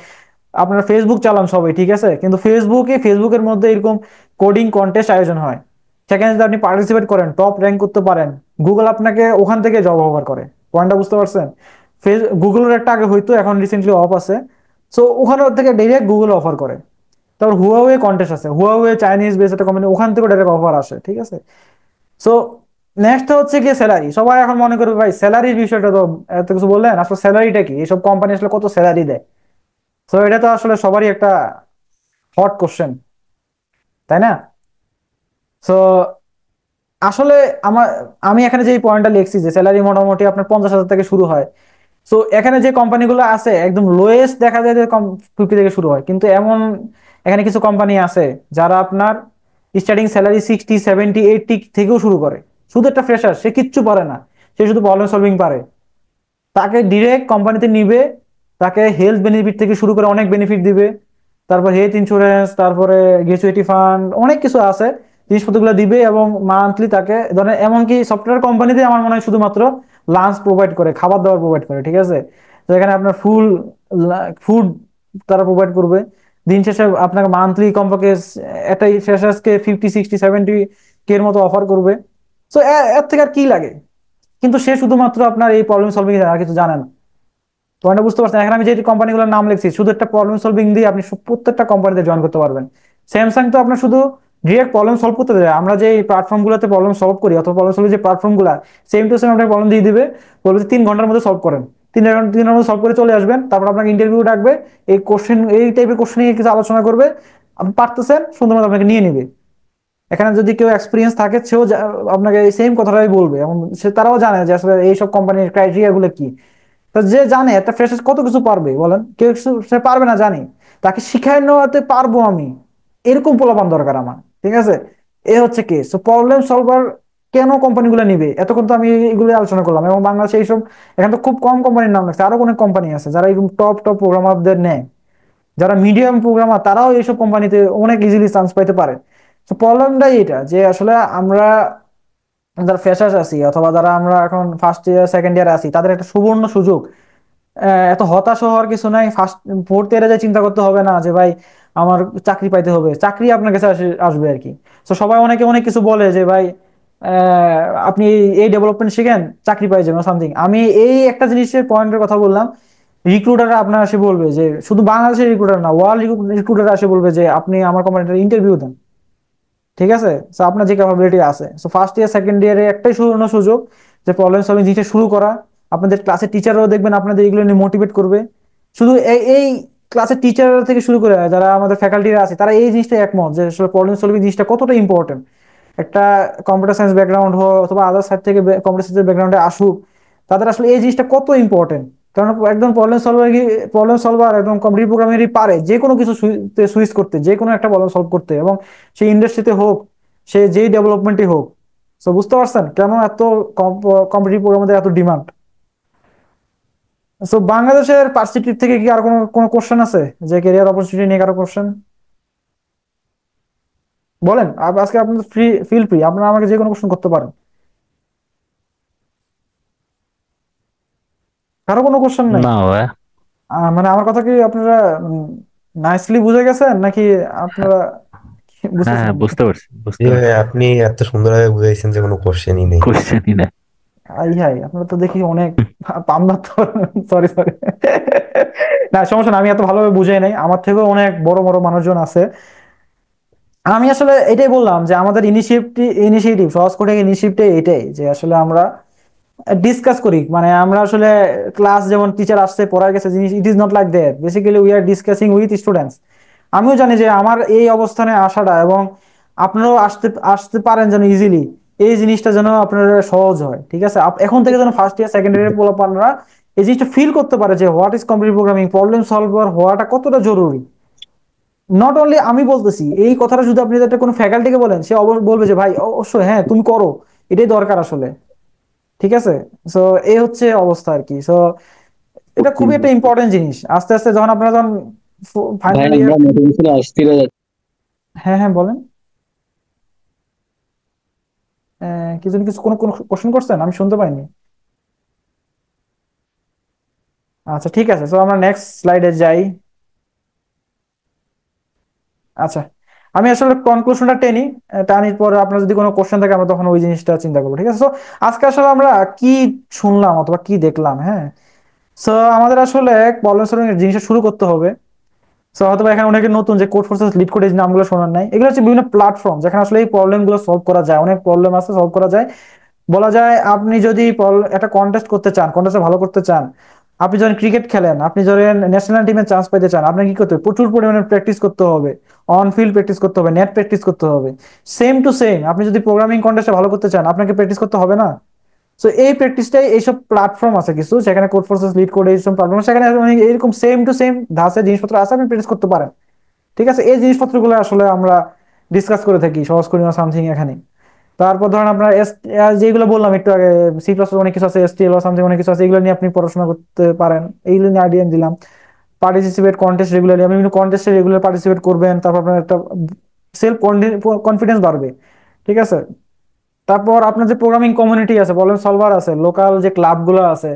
আপনারা ফেসবুক চালান সবাই, ঠিক আছে, কিন্তু ফেসবুকের মধ্যে এরকম কোডিং কন্টেস্ট আয়োজন হয়, সেখানে যদি আপনি পার্টিসিপেট করেন, টপ র্যাঙ্ক করতে পারেন, গুগল আপনাকে ওখান থেকে জব অফার করে। পয়েন্টটা বুঝতে পারছেন? গুগলের একটা আগে হইতো, এখন রিসেন্টলি অফ আছে। সো ওখানে থেকে ডাইরেক্ট গুগল অফার করে। তারপর হুয়াওয়ে কন্টেস্ট আছে, হুয়াওয়ে চাইনিজ বেস একটা কোম্পানি, ওখান থেকে ডাইরেক্ট অফার আসে। ঠিক আছে। সো নেক্সট হচ্ছে গিয়ে স্যালারি। সবাই এখন মনে করবে ভাই স্যালারির বিষয়টা তো এত কিছু বললেন, আসলে স্যালারিটা কি, এইসব কোম্পানি আসলে কত স্যালারি দেয়? তো এটা তো আসলে সবারই একটা হট কোশ্চেন, তাই না? সো আসলে আমার, আমি এখানে যে পয়েন্টটা লিখছি যে স্যালারি মোটামুটি আপনার 50,000 থেকে শুরু হয়। সো এখানে যে কোম্পানিগুলো আছে একদম লোয়েস্ট দেখা যায় যে 50 থেকে শুরু হয়, কিন্তু এখানে কিছু কোম্পানি আছে যারা আপনার স্টার্টিং স্যালারি 60, 70, 80 থেকেও শুরু করে। শুধু একটা ফ্রেশার, সে কিচ্ছু পারে না, সে শুধু প্রবলেম সলভিং পারে, তাকে ডিরেক্ট কোম্পানিতে নিবে, তাকে হেলথ বেনিফিট থেকে শুরু করে অনেক বেনিফিট দিবে, তারপর হেলথ ইন্স্যুরেন্স, তারপরে গ্র্যাচুইটি ফান্ড, অনেক কিছু আছে, জিনিসপত্রগুলো দিবে। এবং মান্থলি তাকে ধরেন, এমনকি সফটওয়্যার কোম্পানিতে আমার মনে হয় শুধুমাত্র লাঞ্চ প্রোভাইড করে, খাবার দাবার প্রোভাইড করে। ঠিক আছে। তো এখানে আপনার ফুড তারা প্রোভাইড করবে। দিন শেষে আপনাকে মান্থলি কমপক্ষে একটা ফ্রেশার্সকে 50, 60, 70 কে এর মতো অফার করবে। তো এর থেকে আর কি লাগে? কিন্তু সে শুধুমাত্র আপনার এই প্রবলেম সলভিং আর কিছু জানে না। পয়েন্টটা বুঝতে পারছেন? এখন আমি যে কোম্পানিগুলোর নাম লিখছি, শুধু একটা প্রবলেম সলভিং দিয়ে আপনি প্রত্যেকটা কোম্পানিতে জয়েন করতে পারবেন। স্যামসাং তো আপনার শুধু ডিরেক্ট প্রবলেম সলভ করতে দেয়। আমরা যে প্ল্যাটফর্ম গুলোতে প্রবলেম সলভ করি অথবা প্রবলেম সলভ যে প্ল্যাটফর্ম গুলা সেম টু সেম আপনাকে প্রবলেম দিয়ে দিবে, বলবে 3 ঘন্টার মধ্যে সলভ করেন, 3 ঘন্টার মধ্যে সলভ করে চলে আসবেন। তারপর আপনাকে ইন্টারভিউ ডাকবে, এই কোশ্চেন এই টাইপের কোশ্চেন নিয়ে কিছু আলোচনা করবে, আপনি পারতেছেন সুন্দর মতো আপনাকে নিয়ে নিবে। এখানে যদি কেউ এক্সপিরিয়েন্স থাকে সেও আপনাকে এই সেম কথাটাই বলবে, এবং তারাও জানে যে আসলে এইসব কোম্পানির ক্রাইটেরিয়া গুলো কি। তো যে জানে একটা ফ্রেশার কত কিছু পারবে বলেন, কেউ সে পারবে না জানি, তাকে শিখাই নেওয়াতে পারবো আমি, এরকম পোলাপান দরকার আমার। ঠিক আছে, এ হচ্ছে কেস। তো প্রবলেম সলভার কেন কোম্পানিগুলো নিবে, এতক্ষণ তো আমি এগুলো আলোচনা করলাম, এবং বাংলাদেশে এইসব এখন তো খুব কম কোম্পানির নাম লাগছে, আরো অনেক কোম্পানি আছে যারা এরকম টপ টপ প্রোগ্রামারদের নেয়, যারা মিডিয়াম প্রোগ্রামার তারাও এইসব কোম্পানিতে অনেক ইজিলি চান্স পাইতে পারে। তো প্রবলেমটাই এটা যে আসলে আমরা যারা ফ্রেশার্স আছি অথবা যারা আমরা এখন ফার্স্ট ইয়ার সেকেন্ড ইয়ারে আছি, তাদের একটা সুবর্ণ সুযোগ। এত হতাশ হওয়ার কিছু নাই, ফার্স্ট ফোর্থ ইয়ারে যে চিন্তা করতে হবে না যে ভাই আমার চাকরি পাইতে হবে, চাকরি আপনার কাছে আসবে আর কি। তো সবাই অনেকে অনেক কিছু বলে যে ভাই আপনি এই ডেভেলপমেন্ট শিখেন চাকরি পাই যাবেন সামথিং। আমি এই একটা জিনিসের পয়েন্টের কথা বললাম, রিক্রুটাররা আপনার এসে বলবে যে, শুধু বাংলাদেশের রিক্রুটার না, ওয়ার্ল্ড রিক্রুটার এসে বলবে যে আপনি আমার কোম্পানিটার ইন্টারভিউ দেন। ঠিক আছে, তো আপনার যে ক্যাপাবিলিটি আছে, সো ফার্স্ট ইয়ার সেকেন্ড ইয়ারে একটাই সুবর্ণ সুযোগ যে প্রবলেম সলভিং জিনিসটা শুরু করা। আপনাদের ক্লাসের টিচাররাও দেখবেন আপনাদের এগুলো নিয়ে মোটিভেট করবে। শুধু এই ক্লাসের টিচার থেকে শুরু করে যারা আমাদের ফ্যাকাল্টিরা আছে তারা এই জিনিসটা একমত যে আসলে প্রবলেম সলভিং জিনিসটা কতটা ইম্পর্টেন্ট। একটা কম্পিউটার সায়েন্স ব্যাকগ্রাউন্ড হোক অথবা আদার সাইড থেকে কম্পিউটার সায়েন্স ব্যাকগ্রাউন্ডে আসুক, তাদের আসলে এই জিনিসটা কত ইম্পর্টেন্ট। কারণ একদম প্রবলেম সলভার একদম কম্পিউটার প্রোগ্রামিংই পারে যে কোনো কিছু সুইচ করতে, যে কোনো একটা প্রবলেম সলভ করতে, এবং সেই ইন্ডাস্ট্রিতে হোক, সে যেই ডেভেলপমেন্টই হোক। তো বুঝতে পারছেন কেন এত কম্পিটিটিভ প্রোগ্রামারদের এত ডিমান্ড। সো বাংলাদেশের পার্সিটিভ থেকে কি আর কোনো কোনো কোশ্চেন আছে, যে ক্যারিয়ার অপরচুনিটি নিয়ে কারো কোশ্চেন বলেন। আজকে আপনাদের ফিল ফ্রি, আপনারা আমাকে যে কোনো কোশ্চেন করতে পারেন। কারো কোনো কোশ্চেন নাই? না ভাই। মানে আমার কথা কি আপনারা নাইসলি বুঝে গেছেন নাকি আপনারা হ্যাঁ বুঝতেছেন? হ্যাঁ, বুঝতে পারছি বুঝতে জি ভাই, পারছি। আপনি এত সুন্দরভাবে বুঝাইছেন যে কোনো কোশ্চেনই নেই। কোশ্চেনই না। আই হাই, আপনারা তো দেখি অনেক পামদা। সরি সরি, না সমস্যা না, আমি এত ভালোভাবে বুঝাই নাই, আমার থেকেও অনেক বড় বড় মানুষজন আছে। আমি আসলে এটাই বললাম যে আমাদের ইনিশিয়েটিভ সহজ কোডিং ইনিশিয়েটিভটা এটাই যে আসলে আমরা ডিসকাস করি। মানে আমরা আসলে ক্লাস যেমন টিচার আসছে পড়ায় গেছে জিনিস, it is not like that. Basically we are discussing with students. আমিও জানি যে আমার এই অবস্থানে আসাটা এবং আপনারাও আসতে আসতে পারেন যেন ইজিলি, এই জিনিসটা যেন আপনার সহজ হয়। ঠিক আছে, এখন থেকে যেন ফার্স্ট ইয়ার সেকেন্ড ইয়ার পোলাপানরা এই জিনিসটা ফিল করতে পারে যে what is computer programming, problem solver হওয়াটা কতটা জরুরি। নট অনলি আমি বলতেছি এই কথাটা, যদি আপনি একটা কোনো ফ্যাকাল্টিকে বলেন সে বলবে যে ভাই অবশ্যই হ্যাঁ তুমি করো, এটাই দরকার আসলে। ঠিক আছে, সো এই হচ্ছে অবস্থা আর কি। সো এটা খুবই একটা ইম্পর্টেন্ট জিনিস। আস্তে আস্তে যখন আপনারা যখন ফাইনাল ইয়ার। হ্যাঁ হ্যাঁ বলেন, কিছু কোনো কোনো কোশ্চেন করছেন আমি শুনতে পাইনি। আচ্ছা ঠিক আছে, তো আমরা নেক্সট স্লাইডে যাই। আচ্ছা, আমি আসলে কনক্লুশনটা টেনি, টানির পরে আপনার যদি কোনো কোশ্চেন থাকে আমরা তখন ওই জিনিসটা চিন্তা করবো। ঠিক আছে, তো আজকে আসলে আমরা কি শুনলাম অথবা কি দেখলাম। হ্যাঁ, সো আমাদের আসলে প্রবলেম সলভিং এর জিনিসটা শুরু করতে হবে। সো হয়তো এখানে অনেকে নতুন যে কোড ফোর্সেস লিড কোড, এই নামগুলো শোনার নাই। এগুলো হচ্ছে বিভিন্ন প্ল্যাটফর্ম যেখানে আসলে এই প্রবলেম গুলো সলভ করা যায়। অনেক প্রবলেম আছে সলভ করা যায়। বলা যায় আপনি যদি একটা কন্টেস্ট করতে চান, কন্টেস্টে ভালো করতে চান, আপনি যখন ক্রিকেট খেলেন, আপনি যখন ন্যাশনাল টিমে চান্স পেতে চান, আপনাকে কি করতে হবে? প্রচুর পরিমাণে প্র্যাকটিস করতে হবে, অন ফিল্ড প্র্যাকটিস করতে হবে, নেট প্র্যাকটিস করতে হবে। সেম টু সেম আপনি যদি প্রোগ্রামিং কন্টেস্টে ভালো করতে চান, আপনাকে প্র্যাকটিস করতে হবে না? সো এই প্র্যাকটিসটাই, এইসব প্ল্যাটফর্ম আছে কিছু যেখানে কোড ফোর্সেস লিড কোড এইসব প্ল্যাটফর্ম, সেখানে এরকম সেম টু সেম ধাঁচের জিনিসপত্র আছে, আপনি প্র্যাকটিস করতে পারেন। ঠিক আছে, এই জিনিসপত্রগুলো আসলে আমরা ডিসকাস করে থাকি সহজ করি সামথিং এখানে। তারপর ধরেন আপনার যেগুলো বললাম একটু আগে, সি প্লাস অনেক কিছু আছে, এসটিএল বা সামথিং অনেক কিছু আছে, এগুলো নিয়ে আপনি পড়াশোনা করতে পারেন। এইগুলো নিয়ে আইডিয়া দিলাম। পার্টিসিপেট কন্টেস্ট রেগুলারলি, আপনি বিভিন্ন কন্টেস্টে রেগুলার পার্টিসিপেট করবেন, তারপর আপনার একটা সেলফ কনফিডেন্স বাড়বে। ঠিক আছে, তারপর আপনার যে প্রোগ্রামিং কমিউনিটি আছে, প্রবলেম সলভার আছে, লোকাল যে ক্লাবগুলো আছে,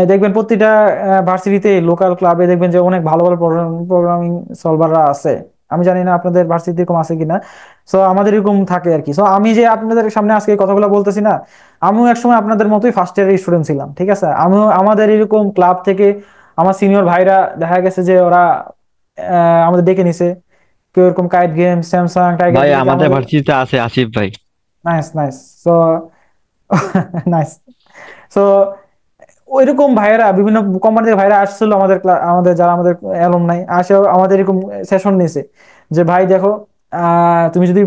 দেখবেন প্রতিটা ভার্সিটিতে লোকাল ক্লাবে দেখবেন যে অনেক ভালো ভালো প্রোগ্রামিং সলভাররা আছে। আমি জানি না আপনাদের ভার্সিটি এরকম আছে কিনা, সো আমাদের এরকম থাকে আর কি। সো আমি যে আপনাদের সামনে আজকে এই কথাগুলো বলতেছি না, আমিও একসময় আপনাদের মতোই ফার্স্ট ইয়ারের স্টুডেন্ট ছিলাম। ঠিক আছে, আমিও আমাদের এরকম ক্লাব থেকে আমার সিনিয়র ভাইরা দেখা গেছে যে ওরা আমাদের ডেকে নিছে, কেউ এরকম কাইট গেম, স্যামসাং, টাইগার ভাই গেম, আমাদের আমাদের ভার্সিটিতে আছে আসিফ ভাই। Nice nice. So nice. So ওইরকম ভাইয়েরা, বিভিন্ন কোম্পানি থেকে ভাইরা আসছিল আমাদের আমাদের যারা আমাদের অ্যালুমনাই আসে আমাদের এরকম সেশন নিয়েছে যে ভাই দেখো, তুমি যদি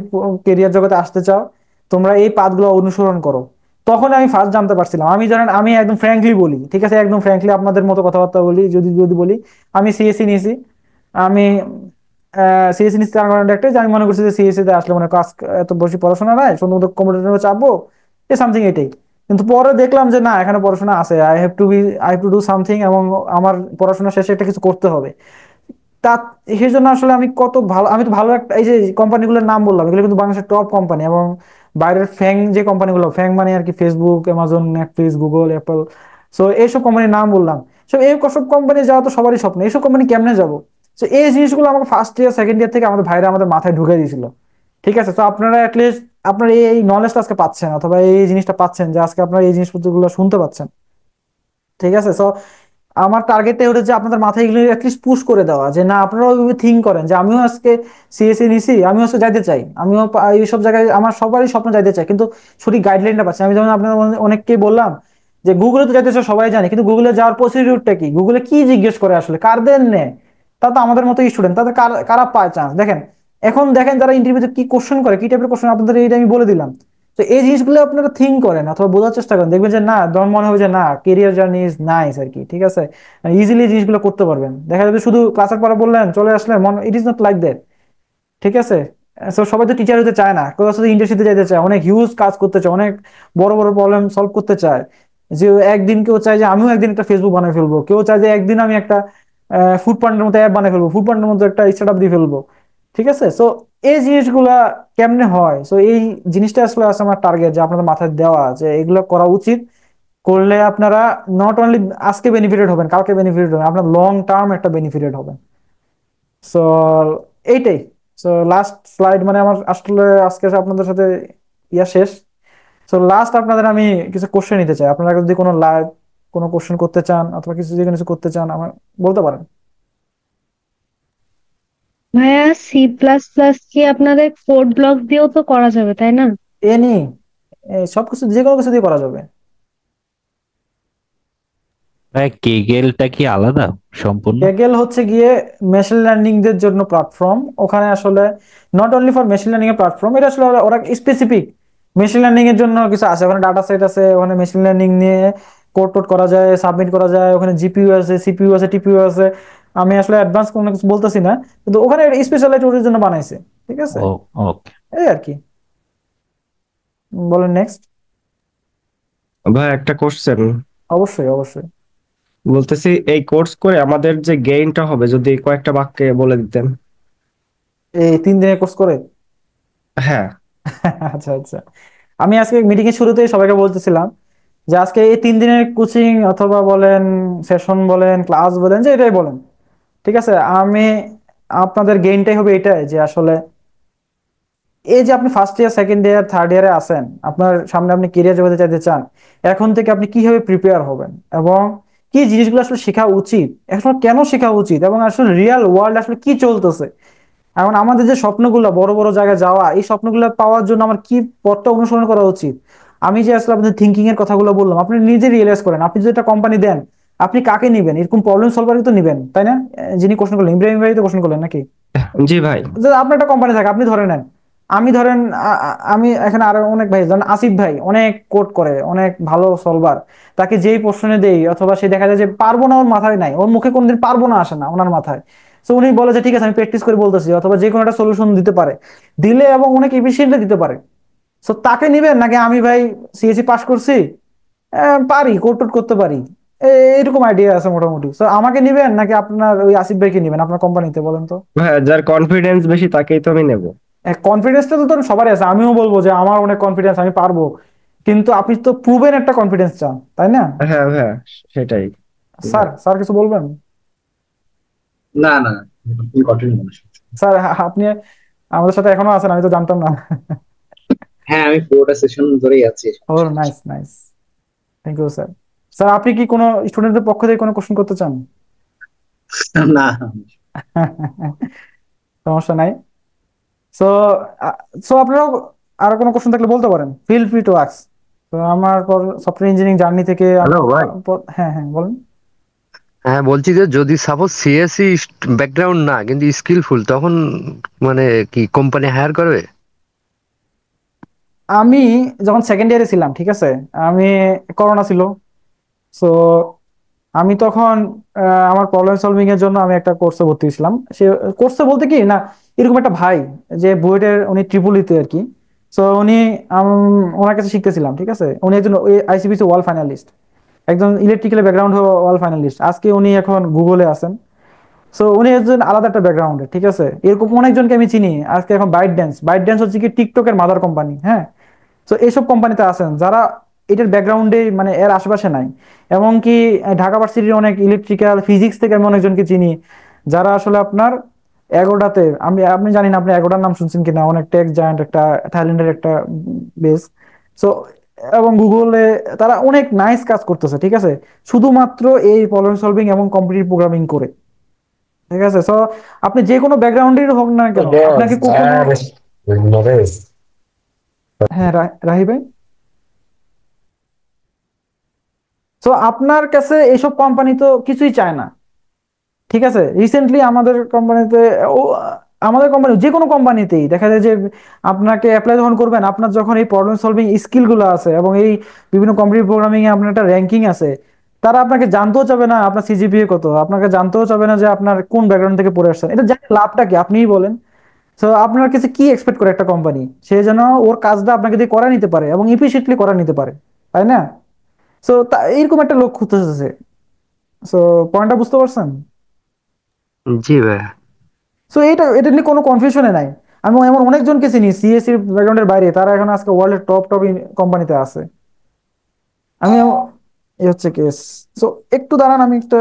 কেরিয়ার জগতে আসতে চাও তোমরা এই পাথগুলো অনুসরণ করো। তখন আমি ফার্স্ট জানতে পারছিলাম, আমি জানেন আমি একদম ফ্র্যাঙ্কলি বলি, ঠিক আছে, একদম ফ্র্যাঙ্কলি আপনাদের মতো কথাবার্তা বলি, যদি যদি বলি আমি সিএসসি নিয়েছি। আমি সিএসসি নিচ্ছি তার কারণে একটাই যে আমি মনে করছি যে সিএসসি তে আসলে মানে কাজ এত বেশি পড়াশোনা নাই, শুধুমাত্র কম্পিউটার চাপবো, এ সামথিং এটাই। কিন্তু পরে দেখলাম যে না, এখানে পড়াশোনা আছে, I have to do something, এবং আমার পড়াশোনা শেষে একটা কিছু করতে হবে। তা সেই জন্য আসলে আমি কত ভালো, আমি তো ভালো একটা, এই যে কোম্পানিগুলোর নাম বললাম এগুলো কিন্তু বাংলাদেশের টপ কোম্পানি, এবং বাইরের ফ্যাং যে কোম্পানিগুলো, ফ্যাং মানে আর কি Facebook, Amazon, Netflix, Google, Apple, so এইসব কোম্পানির নাম বললাম। সো এই সব কোম্পানি যাওয়া তো সবারই স্বপ্ন, এইসব কোম্পানি কেমনে যাবো? তো এই জিনিসগুলো আমাকে ফার্স্ট ইয়ার সেকেন্ড ইয়ার থেকে আমাদের ভাইরা আমাদের মাথায় ঢুকে দিয়েছিল। ঠিক আছে, তো আপনারা অ্যাটলিস্ট আপনার এই নলেজটা আজকে পাচ্ছেন, অথবা এই জিনিসটা পাচ্ছেন যে আজকে আপনারা এই জিনিসপত্রগুলো শুনতে পাচ্ছেন। ঠিক আছে, সো আমার টার্গেটটাই হচ্ছে যে আপনাদের মাথায় এগুলো অ্যাটলিস্ট পুশ করে দেওয়া, যে না আপনারা ওইভাবে থিঙ্ক করেন যে আমিও আজকে সিএসসি নিছি, আমিও আজকে যাইতে চাই, আমিও এইসব জায়গায় আমার সবারই স্বপ্ন যাইতে চাই, কিন্তু সঠিক গাইডলাইনটা পাচ্ছি। আমি যেমন আপনাদের অনেককেই বললাম যে গুগলে তো যাইতে চাই সবাই জানে, কিন্তু গুগলে যাওয়ার প্রসিডিউরটা কি, গুগলে কি জিজ্ঞেস করে আসলে, কারদের নেয়, তা তো আমাদের মতো স্টুডেন্ট, তাদের কারা পায় চান্স দেখেন। এখন দেখেন যারা ইন্টারভিউতে কি কোশ্চেন করে, কি টাইপের কোশ্চেন, আপনাদের এইটা আমি বলে দিলাম। তো এই জিনিসগুলো আপনারা থিঙ্ক করেন অথবা বোঝার চেষ্টা করেন, দেখবেন যে না, তোমার মনে হবে যে না, কেরিয়ার জার্নি ইজ নাইস আর কি। ঠিক আছে, ইজিলি জিনিসগুলো করতে পারবেন। দেখা যাবে শুধু ক্লাসের পরে বললেন চলে আসলেন, মন it is not like that. ঠিক আছে, তো সবাই তো টিচার হতে চায় না, কেউ আসলে ইন্ডাস্ট্রিতে যাইতে চায়, অনেক হিউজ কাজ করতে চায়, অনেক বড় বড় প্রবলেম সলভ করতে চায়। যে একদিন কেউ চায় যে আমিও একদিন একটা ফেসবুক বানিয়ে ফেলবো, কেউ চায় যে একদিন আমি একটা ফুড পান্ডের মতো অ্যাপ বানিয়ে ফেলবো, ফুড পান্ডের মতো একটা স্টার্ট আপ দিয়ে ফেলবো। ঠিক আছে, সো এই জিনিসগুলা কেমনে হয়, সো এই জিনিসটা আসলে আছে আমার টার্গেট, যে আপনাদের মাথায় দেওয়া যে এগুলো করা উচিত। করলে আপনারা নট অনলি আজকে বেনিফিটেড হবেন, কালকে বেনিফিটেড হবেন, আপনার লং টার্ম একটা বেনিফিটেড হবেন। সো এইটাই। সো লাস্ট স্লাইড, মানে আমার আসলে আজকে আপনাদের সাথে ইয়া শেষ। সো লাস্ট আপনাদের আমি কিছু কোশ্চেন নিতে চাই, আপনারা যদি কোনো লাইভ কোনো কোশ্চেন করতে চান অথবা কিছু যে কোনো কিছু করতে চান আমার বলতে পারেন। ভাইয়া, সি প্লাস প্লাস কি আপনাদের কোড ব্লক দিয়েও তো করা যাবে তাই না? এনি সবকিছু যে কোনো কিছু দিয়ে করা যাবে। ভাই কেগেলটা কি আলাদা সম্পূর্ণ? কেগেল হচ্ছে গিয়ে মেশিন লার্নিং দের জন্য প্ল্যাটফর্ম, ওখানে আসলে not only for machine learning এর প্ল্যাটফর্ম, এটা আসলে ওরা স্পেসিফিক মেশিন লার্নিং এর জন্য কিছু আছে, ওখানে ডাটা সেট আছে, ওখানে মেশিন লার্নিং নিয়ে কোড টোড করা যায়, সাবমিট করা যায়, ওখানে জিপিইউ আছে, সিপিইউ আছে, টিপিইউ আছে। আমি আসলে অ্যাডভান্স কোনো কিছু বলতেছি না, কিন্তু ওখানে স্পেশালাইজড ওদের জন্য বানাইছে। ঠিক আছে, ও ওকে। এই আর কি। বলেন নেক্সট। ভাই একটা কোশ্চেন, অবশ্যই অবশ্যই। বলতেছি এই কোর্স করে আমাদের যে গেইনটা হবে যদি কয়েকটা বাক্যে বলে দিতেন। এই 3 দিনের কোর্স করে? হ্যাঁ। আচ্ছা আচ্ছা, আমি আজকে মিটিং এর শুরুতেই সবাইকে বলতেছিলাম যে আজকে এই 3 দিনের কোচিং অথবা বলেন সেশন বলেন ক্লাস বলেন যে এটাই বলেন, ঠিক আছে, আমি আপনাদের গেইনটাই হবে এটাই যে আসলে এই যে আপনি first year second year third ইয়ারে আছেন, আপনার সামনে আপনি কেরিয়ার জগতে যেতে চান, এখন থেকে আপনি কিভাবে প্রিপেয়ার হবেন এবং কি জিনিসগুলো আসলে শেখা উচিত, এখন কেন শেখা উচিত, এবং আসলে রিয়েল ওয়ার্ল্ড আসলে কি চলতেছে। এখন আমাদের যে স্বপ্নগুলো বড় বড় জায়গায় যাওয়া, এই স্বপ্নগুলো পাওয়ার জন্য আমার কি পথটা অনুসরণ করা উচিত। আমি যে আসলে আপনাদের থিঙ্কিং এর কথাগুলো বললাম, আপনি নিজে রিয়েলাইজ করেন, আপনি যদি একটা কোম্পানি দেন আপনি কাকে নিবেন, এরকম প্রবলেম সলভারই তো নিবেন, তাই না? যিনি কোশ্চেন করলেন ইব্রাহিম ভাই তো কোশ্চেন করলেন নাকি? জি ভাই। যে আপনার একটা কোম্পানি থাকে, আপনি ধরে নেন, আমি ধরেন আমি এখানে আরো অনেক ভাই ধরেন আসিফ ভাই অনেক কোড করে, অনেক ভালো সলভার, তাকে যেই প্রশ্নে দেই অথবা সে দেখা যায় যে পারবো না, ওর মাথায় নাই, ওর মুখে কোনদিন পারবো না আসে না ওনার মাথায়। তো উনি বলে যে ঠিক আছে আমি প্র্যাকটিস করে বলতেছি, অথবা যে কোনো একটা সলিউশন দিতে পারে, দিলে এবং অনেক এফিসিয়েন্টলি দিতে পারে। তো তাকে নিবেন নাকি আমি ভাই সিএসসি পাস করছি, পারি কোড টোড করতে পারি, এরকম আইডিয়া আছে মোটামুটি, তো আমাকে নিবেন নাকি আপনার ওই আসিফ ভাইকে নিবেন আপনার কোম্পানিতে, বলেন তো? ভাই যার কনফিডেন্স বেশি তাকেই তো আমি নেব। কনফিডেন্সটা তো ধরুন সবারই আছে, আমিও বলবো যে আমার অনেক কনফিডেন্স, আমি পারবো, কিন্তু আপনি তো প্রুভেন একটা কনফিডেন্স চান, তাই না? হ্যাঁ হ্যাঁ সেটাই। স্যার, স্যার কিছু বলবেন? না না, আপনি কঠিন মানুষ। স্যার আপনি আমাদের সাথে এখনো আছেন, আমি তো জানতাম না। হ্যাঁ, আমি পুরোটা সেশন ধরেই আছি। Oh nice nice, thank you sir. Sir আপনি কি কোনো স্টুডেন্টদের পক্ষ থেকে কোনো কোশ্চেন করতে চান? না, সমস্যা নাই। সো সো আপনারাও আর কোনো কোশ্চেন থাকলে বলতে পারেন, ফিল ফ্রি টু আস্ক। তো আমার সফটওয়্যার ইঞ্জিনিয়ারিং জার্নি থেকে হ্যালো ভাই। হ্যাঁ হ্যাঁ বলেন। হ্যাঁ, বলছি যে যদি সাপোজ সিএসসি ব্যাকগ্রাউন্ড না কিন্তু স্কিলফুল, তখন মানে কি কোম্পানি হায়ার করবে? আমি যখন সেকেন্ড ইয়ারে ছিলাম, ঠিক আছে, আমি করোনা ছিল, সো আমি তখন আমার প্রবলেম সলভিং এর জন্য আমি একটা কোর্সে ভর্তি হয়েছিলাম। সে কোর্সে বলতে কি না, এরকম একটা ভাই যে বুয়েটের, উনি ট্রিপলিতে আর কি। সো উনি ওনার কাছে শিখতেছিলাম, ঠিক আছে। উনি একজন আইসিবিসি ওয়ার্ল্ড ফাইনালিস্ট, একজন ইলেকট্রিক্যাল ব্যাকগ্রাউন্ড ওয়ার্ল্ড ফাইনালিস্ট। আজকে উনি এখন গুগলে আছেন। সো উনি একজন আলাদা একটা ব্যাকগ্রাউন্ডে, ঠিক আছে। এরকম অনেকজনকে আমি চিনি আজকে। এখন বাইট ড্যান্স হচ্ছে কি টিকটকের মাদার কোম্পানি, হ্যাঁ। তো এইসব কোম্পানিতে আছেন যারা এটার ব্যাকগ্রাউন্ডে মানে এর আশেপাশে নাই। এমনকি ঢাকা ভার্সিটির অনেক ইলেকট্রিক্যাল ফিজিক্স থেকে আমি অনেকজনকে চিনি যারা আসলে আপনার এগোডাতে, আপনি জানি না, আপনি এগোডার নাম শুনছেন কিনা, অনেক টেক জায়ান্ট, একটা থাইল্যান্ডের একটা বেস। সো এবং গুগলে তারা অনেক নাইস কাজ করতেছে, ঠিক আছে, শুধুমাত্র এই প্রবলেম সলভিং এবং কম্পিটিটিভ প্রোগ্রামিং করে, ঠিক আছে। সো আপনি যে কোনো ব্যাকগ্রাউন্ডের হোক না কেন, আপনাকে কখনো, হ্যাঁ রাহি ভাই, তো আপনার কাছে এইসব কোম্পানি তো কিছুই চায় না, ঠিক আছে। রিসেন্টলি আমাদের কোম্পানিতে, ও আমাদের কোম্পানি যে কোনো কোম্পানিতেই দেখা যায় যে আপনাকে অ্যাপ্লাই যখন করবেন, আপনার যখন এই প্রবলেম সলভিং স্কিল গুলো আছে এবং এই বিভিন্ন কম্পিটিটিভ প্রোগ্রামিং এ আপনার একটা র্যাঙ্কিং আছে, তারা আপনাকে জানতেও চাবে না আপনার সিজিপিএ কত, আপনাকে জানতেও চাবে না যে আপনার কোন ব্যাকগ্রাউন্ড থেকে পড়ে আসছেন। এটা জানি লাভটা কি আপনিই বলেন। তো আপনার কাছে কি এক্সপেক্ট করে একটা কোম্পানি, সে যেন ওর কাজটা আপনাকে দিয়ে করা নিতে পারে এবং ইফিশিয়েন্টলি করা নিতে পারে, তাই না? সো এইরকম একটা লোক খুঁজতেছে। সো পয়েন্টটা বুঝতে পারছেন? জি ভাই। সো এটা নিয়ে কোনো কনফিউশনে নাই। আমি এমন অনেকজনকে চিনি সিএসসি ব্যাকগ্রাউন্ডের বাইরে, তারা এখন আজকে ওয়ার্ল্ডের টপ টপ কোম্পানিতে আছে। আমি এই হচ্ছে কেস। সো একটু দাঁড়ান, আমি একটা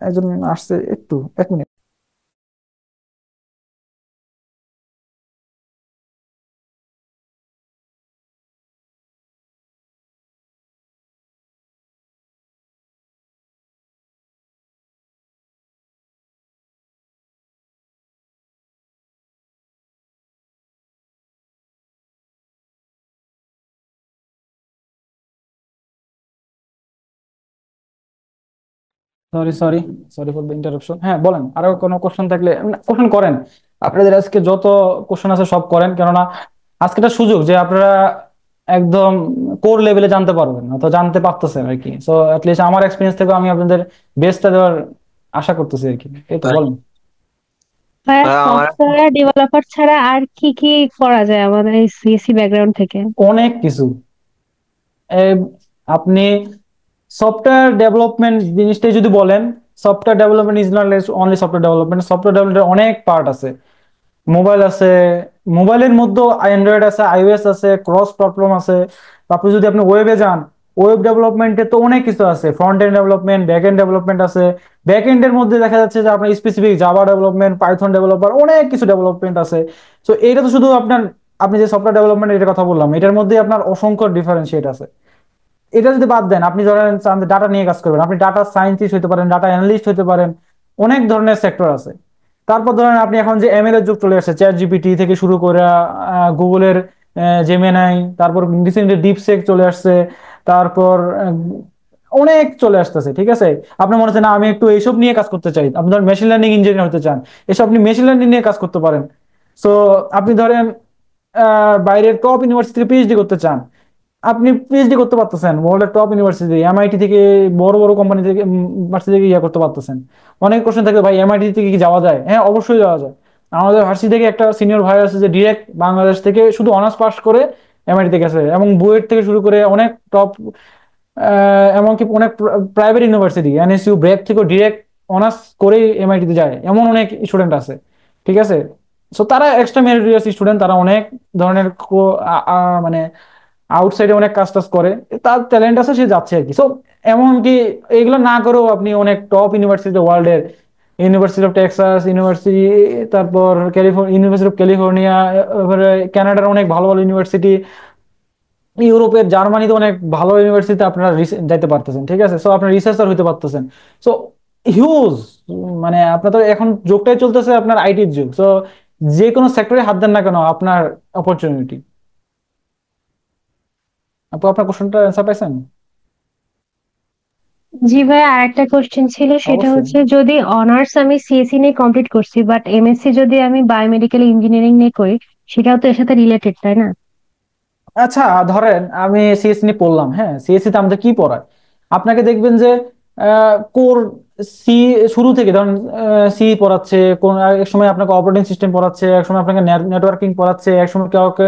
একজন আসছে, একটু 1 minute. Sorry sorry sorry for the interruption. হ্যাঁ বলেন, আরো কোনো কোশ্চেন থাকলে কোশ্চেন করেন। আপনাদের আজকে যত কোশ্চেন আছে সব করেন, কেননা আজকে একটা সুযোগ যে আপনারা একদম কোর লেভেলে জানতে পারবেন, তো জানতে পারতেছেন আর কি। সো অ্যাটলিস্ট আমার এক্সপিরিয়েন্স থেকে আমি আপনাদের বেস্টটা দেওয়ার আশা করতেছি আর কি। এই তো বলেন। ভাইয়া, সফটওয়্যার ডেভেলপার ছাড়া আর কি কি করা যায় আমাদের এই সিএসসি ব্যাকগ্রাউন্ড থেকে? অনেক কিছু। এই আপনি সফটওয়্যার ডেভেলপমেন্ট জিনিসটাই যদি বলেন, software development is not only software development. Software ডেভেলপমেন্টের অনেক পার্ট আছে। মোবাইল আছে, মোবাইলের মধ্যে অ্যান্ড্রয়েড আছে, আইওএস আছে, ক্রস প্ল্যাটফর্ম আছে। তারপরে যদি আপনি ওয়েবে যান, ওয়েব ডেভেলপমেন্টে তো অনেক কিছু আছে। Front end development, back end development আছে। ব্যাক এন্ডের মধ্যে দেখা যাচ্ছে যে আপনার specific Java development, Python developer, অনেক কিছু ডেভেলপমেন্ট আছে। তো এইটা তো শুধু আপনার, আপনি যে সফটওয়্যার ডেভেলপমেন্ট এটার কথা বললাম, এটার মধ্যে আপনার অসংখ্য ডিফারেন্সিয়েট আছে। এটা যদি বাদ দেন, আপনি ধরেন চান ডাটা নিয়ে কাজ করবেন, আপনি ডাটা সায়েন্টিস্ট হতে পারেন, ডাটা অ্যানালিস্ট হতে পারেন, অনেক ধরনের সেক্টর আছে। তারপর ধরেন আপনি এখন যে এমএল এর যুগ চলে আসছে, চ্যাট জিপিটি থেকে শুরু করে গুগলের জেমিনাই, তারপর রিসেন্টলি ডিপসেক চলে আসছে, তারপর অনেক চলে আসতেছে, ঠিক আছে। আপনার মনে হচ্ছে না আমি একটু এইসব নিয়ে কাজ করতে চাই, আপনি ধরেন মেশিন লার্নিং ইঞ্জিনিয়ার হতে চান, এসব আপনি মেশিন লার্নিং নিয়ে কাজ করতে পারেন। সো আপনি ধরেন বাইরের টপ ইউনিভার্সিটিতে পিএইচডি করতে চান, আপনি পিএইচডি করতে পারতেছেন ওয়ার্ল্ডের টপ ইউনিভার্সিটি, এমআইটি থেকে, বড় বড় কোম্পানি থেকে, ভার্সিটি থেকে ইয়া করতে পারতেছেন। অনেক কোশ্চেন থাকে, ভাই এমআইটি থেকে কি যাওয়া যায়? হ্যাঁ অবশ্যই যাওয়া যায়। আমাদের ভার্সিটি থেকে একটা সিনিয়র ভাই আছে যে ডিরেক্ট বাংলাদেশ থেকে শুধু অনার্স পাস করে এমআইটি থেকে গেছে, এবং বুয়েট থেকে শুরু করে অনেক টপ, এমনকি অনেক প্রাইভেট ইউনিভার্সিটি এনএসইউ ব্রেক থেকে ডিরেক্ট অনার্স করেই এমআইটিতে যায়, এমন অনেক স্টুডেন্ট আছে, ঠিক আছে। সো তারা এক্সট্রা মেরিটোরিয়াস স্টুডেন্ট, তারা অনেক ধরনের মানে আউটসাইডে অনেক কাজ টাজ করে, তার ট্যালেন্ট আছে, সে যাচ্ছে আর কি। সো এমনকি এগুলো না করেও আপনি অনেক টপ ইউনিভার্সিটি ওয়ার্ল্ডের, ইউনিভার্সিটি অফ টেক্সাস ইউনিভার্সিটি, তারপর ইউনিভার্সিটি অফ ক্যালিফোর্নিয়া, কানাডার অনেক ভালো ভালো ইউনিভার্সিটি, ইউরোপের জার্মানিতে অনেক ভালো ইউনিভার্সিটিতে আপনারা যাইতে পারতেছেন, ঠিক আছে। সো আপনার রিসার্চার হইতে পারতেছেন। সো হিউজ, মানে আপনার তো এখন যুগটাই চলতেছে আপনার আইটির যুগ। সো যে কোনো সেক্টরে হাত দেন না কেন আপনার অপরচুনিটি। আপু আপনার কোশ্চেনটা অ্যান্সার পাইছেন? জি ভাই, আর একটা কোশ্চেন ছিল, সেটা অবশ্যই। হচ্ছে যদি অনার্স আমি সিএসসি নিয়ে কমপ্লিট করছি, বাট এমএসসি যদি আমি বায়োমেডিক্যাল ইঞ্জিনিয়ারিং নিয়ে করি, সেটাও তো এর সাথে রিলেটেড, তাই না? আচ্ছা ধরেন আমি সিএসসি নিয়ে পড়লাম, হ্যাঁ সিএসসি তে আমাদের কি পড়ায়? আপনাকে দেখবেন যে কোর সি শুরু থেকে ধরেন সি পড়াচ্ছে, কোন এক সময় আপনাকে অপারেটিং সিস্টেম পড়াচ্ছে, এক সময় আপনাকে নেটওয়ার্কিং পড়াচ্ছে, এক সময় কাউকে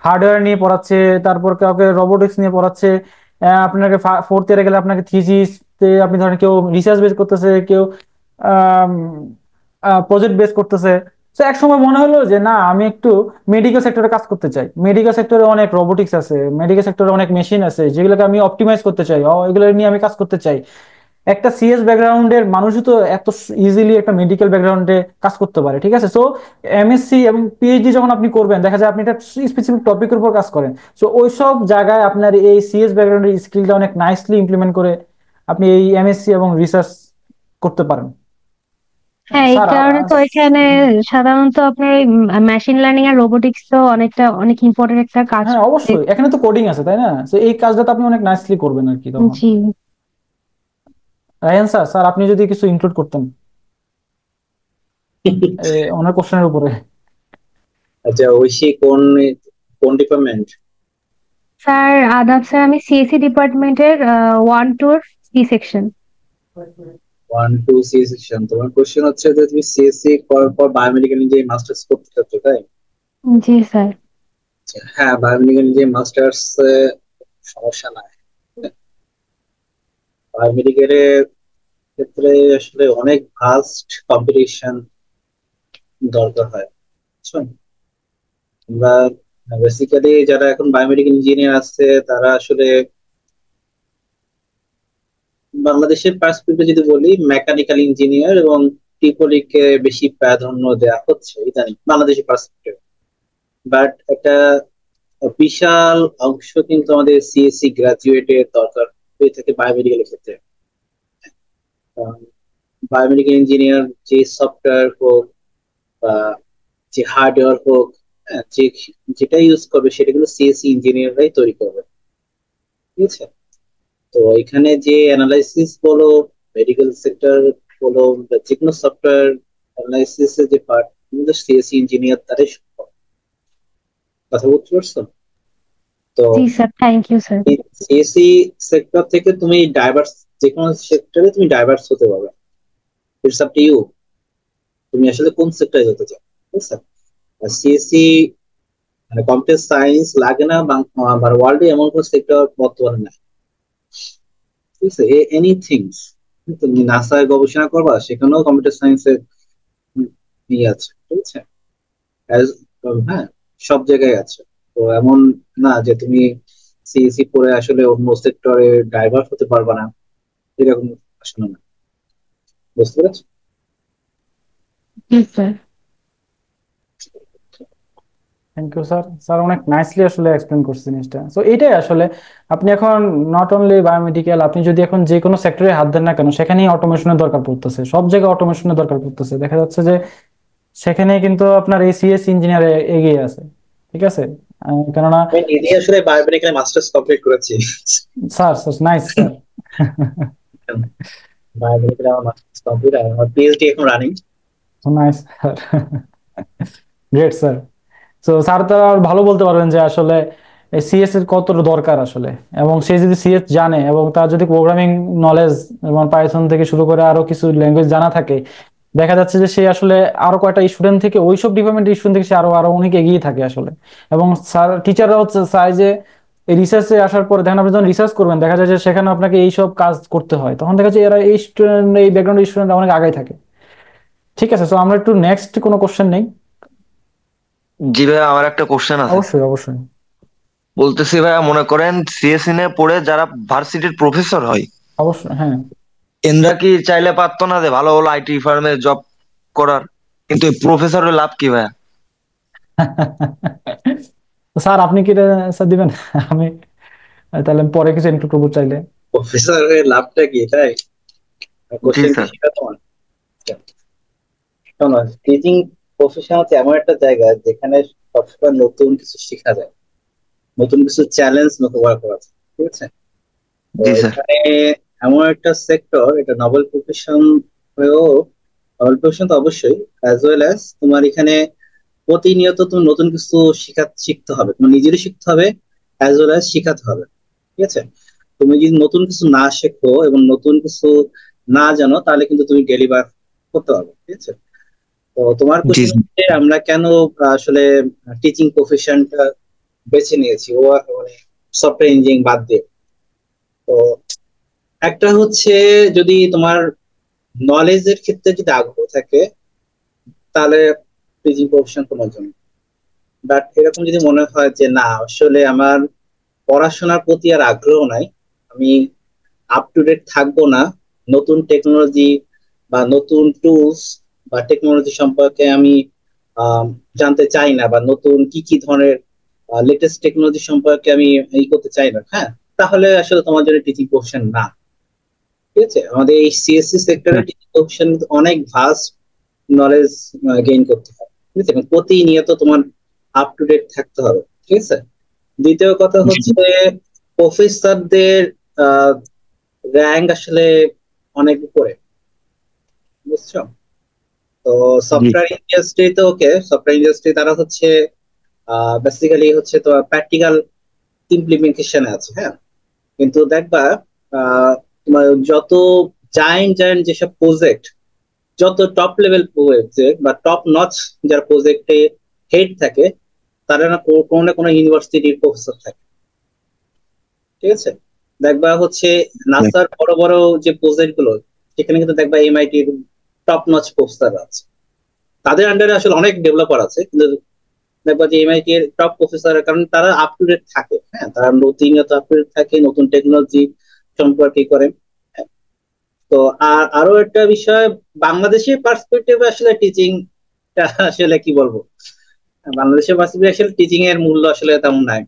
হার্ডওয়্যার নিয়ে পড়াচ্ছে, তারপর কাউকে রোবোটিক্স নিয়ে পড়াচ্ছে। আপনাকে ফোর্থ ইয়ারে গেলে আপনাকে থিসিস তে আপনি ধরেন কেউ রিসার্চ বেস করতেছে, কেউ প্রজেক্ট বেস করতেছে। তো এক সময় মনে হলো যে না আমি একটু মেডিকেল সেক্টরে কাজ করতে চাই, মেডিকেল সেক্টরে অনেক রোবোটিক্স আছে, মেডিকেল সেক্টরে অনেক মেশিন আছে যেগুলোকে আমি অপটিমাইজ করতে চাই, এগুলো নিয়ে আমি কাজ করতে চাই। একটা সিএস ব্যাকগ্রাউন্ডের মানুষই তো এত ইজিলি একটা মেডিকেল ব্যাকগ্রাউন্ডে কাজ করতে পারে, ঠিক আছে? সো এমএসসি এবং পিএইচডি যখন আপনি করবেন দেখা যায় আপনি একটা স্পেসিফিক টপিকের উপর কাজ করেন, সো ওইসব জায়গায় আপনার এই সিএস ব্যাকগ্রাউন্ডের স্কিলটা অনেক নাইসলি ইমপ্লিমেন্ট করে আপনি এই এমএসসি এবং রিসার্চ করতে পারেন। হ্যাঁ, এই স্যার কারণে তো এখানে সাধারণত আপনার ওই মেশিন লার্নিং আর রোবোটিক্স তো অনেক ইম্পর্টেন্ট একটা কাজ হ্যাঁ করে। অবশ্যই এখানে তো কোডিং আছে তাই না, তো এই কাজটা তো আপনি অনেক নাইসলি করবেন আর কি তখন। জি রায়হান স্যার, স্যার আপনি যদি কিছু ইনক্লুড করতেন ওনার কোশ্চেনের উপরে। আচ্ছা, ঐশী কোন কোন ডিপার্টমেন্ট? স্যার, আদাব স্যার, আমি সিএসসি ডিপার্টমেন্টের 1-2 সি সেকশন। 1-2 C section. তোমার কোশ্চেন হচ্ছে যে তুমি সিএসসি করার পর বায়োমেডিক্যাল ইঞ্জিনিয়ারিং মাস্টার্স করতে চাচ্ছ, তাই? জি স্যার। হ্যাঁ, বায়োমেডিক্যাল ইঞ্জিনিয়ারিং মাস্টার্স সমস্যা নাই। বায়োমেডিক্যালের ক্ষেত্রে আসলে অনেক ভাস্ট কম্পিটিশন দরকার হয়, বুঝছো? আমরা বেসিক্যালি যারা এখন বায়োমেডিক্যাল ইঞ্জিনিয়ার আছে তারা আসলে বাংলাদেশের পার্সপেক্টিভে যদি বলি মেকানিক্যাল ইঞ্জিনিয়ার এবং টিপলিকে বেশি প্রাধান্য দেওয়া হচ্ছে ইদানিং বাংলাদেশের পার্সপেক্টিভ। বাট একটা বিশাল অংশ কিন্তু আমাদের সিএসসি গ্রাজুয়েটের দরকার হয়ে থাকে বায়োমেডিক্যালের ক্ষেত্রে। বায়োমেডিক্যাল ইঞ্জিনিয়ার যে সফটওয়্যার হোক বা যে হার্ডওয়্যার হোক, যে যেটা ইউজ করবে সেটা কিন্তু সিএসসি ইঞ্জিনিয়াররাই তৈরি করবে, ঠিক আছে? তো এখানে যে অ্যানালাইসিস বলো, মেডিকেল সেক্টর বলো, বা যে কোনো সফটওয়্যার অ্যানালাইসিস এর যে পার্ট, কিন্তু সিএসসি ইঞ্জিনিয়ার তারাই সম্ভব। কথা বুঝতে পারছো? তো জি sir, thank you sir. CSC sector থেকে তুমি ডাইভার্স, যে কোনো সেক্টরে তুমি ডাইভার্স হতে পারবে। ইটস আপ টু ইউ, তুমি আসলে কোন সেক্টরে যেতে চাও, ঠিক আছে? সিএসসি মানে কম্পিউটার সায়েন্স লাগে না ওয়ার্ল্ডে এমন কোন সেক্টর বর্তমানে নাই, ঠিক আছে? এনিথিংস তুমি নাসায় গবেষণা করবা সেখানেও কম্পিউটার সায়েন্সের ইয়ে আছে, ঠিক আছে? হ্যাঁ, সব জায়গায় আছে। তো এমন না যে তুমি সিএসসি পড়ে আসলে অন্য সেক্টরে ডাইভার্ট হতে পারবা না, এরকম আসলে না। বুঝতে পেরেছো? জি sir. Thank you sir, sir অনেক নাইসলি আসলে এক্সপ্লেন করছে জিনিসটা। সো এটাই আসলে আপনি এখন নট অনলি বায়োমেডিক্যাল, আপনি যদি এখন যে কোনো সেক্টরে হাত দেন না কেন সেখানেই অটোমেশনের দরকার পড়তেছে, সব জায়গায় অটোমেশনের দরকার পড়তেছে। দেখা যাচ্ছে যে সেখানে কিন্তু আপনার এই সিএস ইঞ্জিনিয়ার এগিয়ে আছে, ঠিক আছে? কেননা আমি নিজে আসলে বায়োমেডিক্যাল মাস্টার্স কমপ্লিট করেছি। Sir sir nice sir. Biomedical আমার মাস্টার্স কমপ্লিট, আর আমার পিএইচডি এখন running. Nice sir, great sir. তো স্যার তো আর ভালো বলতে পারবেন যে আসলে সিএস এর কত দরকার আসলে, এবং সে যদি সিএস জানে এবং তার যদি প্রোগ্রামিং নলেজ এবং পাইথন থেকে শুরু করে আরো কিছু ল্যাঙ্গুয়েজ জানা থাকে, দেখা যাচ্ছে যে সে আসলে আরো কয়টা স্টুডেন্ট থেকে ওইসব ডিপার্টমেন্টের স্টুডেন্ট থেকে সে আরো আরো অনেক এগিয়ে থাকে আসলে। এবং স্যার টিচাররা হচ্ছে চায় যে এই রিসার্চে আসার পরে দেখেন আপনি যখন রিসার্চ করবেন দেখা যায় যে সেখানে আপনাকে এইসব কাজ করতে হয়, তখন দেখা যায় এরা এই স্টুডেন্ট এই ব্যাকগ্রাউন্ডের স্টুডেন্ট অনেক আগাই থাকে। ঠিক আছে, তো আমরা একটু নেক্সট কোনো কোশ্চেন নেই। জি ভাই, আমার একটা কোশ্চেন আছে। অবশ্যই অবশ্যই। বলতেছি ভাইয়া, মনে করেন সিএসসি নিয়ে পড়ে যারা ভার্সিটির প্রফেসর হয়, অবশ্যই হ্যাঁ, এনরা কি চাইলে পারতো না যে ভালো ভালো আইটি ফার্মে জব করার? কিন্তু প্রফেসরের লাভ কি ভাইয়া? স্যার আপনি কি স্যার দিবেন? আমি তাহলে আমি পরে কিছু ইনক্লুড করবো চাইলে। প্রফেসরের লাভটা কি, তাই? জি কোশ্চেন কি স্যার। সেটা তোমার? শোনো, টিচিং প্রফেশন হচ্ছে এমন একটা জায়গা যেখানে সবসময় নতুন কিছু শেখা যায়, নতুন কিছু চ্যালেঞ্জ মোকাবেলা করা যায়, ঠিক আছে? তো জি স্যার। এখানে এমন একটা সেক্টর, এটা নোবেল প্রফেশন হয়েও, নোবেল প্রফেশন তো অবশ্যই, অ্যাজ ওয়েল অ্যাজ তোমার এখানে প্রতিনিয়ত তুমি নতুন কিছু শিখতে হবে, তোমার নিজেরই শিখতে হবে, অ্যাজ ওয়েল অ্যাজ শিখাতে হবে, ঠিক আছে? তুমি যদি নতুন কিছু না শেখো এবং নতুন কিছু না জানো, তাহলে কিন্তু তুমি ডেলিভার করতে পারবে, ঠিক আছে? তো তোমার জি কোশ্চেন হচ্ছে আমরা কেন আসলে টিচিং প্রফেশনটা বেছে নিয়েছি, ও মানে সফটওয়্যার ইঞ্জিনিয়ারিং বাদ দিয়ে। তো একটা হচ্ছে, যদি তোমার নলেজের ক্ষেত্রে যদি আগ্রহ থাকে, তাহলে টিচিং প্রফেশন তোমার জন্য। বাট এরকম যদি মনে হয় যে না, আসলে আমার পড়াশোনার প্রতি আর আগ্রহ নাই, আমি আপ টু ডেট থাকবো না, নতুন টেকনোলজি বা নতুন টুলস বা টেকনোলজি সম্পর্কে আমি আম, জানতে চাই না, বা নতুন কি কি ধরনের লেটেস্ট টেকনোলজি সম্পর্কে আমি করতে চাই না, হ্যাঁ, তাহলে আসলে তোমার জন্য টিচিং প্রফেশন না, ঠিক আছে? আমাদের এই সিএসসি সেক্টরে টিচিং প্রফেশন অনেক ভাস্ট নলেজ গেইন করতে হয়, ঠিক আছে? এবং প্রতিনিয়ত তোমার আপ টু ডেট থাকতে হবে, ঠিক আছে? দ্বিতীয় কথা হচ্ছে, প্রফেসরদের র্যাঙ্ক আসলে অনেক উপরে, বুঝছো? তো সফটওয়্যার ইন্ডাস্ট্রি তো ওকে, সফটওয়্যার ইন্ডাস্ট্রি তারা হচ্ছে বেসিক্যালি হচ্ছে তো প্র্যাকটিক্যাল ইমপ্লিমেন্টেশন আছে, হ্যাঁ, কিন্তু দেখবা তোমার যত জায়েন্ট জায়েন্ট যেসব প্রজেক্ট, যত টপ লেভেল প্রজেক্ট বা টপ নচ যারা প্রজেক্টে হেড থাকে, তারা না কোনো না কোনো ইউনিভার্সিটির প্রফেসর থাকে, ঠিক আছে? দেখবা হচ্ছে নাসার বড় বড় যে প্রজেক্ট গুলো, সেখানে কিন্তু দেখবা এমআইটির টপ নচ প্রফেসর আছে, তাদের আন্ডারে আসলে অনেক ডেভেলপার আছে, কিন্তু দেখবা যে এমআইটি এর টপ প্রফেসর, কারণ তারা আপ টু ডেট থাকে, হ্যাঁ, তারা প্রতিনিয়ত আপ টু ডেট থাকে, নতুন টেকনোলজি সম্পর্কে করে। তো আর আরো একটা বিষয়, বাংলাদেশের পার্সপেক্টিভে আসলে টিচিং আসলে কি বলবো, বাংলাদেশের পার্সপেক্টিভে আসলে টিচিং এর মূল্য আসলে তেমন নাই।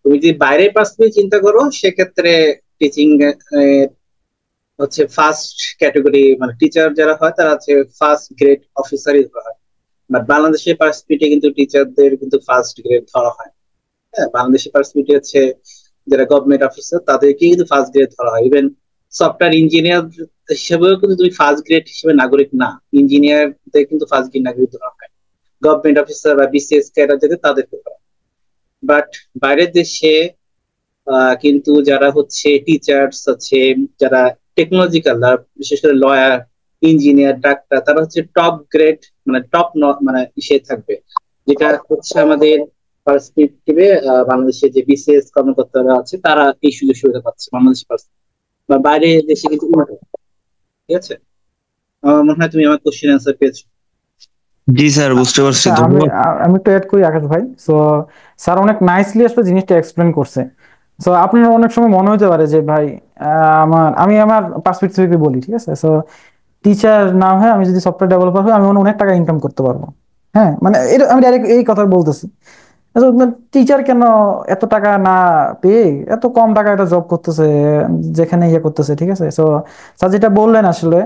তুমি যদি বাইরের পার্সপেক্টিভ চিন্তা করো, সেক্ষেত্রে টিচিং হচ্ছে ফার্স্ট ক্যাটাগরি, মানে টিচার যারা হয় তারা হচ্ছে ফার্স্ট গ্রেড অফিসারই হয়। বাট বাংলাদেশের পার্সপেক্টিভে কিন্তু টিচারদের কিন্তু ফার্স্ট গ্রেড ধরা হয়, হ্যাঁ, বাংলাদেশের পার্সপেক্টিভ হচ্ছে যারা গভর্নমেন্ট অফিসার, তাদেরকে কিন্তু ফার্স্ট গ্রেড ধরা হয়। ইভেন সফটওয়্যার ইঞ্জিনিয়ার হিসেবেও কিন্তু তুমি ফার্স্ট গ্রেড হিসেবে নাগরিক না, ইঞ্জিনিয়ারদের কিন্তু ফার্স্ট গ্রেড নাগরিক ধরা হয়। গভর্নমেন্ট অফিসার বা বিসিএস ক্যাডার যাদের, তাদেরকে ধরা। বাট বাইরের দেশে কিন্তু যারা হচ্ছে টিচার্স আছে, যারা টেকনোলজিক্যাল, বিশেষ করে লয়ার, ইঞ্জিনিয়ার, ডাক্তার, তারা হচ্ছে টপ গ্রেড, মানে টপ মানে সে থাকবে, যেটা হচ্ছে আমাদের পার্সপেক্টিভে বাংলাদেশে যে বিসিএস কর্মকর্তারা আছে, তারা এই সুযোগ সুবিধা পাচ্ছে বাংলাদেশের বা বাইরের দেশে কিন্তু উল্টো, ঠিক আছে? আমার মনে হয় তুমি আমার কোশ্চেন অ্যান্সার পেয়েছো। জি স্যার, বুঝতে পারছি, আমি ধন্যবাদ। আমি একটু অ্যাড করি আকাশ ভাই। সো স্যার অনেক নাইসলি আসলে জিনিসটা এক্সপ্লেন করছে। সো আপনার অনেক সময় মনে হতে পারে যে ভাই আমার পার্সপেক্টিভ থেকে বলি, ঠিক আছে? সো টিচার না হয় আমি যদি সফটওয়্যার ডেভেলপার হই, আমি অনেক টাকা ইনকাম করতে পারবো, হ্যাঁ, মানে এটা আমি ডাইরেক্ট এই কথা বলতেছি। টিচার কেন এত টাকা না পেয়ে এত কম টাকা একটা জব করতেছে, যেখানে ইয়ে করতেছে, ঠিক আছে? সো স্যার যেটা বললেন আসলে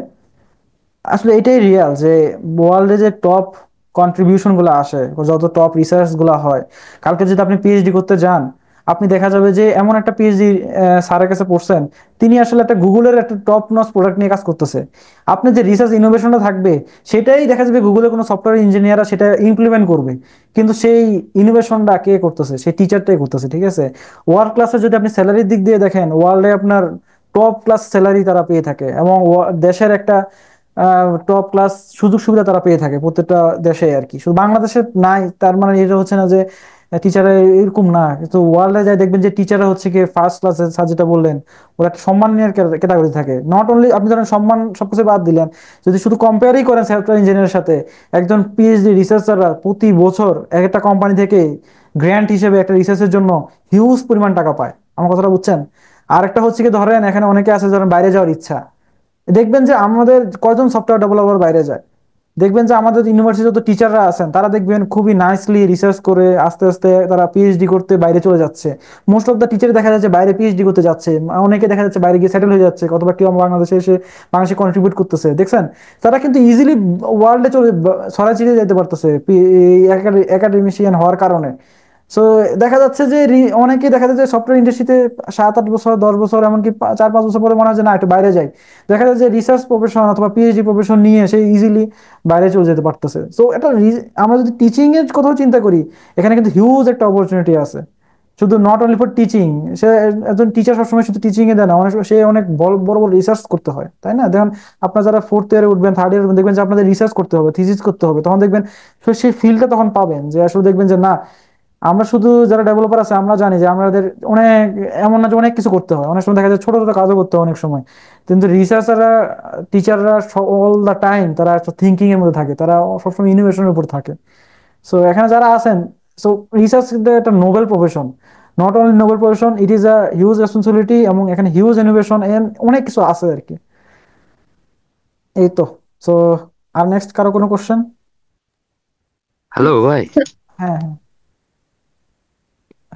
আসলে এটাই রিয়াল, যে ওয়ার্ল্ডে যে টপ কন্ট্রিবিউশন গুলো আসে, যত টপ রিসার্চ গুলো হয়, কালকে যদি আপনি পিএইচডি করতে যান, আপনি দেখা যাবে যে এমন একটা পিএইচডি স্যারের কাছে পড়ছেন, তিনি আসলে একটা গুগলের একটা টপ নচ প্রোডাক্ট নিয়ে কাজ করতেছে। আপনি যে রিসার্চ ইনোভেশনটা থাকবে, সেটাই দেখা যাবে গুগলের কোনো সফটওয়্যার ইঞ্জিনিয়াররা সেটা ইমপ্লিমেন্ট করবে, কিন্তু সেই ইনোভেশনটা কে করতেছে? সেই টিচারটাই করতেছে, ঠিক আছে? ওয়ার্ল্ড ক্লাসে যদি আপনি স্যালারির দিক দিয়ে দেখেন, ওয়ার্ল্ডে আপনার টপ ক্লাস স্যালারি তারা পেয়ে থাকে, এবং দেশের একটা টপ ক্লাস সুযোগ সুবিধা তারা পেয়ে থাকে প্রত্যেকটা দেশে আর কি, শুধু বাংলাদেশে নাই তার মানে এটা হচ্ছে না যে টিচাররা এরকম না, কিন্তু ওয়ার্ল্ডে যাই দেখবেন যে টিচাররা হচ্ছে কি ফার্স্ট ক্লাসে, স্যার যেটা বললেন, ওরা একটা সম্মানীয় ক্যাটাগরি থাকে। নট অনলি আপনি ধরেন সম্মান সবকিছু বাদ দিলেন, যদি শুধু কম্পেয়ারই করেন সফটওয়্যার ইঞ্জিনিয়ারের সাথে, একজন পিএইচডি রিসার্চাররা প্রতি বছর এক একটা কোম্পানি থেকে গ্র্যান্ট হিসেবে একটা রিসার্চের জন্য হিউজ পরিমাণ টাকা পায়। আমার কথাটা বুঝছেন? আর একটা হচ্ছে কি, ধরেন এখানে অনেকে আছে যারা বাইরে যাওয়ার ইচ্ছা, দেখবেন যে আমাদের কয়জন সফটওয়্যার ডেভেলপার বাইরে যায়, দেখবেন যে আমাদের ইউনিভার্সিটি যত টিচাররা আছেন তারা দেখবেন খুবই নাইসলি রিসার্চ করে আস্তে আস্তে তারা পিএইচডি করতে বাইরে চলে যাচ্ছে। মোস্ট অফ দ্য টিচার দেখা যাচ্ছে বাইরে পিএইচডি করতে যাচ্ছে, অনেকে দেখা যাচ্ছে বাইরে গিয়ে সেটেল হয়ে যাচ্ছে, অথবা কেউ বাংলাদেশে এসে বাংলাদেশে কন্ট্রিবিউট করতেছে। দেখছেন তারা কিন্তু ইজিলি ওয়ার্ল্ডে চলে ছড়াই ছিটিয়ে যেতে পারতেছে একাডেমিশিয়ান হওয়ার কারণে। সো দেখা যাচ্ছে যে অনেকে দেখা যাচ্ছে সফটওয়্যার ইন্ডাস্ট্রিতে 7-8 বছর 10 বছর এমনকি 4-5 বছর পরে মনে হয় যে না একটু বাইরে যায়, দেখা যায় যে রিসার্চ প্রফেশন অথবা পিএইচডি প্রফেশন নিয়ে সে ইজিলি বাইরে চলে যেতে পারতেছে। সো এটা আমরা যদি টিচিং এর কথাও চিন্তা করি, এখানে কিন্তু হিউজ একটা অপরচুনিটি আছে, শুধু নট অনলি ফর টিচিং। সে একজন টিচার সবসময় শুধু টিচিং এ দেয় না, অনেক সে অনেক বড় বড় বড় রিসার্চ করতে হয়, তাই না? দেখুন আপনার যারা 4th ইয়ারে উঠবেন 3rd ইয়ারে উঠবেন দেখবেন যে আপনাদের রিসার্চ করতে হবে, থিসিস করতে হবে, তখন দেখবেন সেই ফিল্ডটা তখন পাবেন যে আসলে দেখবেন যে না আমরা শুধু যারা ডেভেলপার আছে আমরা জানি যে আমাদের অনেক এমন না যে অনেক কিছু করতে হয়, অনেক সময় দেখা যায় ছোট ছোট কাজও করতে হয় অনেক সময়, কিন্তু রিসার্চাররা টিচাররা অল দা টাইম তারা একটা থিঙ্কিং এর মধ্যে থাকে, তারা সবসময় ইনোভেশনের উপর থাকে। সো এখানে যারা আছেন, সো রিসার্চ কিন্তু একটা noble profession, not only noble profession, it is a huge responsibility, এবং এখানে হিউজ ইনোভেশন এন্ড অনেক কিছু আছে আর কি। এই তো। সো আর নেক্সট কারো কোনো কোশ্চেন? হ্যালো ভাই। হ্যাঁ হ্যাঁ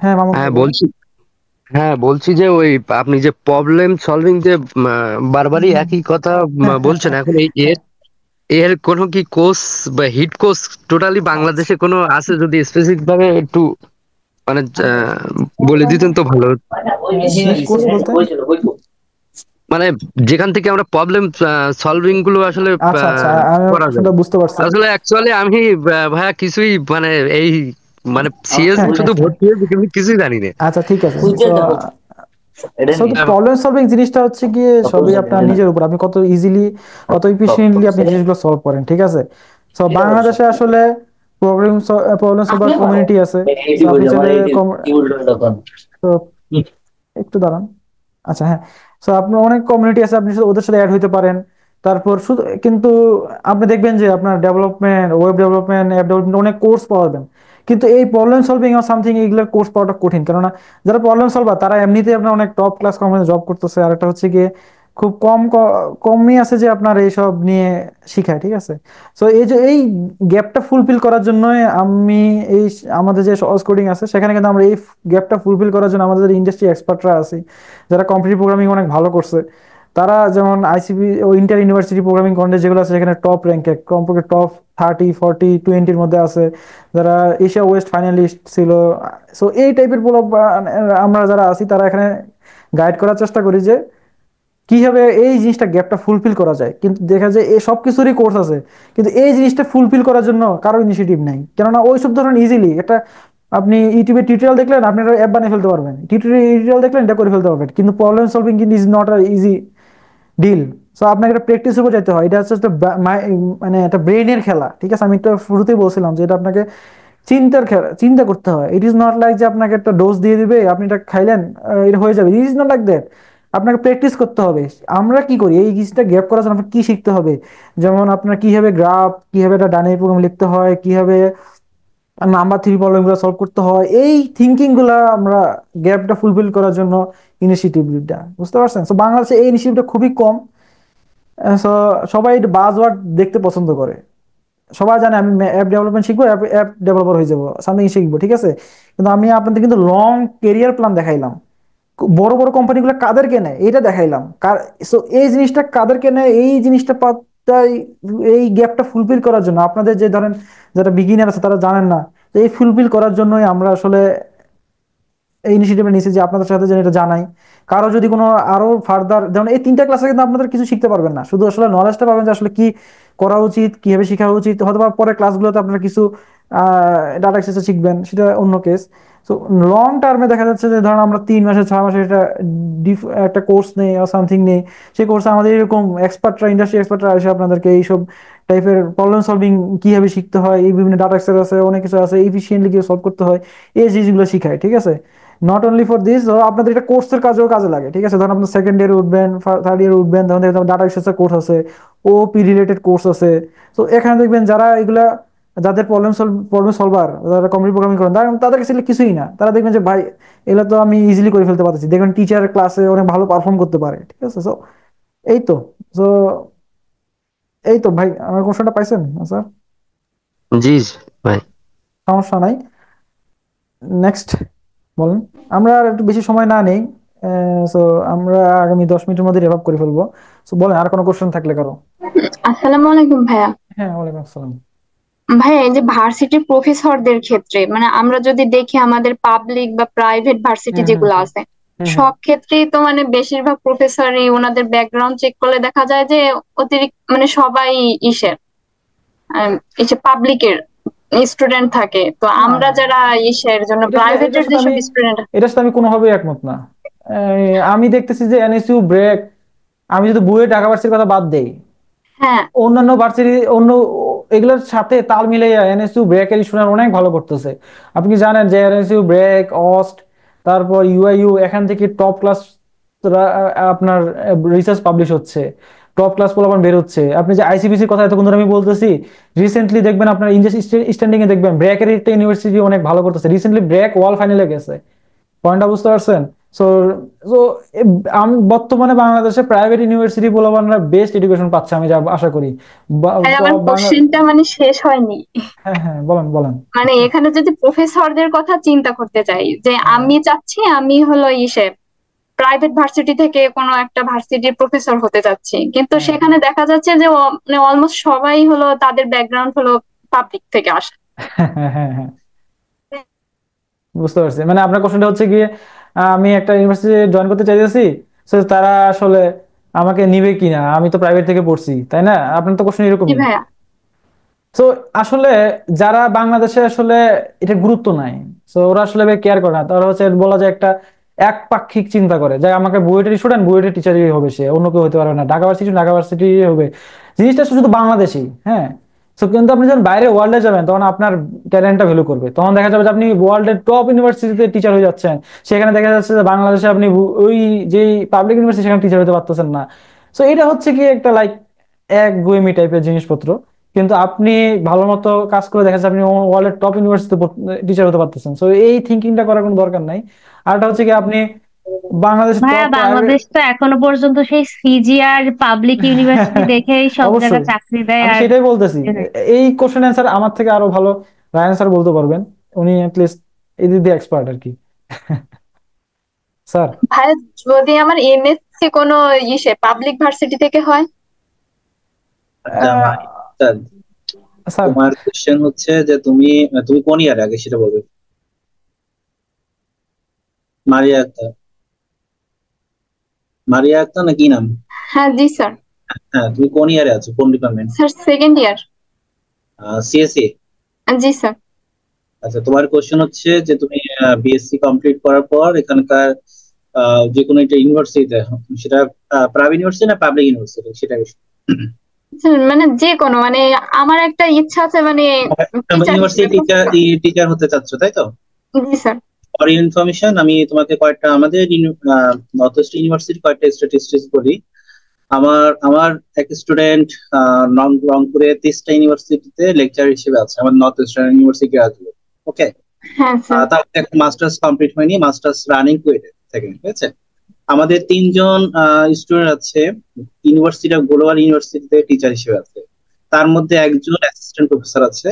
হ্যাঁ মামুন হ্যাঁ ভাই বলেন। বলছি যে ওই আপনি যে প্রবলেম সলভিং যে বারবারই একই কথা বলছেন, এখন এই এর এর কোনো কি কোর্স বা হিট কোর্স টোটালি বাংলাদেশে কোনো আছে? যদি স্পেসিফিক ভাবে একটু মানে বলে দিতেন তো ভালো হতো। কোর্স বলতে মানে যেখান থেকে আমরা প্রবলেম সলভিং গুলো আসলে আচ্ছা আচ্ছা আমি করা যায়। আসলে বুঝতে পারছি। আসলে অ্যাকচুয়ালি আমি ভাইয়া কিছুই মানে এই মানে সিএস হ্যাঁ, শুধু ভর্তি হয়েছি কিন্তু কিছুই জানি না। আচ্ছা ঠিক আছে। প্রবলেম সলভিং জিনিসটা হচ্ছে গিয়ে সবই আপনার নিজের উপর, আপনি কত ইজিলি কত এফিশিয়েন্টলি আপনি জিনিসগুলো সলভ করেন, ঠিক আছে? সো বাংলাদেশে আসলে প্রবলেম সলভার কমিউনিটি আছে। So আপনি চাইলে তো একটু দাঁড়ান। আচ্ছা হ্যাঁ, সো আপনার অনেক কমিউনিটি আছে, আপনি শুধু ওদের সাথে অ্যাড হইতে পারেন। তারপর শুধু কিন্তু আপনি দেখবেন যে আপনার development, web development, app development অনেক কোর্স পাওয়া যাবেন, কিন্তু এই প্রবলেম সলভিং আর সামথিং এইগুলোর কোর্স পাওয়াটা কঠিন, কেননা যারা প্রবলেম সলভার তারা এমনিতে আপনার অনেক টপ ক্লাস কোম্পানিতে জব করতেছে, আর একটা হচ্ছে গিয়ে খুব কমই আছে যে আপনার এইসব নিয়ে শিখায়, ঠিক আছে? সো এই যে এই গ্যাপটা ফুলফিল করার জন্য আমি এই আমাদের যে সহজ কোডিং আছে সেখানে কিন্তু আমরা এই গ্যাপটা ফুলফিল করার জন্য আমাদের ইন্ডাস্ট্রি এক্সপার্টরা আছে যারা কম্পিটিটিভ প্রোগ্রামিং অনেক ভালো করছে, তারা যেমন আইসিবি ও ইন্টার ইউনিভার্সিটি প্রোগ্রামিং কলেজ যেগুলো আছে সেখানে টপ র্যাঙ্কে কমপক্ষে টপ 30, 40, 20-র মধ্যে আছে, যারা এশিয়া ওয়েস্ট ফাইনালিস্ট ছিল। সো এই টাইপের আমরা যারা আছি তারা এখানে গাইড করার চেষ্টা করি যে কিভাবে এই জিনিসটা গ্যাপটা ফুলফিল করা যায়। কিন্তু দেখা যায় এই সব কিছুরই কোর্স আছে, কিন্তু এই জিনিসটা ফুলফিল করার জন্য কারো ইনিশিয়েটিভ নাই, কেননা ওই সব ধরনের ইজিলি একটা আপনি ইউটিউবে টিউটোরিয়াল দেখলেন আপনি একটা অ্যাপ বানিয়ে ফেলতে পারবেন, টিউটোরিয়াল দেখলেন এটা করে ফেলতে পারবেন, কিন্তু প্রবলেম সলভিং কিন্তু is not a easy deal. So আপনাকে একটা প্র্যাকটিস উপর যেতে হয়, এটা হচ্ছে একটা মানে একটা ব্রেইনের খেলা, ঠিক আছে? আমি তো শুরুতেই বলছিলাম যে এটা আপনাকে চিন্তার খেলা, চিন্তা করতে হয়। ইট ইজ নট লাইক যে আপনাকে একটা ডোজ দিয়ে দিবে আপনি এটা খাইলেন এটা হয়ে যাবে, it is not like that. আপনাকে প্র্যাকটিস করতে হবে। আমরা কি করি এই জিনিসটা গ্যাপ করার জন্য আপনার কি শিখতে হবে, যেমন আপনার কিভাবে গ্রাফ, কিভাবে একটা ডাইনামিক প্রোগ্রাম লিখতে হয়, কিভাবে নাম্বার 3 প্রবলেম গুলো সলভ করতে হয়, এই থিঙ্কিং গুলা আমরা গ্যাপটা ফুলফিল করার জন্য ইনিশিয়েটিভটা, বুঝতে পারছেন? তো বাংলাদেশে এই ইনিশিয়েটিভটা খুবই কম। সো সবাই বাজওয়ার্ড দেখতে পছন্দ করে, সবাই জানে আমি অ্যাপ ডেভেলপমেন্ট শিখবো, অ্যাপ ডেভেলপার হয়ে যাবো, সামথিং শিখবো, ঠিক আছে? কিন্তু আমি আপনাদের কিন্তু লং কেরিয়ার প্ল্যান দেখাইলাম, বড় বড় কোম্পানিগুলো কাদেরকে নেয় এটা দেখাইলাম। সো এই জিনিসটা কাদেরকে নেয় এই জিনিসটা পাতাই এই গ্যাপটা ফুলফিল করার জন্য আপনাদের যে ধরেন যারা বিগিনার আছে তারা জানেন না, তো এই ফুলফিল করার জন্যই আমরা আসলে এই ইনিশিয়েটিভটা নিয়েছি যে আপনাদের সাথে যেন এটা জানাই। কারো যদি কোনো আরো ফার্দার, যেমন এই 3টা ক্লাসে কিন্তু আপনাদের কিছু শিখতে পারবেন না, শুধু আসলে নলেজটা পাবেন যে আসলে কি করা উচিত, কিভাবে শেখা উচিত, হয়তো বা পরে ক্লাসগুলোতে আপনারা কিছু ডাটা অ্যাক্সেস শিখবেন, সেটা অন্য কেস। তো লং টার্মে দেখা যাচ্ছে যে ধরেন আমরা 3 মাসে 6 মাসে একটা কোর্স নেই আর সামথিং নেই, সেই কোর্সে আমাদের এরকম এক্সপার্টরা, ইন্ডাস্ট্রি এক্সপার্টরা এসে আপনাদেরকে এইসব টাইপের প্রবলেম সলভিং কিভাবে শিখতে হয়, এই বিভিন্ন ডাটা অ্যাক্সেস আছে, অনেক কিছু আছে, এফিসিয়েন্টলি কিভাবে সলভ করতে হয়, এই জিনিসগুলো শিখায়, ঠিক আছে? নট অনলি ফর দিস, আপনাদের এটা কোর্সের কাজেও কাজে লাগে, ঠিক আছে? ধরুন আপনার 2nd ইয়ারে উঠবেন, 3rd ইয়ারে উঠবেন, তখন দেখবেন ডাটা অ্যাক্সেসের কোর্স আছে, ওপি রিলেটেড কোর্স আছে। তো এখানে দেখবেন যারা এগুলা যাদের প্রবলেম সলভার, যারা কম্পিউটার প্রোগ্রামিং করেন তাদের কাছে এগুলো কিছুই না, তারা দেখবেন যে ভাই এগুলো তো আমি ইজিলি করে ফেলতে পারতেছি, দেখবেন টিচার ক্লাসে অনেক ভালো পারফর্ম করতে পারে, ঠিক আছে? সো এই তো। সো এই তো ভাই আমার কোশ্চেনটা পাইছেন স্যার? জি জি ভাই। সমস্যা নাই, নেক্সট বলেন। আমরা আর একটু বেশি সময় না নেই, সো আমরা আগামী 10 মিনিটের মধ্যে রেপ করে ফেলবো। সো বলেন আর কোনো কোশ্চেন থাকলে কারো। আসসালামু আলাইকুম ভাইয়া। হ্যাঁ ওয়ালাইকুম আসসালাম। ভাইয়া এই যে ভার্সিটির প্রফেসরদের ক্ষেত্রে মানে আমরা যদি দেখি আমাদের পাবলিক বা প্রাইভেট ভার্সিটি হুম হুম যেগুলো আছে হুম হুম। সব ক্ষেত্রেই তো মানে বেশিরভাগ প্রফেসরই ওনাদের ব্যাকগ্রাউন্ড চেক করলে দেখা যায় যে অতিরিক্ত মানে সবাই ইসের এই যে পাবলিকের স্টুডেন্ট থাকে, তো আমরা যারা ইসের জন্য প্রাইভেটের যেসব স্টুডেন্ট। এটার সাথে আমি কোনোভাবেই একমত না। আমি দেখতেছি যে এনএসইউ ব্রেক, আমি যদি বুয়েট ঢাকা ভার্সিটির কথা বাদ দেই, হ্যাঁ অন্যান্য ভার্সিটি অন্য এগুলোর সাথে তাল মিলিয়ে এনএসইউ ব্রেকের স্টুডেন্ট অনেক ভালো করতেছে। আপনি কি জানেন যে এনএসইউ ব্রেক, অস্ট, তারপর ইউআইইউ এখান থেকে টপ ক্লাস আপনার রিসার্চ পাবলিশ হচ্ছে, টপ ক্লাস পোলাপান বের হচ্ছে। আপনি যে আইসিবিসির কথা এতক্ষণ ধরে আমি বলতেছি, রিসেন্টলি দেখবেন আপনার ইন্ডিয়া স্ট্যান্ডিং এ দেখবেন ব্র্যাকের একটা ইউনিভার্সিটি অনেক ভালো করতেছে, রিসেন্টলি ব্র্যাক ওয়াল ফাইনালে গেছে। পয়েন্টটা বুঝতে পারছেন? সো সো আমি বর্তমানে বাংলাদেশে প্রাইভেট ইউনিভার্সিটি পোলাপানরা বেস্ট এডুকেশন পাচ্ছে, আমি যা আশা করি। আমার কোশ্চেনটা মানে শেষ হয়নি। হ্যাঁ হ্যাঁ বলেন বলেন। মানে এখানে যদি প্রফেসরদের কথা চিন্তা করতে চাই যে আমি চাচ্ছি আমি হলো ইসে প্রাইভেট ভার্সিটি থেকে কোনো একটা ভার্সিটির প্রফেসর হতে যাচ্ছি, কিন্তু সেখানে দেখা যাচ্ছে যে মানে অলমোস্ট সবাই হলো তাদের ব্যাকগ্রাউন্ড হলো পাবলিক থেকে আসা। হ্যাঁ হ্যাঁ হ্যাঁ বুঝতে পারছি। মানে আপনার কোশ্চেনটা হচ্ছে গিয়ে আমি একটা ইউনিভার্সিটি জয়েন করতে চাইতেছি, সো তারা আসলে আমাকে নিবে কিনা, আমি তো প্রাইভেট থেকে পড়ছি, তাই না? আপনার তো কোশ্চেন এরকমই। তো আসলে যারা বাংলাদেশে আসলে এটা গুরুত্ব নাই, তো ওরা আসলে কেয়ার করে না। তারা হচ্ছে বলা যায় একটা একপাক্ষিক চিন্তা করে যে আমাকে বুয়েটের স্টুডেন্ট বুয়েটের টিচারই হবে, সে অন্য কেউ হতে পারবে না, ঢাকা ভার্সিটি ঢাকা ভার্সিটি হবে। জিনিসটা শুধু বাংলাদেশি, হ্যাঁ। তো কিন্তু আপনি যখন বাইরে ওয়ার্ল্ডে যাবেন তখন আপনার ট্যালেন্টটা ভ্যালু করবে, তখন দেখা যাবে যে আপনি ওয়ার্ল্ডের টপ ইউনিভার্সিটিতে টিচার হয়ে যাচ্ছেন, সেখানে দেখা যাচ্ছে যে বাংলাদেশে আপনি ওই যে পাবলিক ইউনিভার্সিটি সেখানে টিচার হতে পারতেছেন না। তো এটা হচ্ছে কি একটা লাইক একগুয়েমি টাইপের জিনিসপত্র। কিন্তু আপনি ভালো মতো কাজ করে দেখা যাচ্ছে আপনি ওয়ার্ল্ডের টপ ইউনিভার্সিটিতে টিচার হতে পারতেছেন। তো এই থিঙ্কিংটা করার কোনো দরকার নাই। আরটা হচ্ছে কি আপনি বাংলাদেশ ভাইয়া বাংলাদেশ তো এখনো পর্যন্ত সেই সিজি আর পাবলিক ইউনিভার্সিটি দেখেই সব জায়গায় অবশ্যই চাকরি দেয়। আমি আর সেটাই বলতেছি, এই কোশ্চেন অ্যান্সার আমার থেকে আরো ভালো রায়ান স্যার বলতে পারবেন, উনি অ্যাটলিস্ট এই দিক দিয়ে এক্সপার্ট আর কি। স্যার ভাই যদি আমার এমএসসি কোনো ইসে পাবলিক ভার্সিটি থেকে হয়, তোমার কোশ্চেন হচ্ছে যে তুমি তুমি কোন ইয়ারে আগে সেটা বলবে। মারিয়া আক্তার, মারিয়া আক্তার না কি নাম? হ্যাঁ জি স্যার। হ্যাঁ তুমি কোন ইয়ারে আছো, কোন department? Sir second year. CSC? জি স্যার। আচ্ছা তোমার কোশ্চেন হচ্ছে যে তুমি বিএসসি কমপ্লিট করার পর এখানকার যে কোনো একটা ইউনিভার্সিটিতে, সেটা প্রাইভেট ইউনিভার্সিটি না পাবলিক ইউনিভার্সিটি সেটা মানে যে কোনো মানে আমার একটা ইচ্ছা আছে মানে ইউনিভার্সিটি টিচার হতে চাচ্ছ তাই তো? জি স্যার। ফর ইনফরমেশন আমি তোমাকে কয়েকটা আমাদের নর্থ ইস্ট ইউনিভার্সিটি কয়েকটা স্ট্যাটিস্টিক্স বলি। আমার আমার এক স্টুডেন্ট রংপুরে 30টা ইউনিভার্সিটিতে লেকচার হিসেবে আছে, আমার নর্থ ইস্টার্ন ইউনিভার্সিটি গ্রাজুয়েট। ওকে, তার একটা মাস্টার্স কমপ্লিট হয়নি, মাস্টার্স রানিং কুয়েটে থেকে, ঠিক আছে। আমাদের 3জন স্টুডেন্ট আছে ইউনিভার্সিটি অফ গ্লোবাল ইউনিভার্সিটিতে টিচার হিসেবে আছে, তার মধ্যে একজন অ্যাসিস্ট্যান্ট প্রফেসর আছে,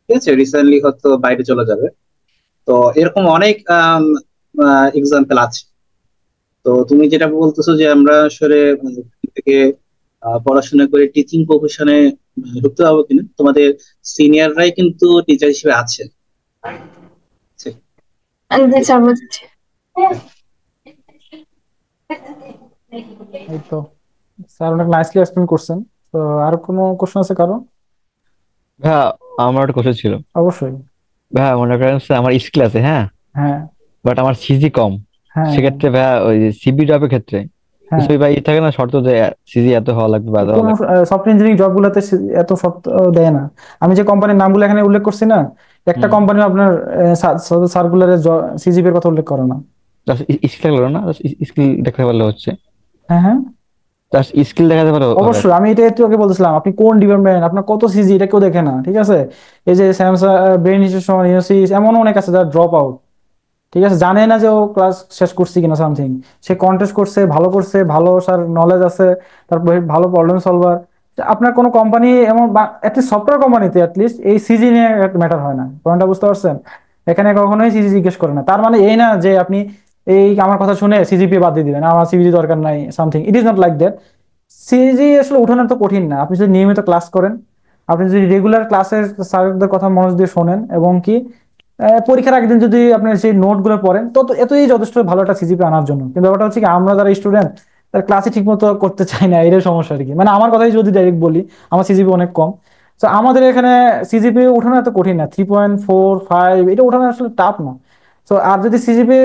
ঠিক আছে, রিসেন্টলি হয়তো বাইরে চলে যাবে। তো এরকম অনেক এক্সাম্পল আছে। তো তুমি যেটা বলতেছো যে আমরা আসলে থেকে পড়াশোনা করে টিচিং প্রফেশনে ঢুকতে পারবো কিনা, তোমাদের সিনিয়ররাই কিন্তু টিচার হিসেবে আছে। জি স্যার বুঝছি। এই তো স্যার অনেক নাইসলি এক্সপ্লেইন করছেন। তো আর কোনো কোশ্চেন আছে কারো? ভাইয়া আমার একটা কোশ্চেন ছিল। অবশ্যই ভাইয়া মনে করেন আমার স্কিল আছে, হ্যাঁ হ্যাঁ, বাট আমার সিজি কম, হ্যাঁ সেক্ষেত্রে ভাইয়া ওই সিবি জবের ক্ষেত্রে হ্যাঁ, ভাই থাকে না শর্ত যে সিজি এত হওয়া লাগবে বা এত হওয়া কোনো লাগবে? সফটওয়্যার ইঞ্জিনিয়ারিং জবগুলোতে এত শর্ত দেয় না। আমি যে কোম্পানির নামগুলো এখানে উল্লেখ করছি না, একটা কোম্পানি আপনার সার্কুলারে সিজিপির কথা উল্লেখ করে না। স্কিল লাগলো না, স্কিল দেখাতে পারলে হচ্ছে। হ্যাঁ হ্যাঁ স্কিল দেখাতে পারো অবশ্যই, আমি এটা একটু আগে বলছিলাম আপনি কোন ডিপার্টমেন্ট, আপনার কত সিজি, এটা কেউ দেখে না, ঠিক আছে। এই যে স্যামসাং ব্রেন ইনস্টিটিউশন ইউনিভার্সিটি এমন অনেক আছে যারা ড্রপ আউট, ঠিক আছে, জানে না যে ও ক্লাস শেষ করছে কিনা সামথিং, সে কন্টেস্ট করছে, ভালো করছে, ভালো স্যার নলেজ আছে, তারপর ভালো প্রবলেম সলভার, আপনার কোনো কোম্পানি এমন অ্যাটলিস্ট সফটওয়্যার কোম্পানিতে অ্যাটলিস্ট এই সিজি নিয়ে ম্যাটার হয় না, পয়েন্টটা বুঝতে পারছেন? এখানে কখনোই সিজি জিজ্ঞেস করে না। তার মানে এই না যে আপনি এই আমার কথা শুনে সিজিপি বাদ দিয়ে দিবেন, আমার সিজি দরকার নাই something, it is not like that. CG আসলে উঠানো তো কঠিন না, আপনি যদি নিয়মিত ক্লাস করেন, আপনি যদি রেগুলার ক্লাসের স্যারদের কথা মনোযোগ দিয়ে শোনেন, এবং কি পরীক্ষার আগের দিন যদি আপনি সেই নোট গুলো পড়েন, তো তো এতই যথেষ্ট ভালো একটা সিজিপি আনার জন্য। কিন্তু ব্যাপারটা হচ্ছে কি, আমরা যারা স্টুডেন্ট তার ক্লাসে ঠিক মতো করতে চাই না, এটাই সমস্যা আর কি। মানে আমার কথাই যদি ডাইরেক্ট বলি, আমার সিজিপি অনেক কম। তো আমাদের এখানে সিজিপি উঠানো এত কঠিন না, 3.45 এটা উঠানো আসলে টাফ না। তো আর যদি সিজিপি,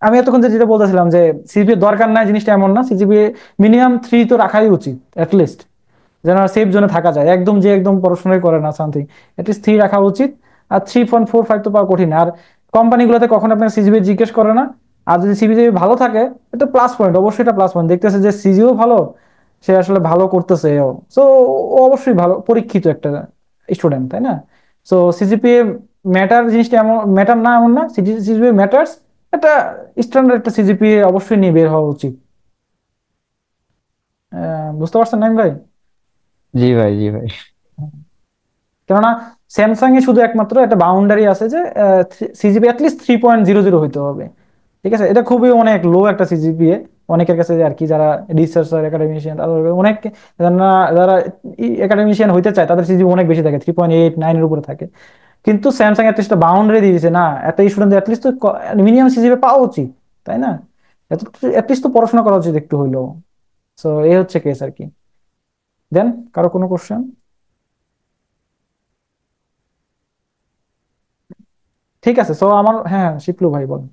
আমি এতক্ষণ যেটা বলতেছিলাম যে সিজিপি দরকার নাই জিনিসটা এমন না, সিজিপি মিনিমাম 3 তো রাখাই উচিত অ্যাটলিস্ট, যেন সেফ জোনে থাকা যায়। একদম যে একদম পড়াশোনাই করে না সামথিং, অ্যাটলিস্ট 3 রাখা উচিত। আর 3.45 তো পাওয়া কঠিন। আর কোম্পানিগুলোতে কখনো আপনার সিজিপি জিজ্ঞেস করে না। আর যদি সিজিপি ভালো থাকে, এটা প্লাস পয়েন্ট, অবশ্যই এটা প্লাস পয়েন্ট, দেখতেছে যে সিজিও ভালো, সে আসলে ভালো করতেছে ও, সো ও অবশ্যই ভালো পরীক্ষিত একটা স্টুডেন্ট, তাই না? সো সিজিপি ম্যাটার জিনিসটা এমন ম্যাটার না এমন না, সিজিপি ম্যাটার্স। এটা স্ট্যান্ডার্ড একটা সিজিপি অবশ্যই নিয়ে বের হওয়া উচিত। বুঝতে পারছেন নাইম ভাই? জি ভাই, জি ভাই। কেননা স্যামসাং এ শুধু একমাত্র একটা বাউন্ডারি আছে যে সিজিপি অ্যাটলিস্ট 3.00 হইতে হবে, ঠিক আছে? এটা খুবই অনেক লো একটা সিজিপিএ অনেকের কাছে আর কি, যারা রিসার্চার একাডেমিশিয়ান, অনেক যারা যারা একাডেমিশিয়ান হইতে চায় তাদের সিজিপি অনেক বেশি থাকে, 3.89 এর উপরে থাকে। কিন্তু স্যামসাং অ্যাটলিস্ট বাউন্ডারি দিয়ে দিয়েছে, না একটা স্টুডেন্ট অ্যাটলিস্ট তো মিনিমাম সিজিপি পাওয়া উচিত, তাই না? অ্যাটলিস্ট তো পড়াশোনা করা উচিত একটু হইলেও। সো এই হচ্ছে কেস আর কি। দেন কারো কোনো কোশ্চেন? ঠিক আছে, সো আমার, হ্যাঁ শিপলু ভাই বলেন।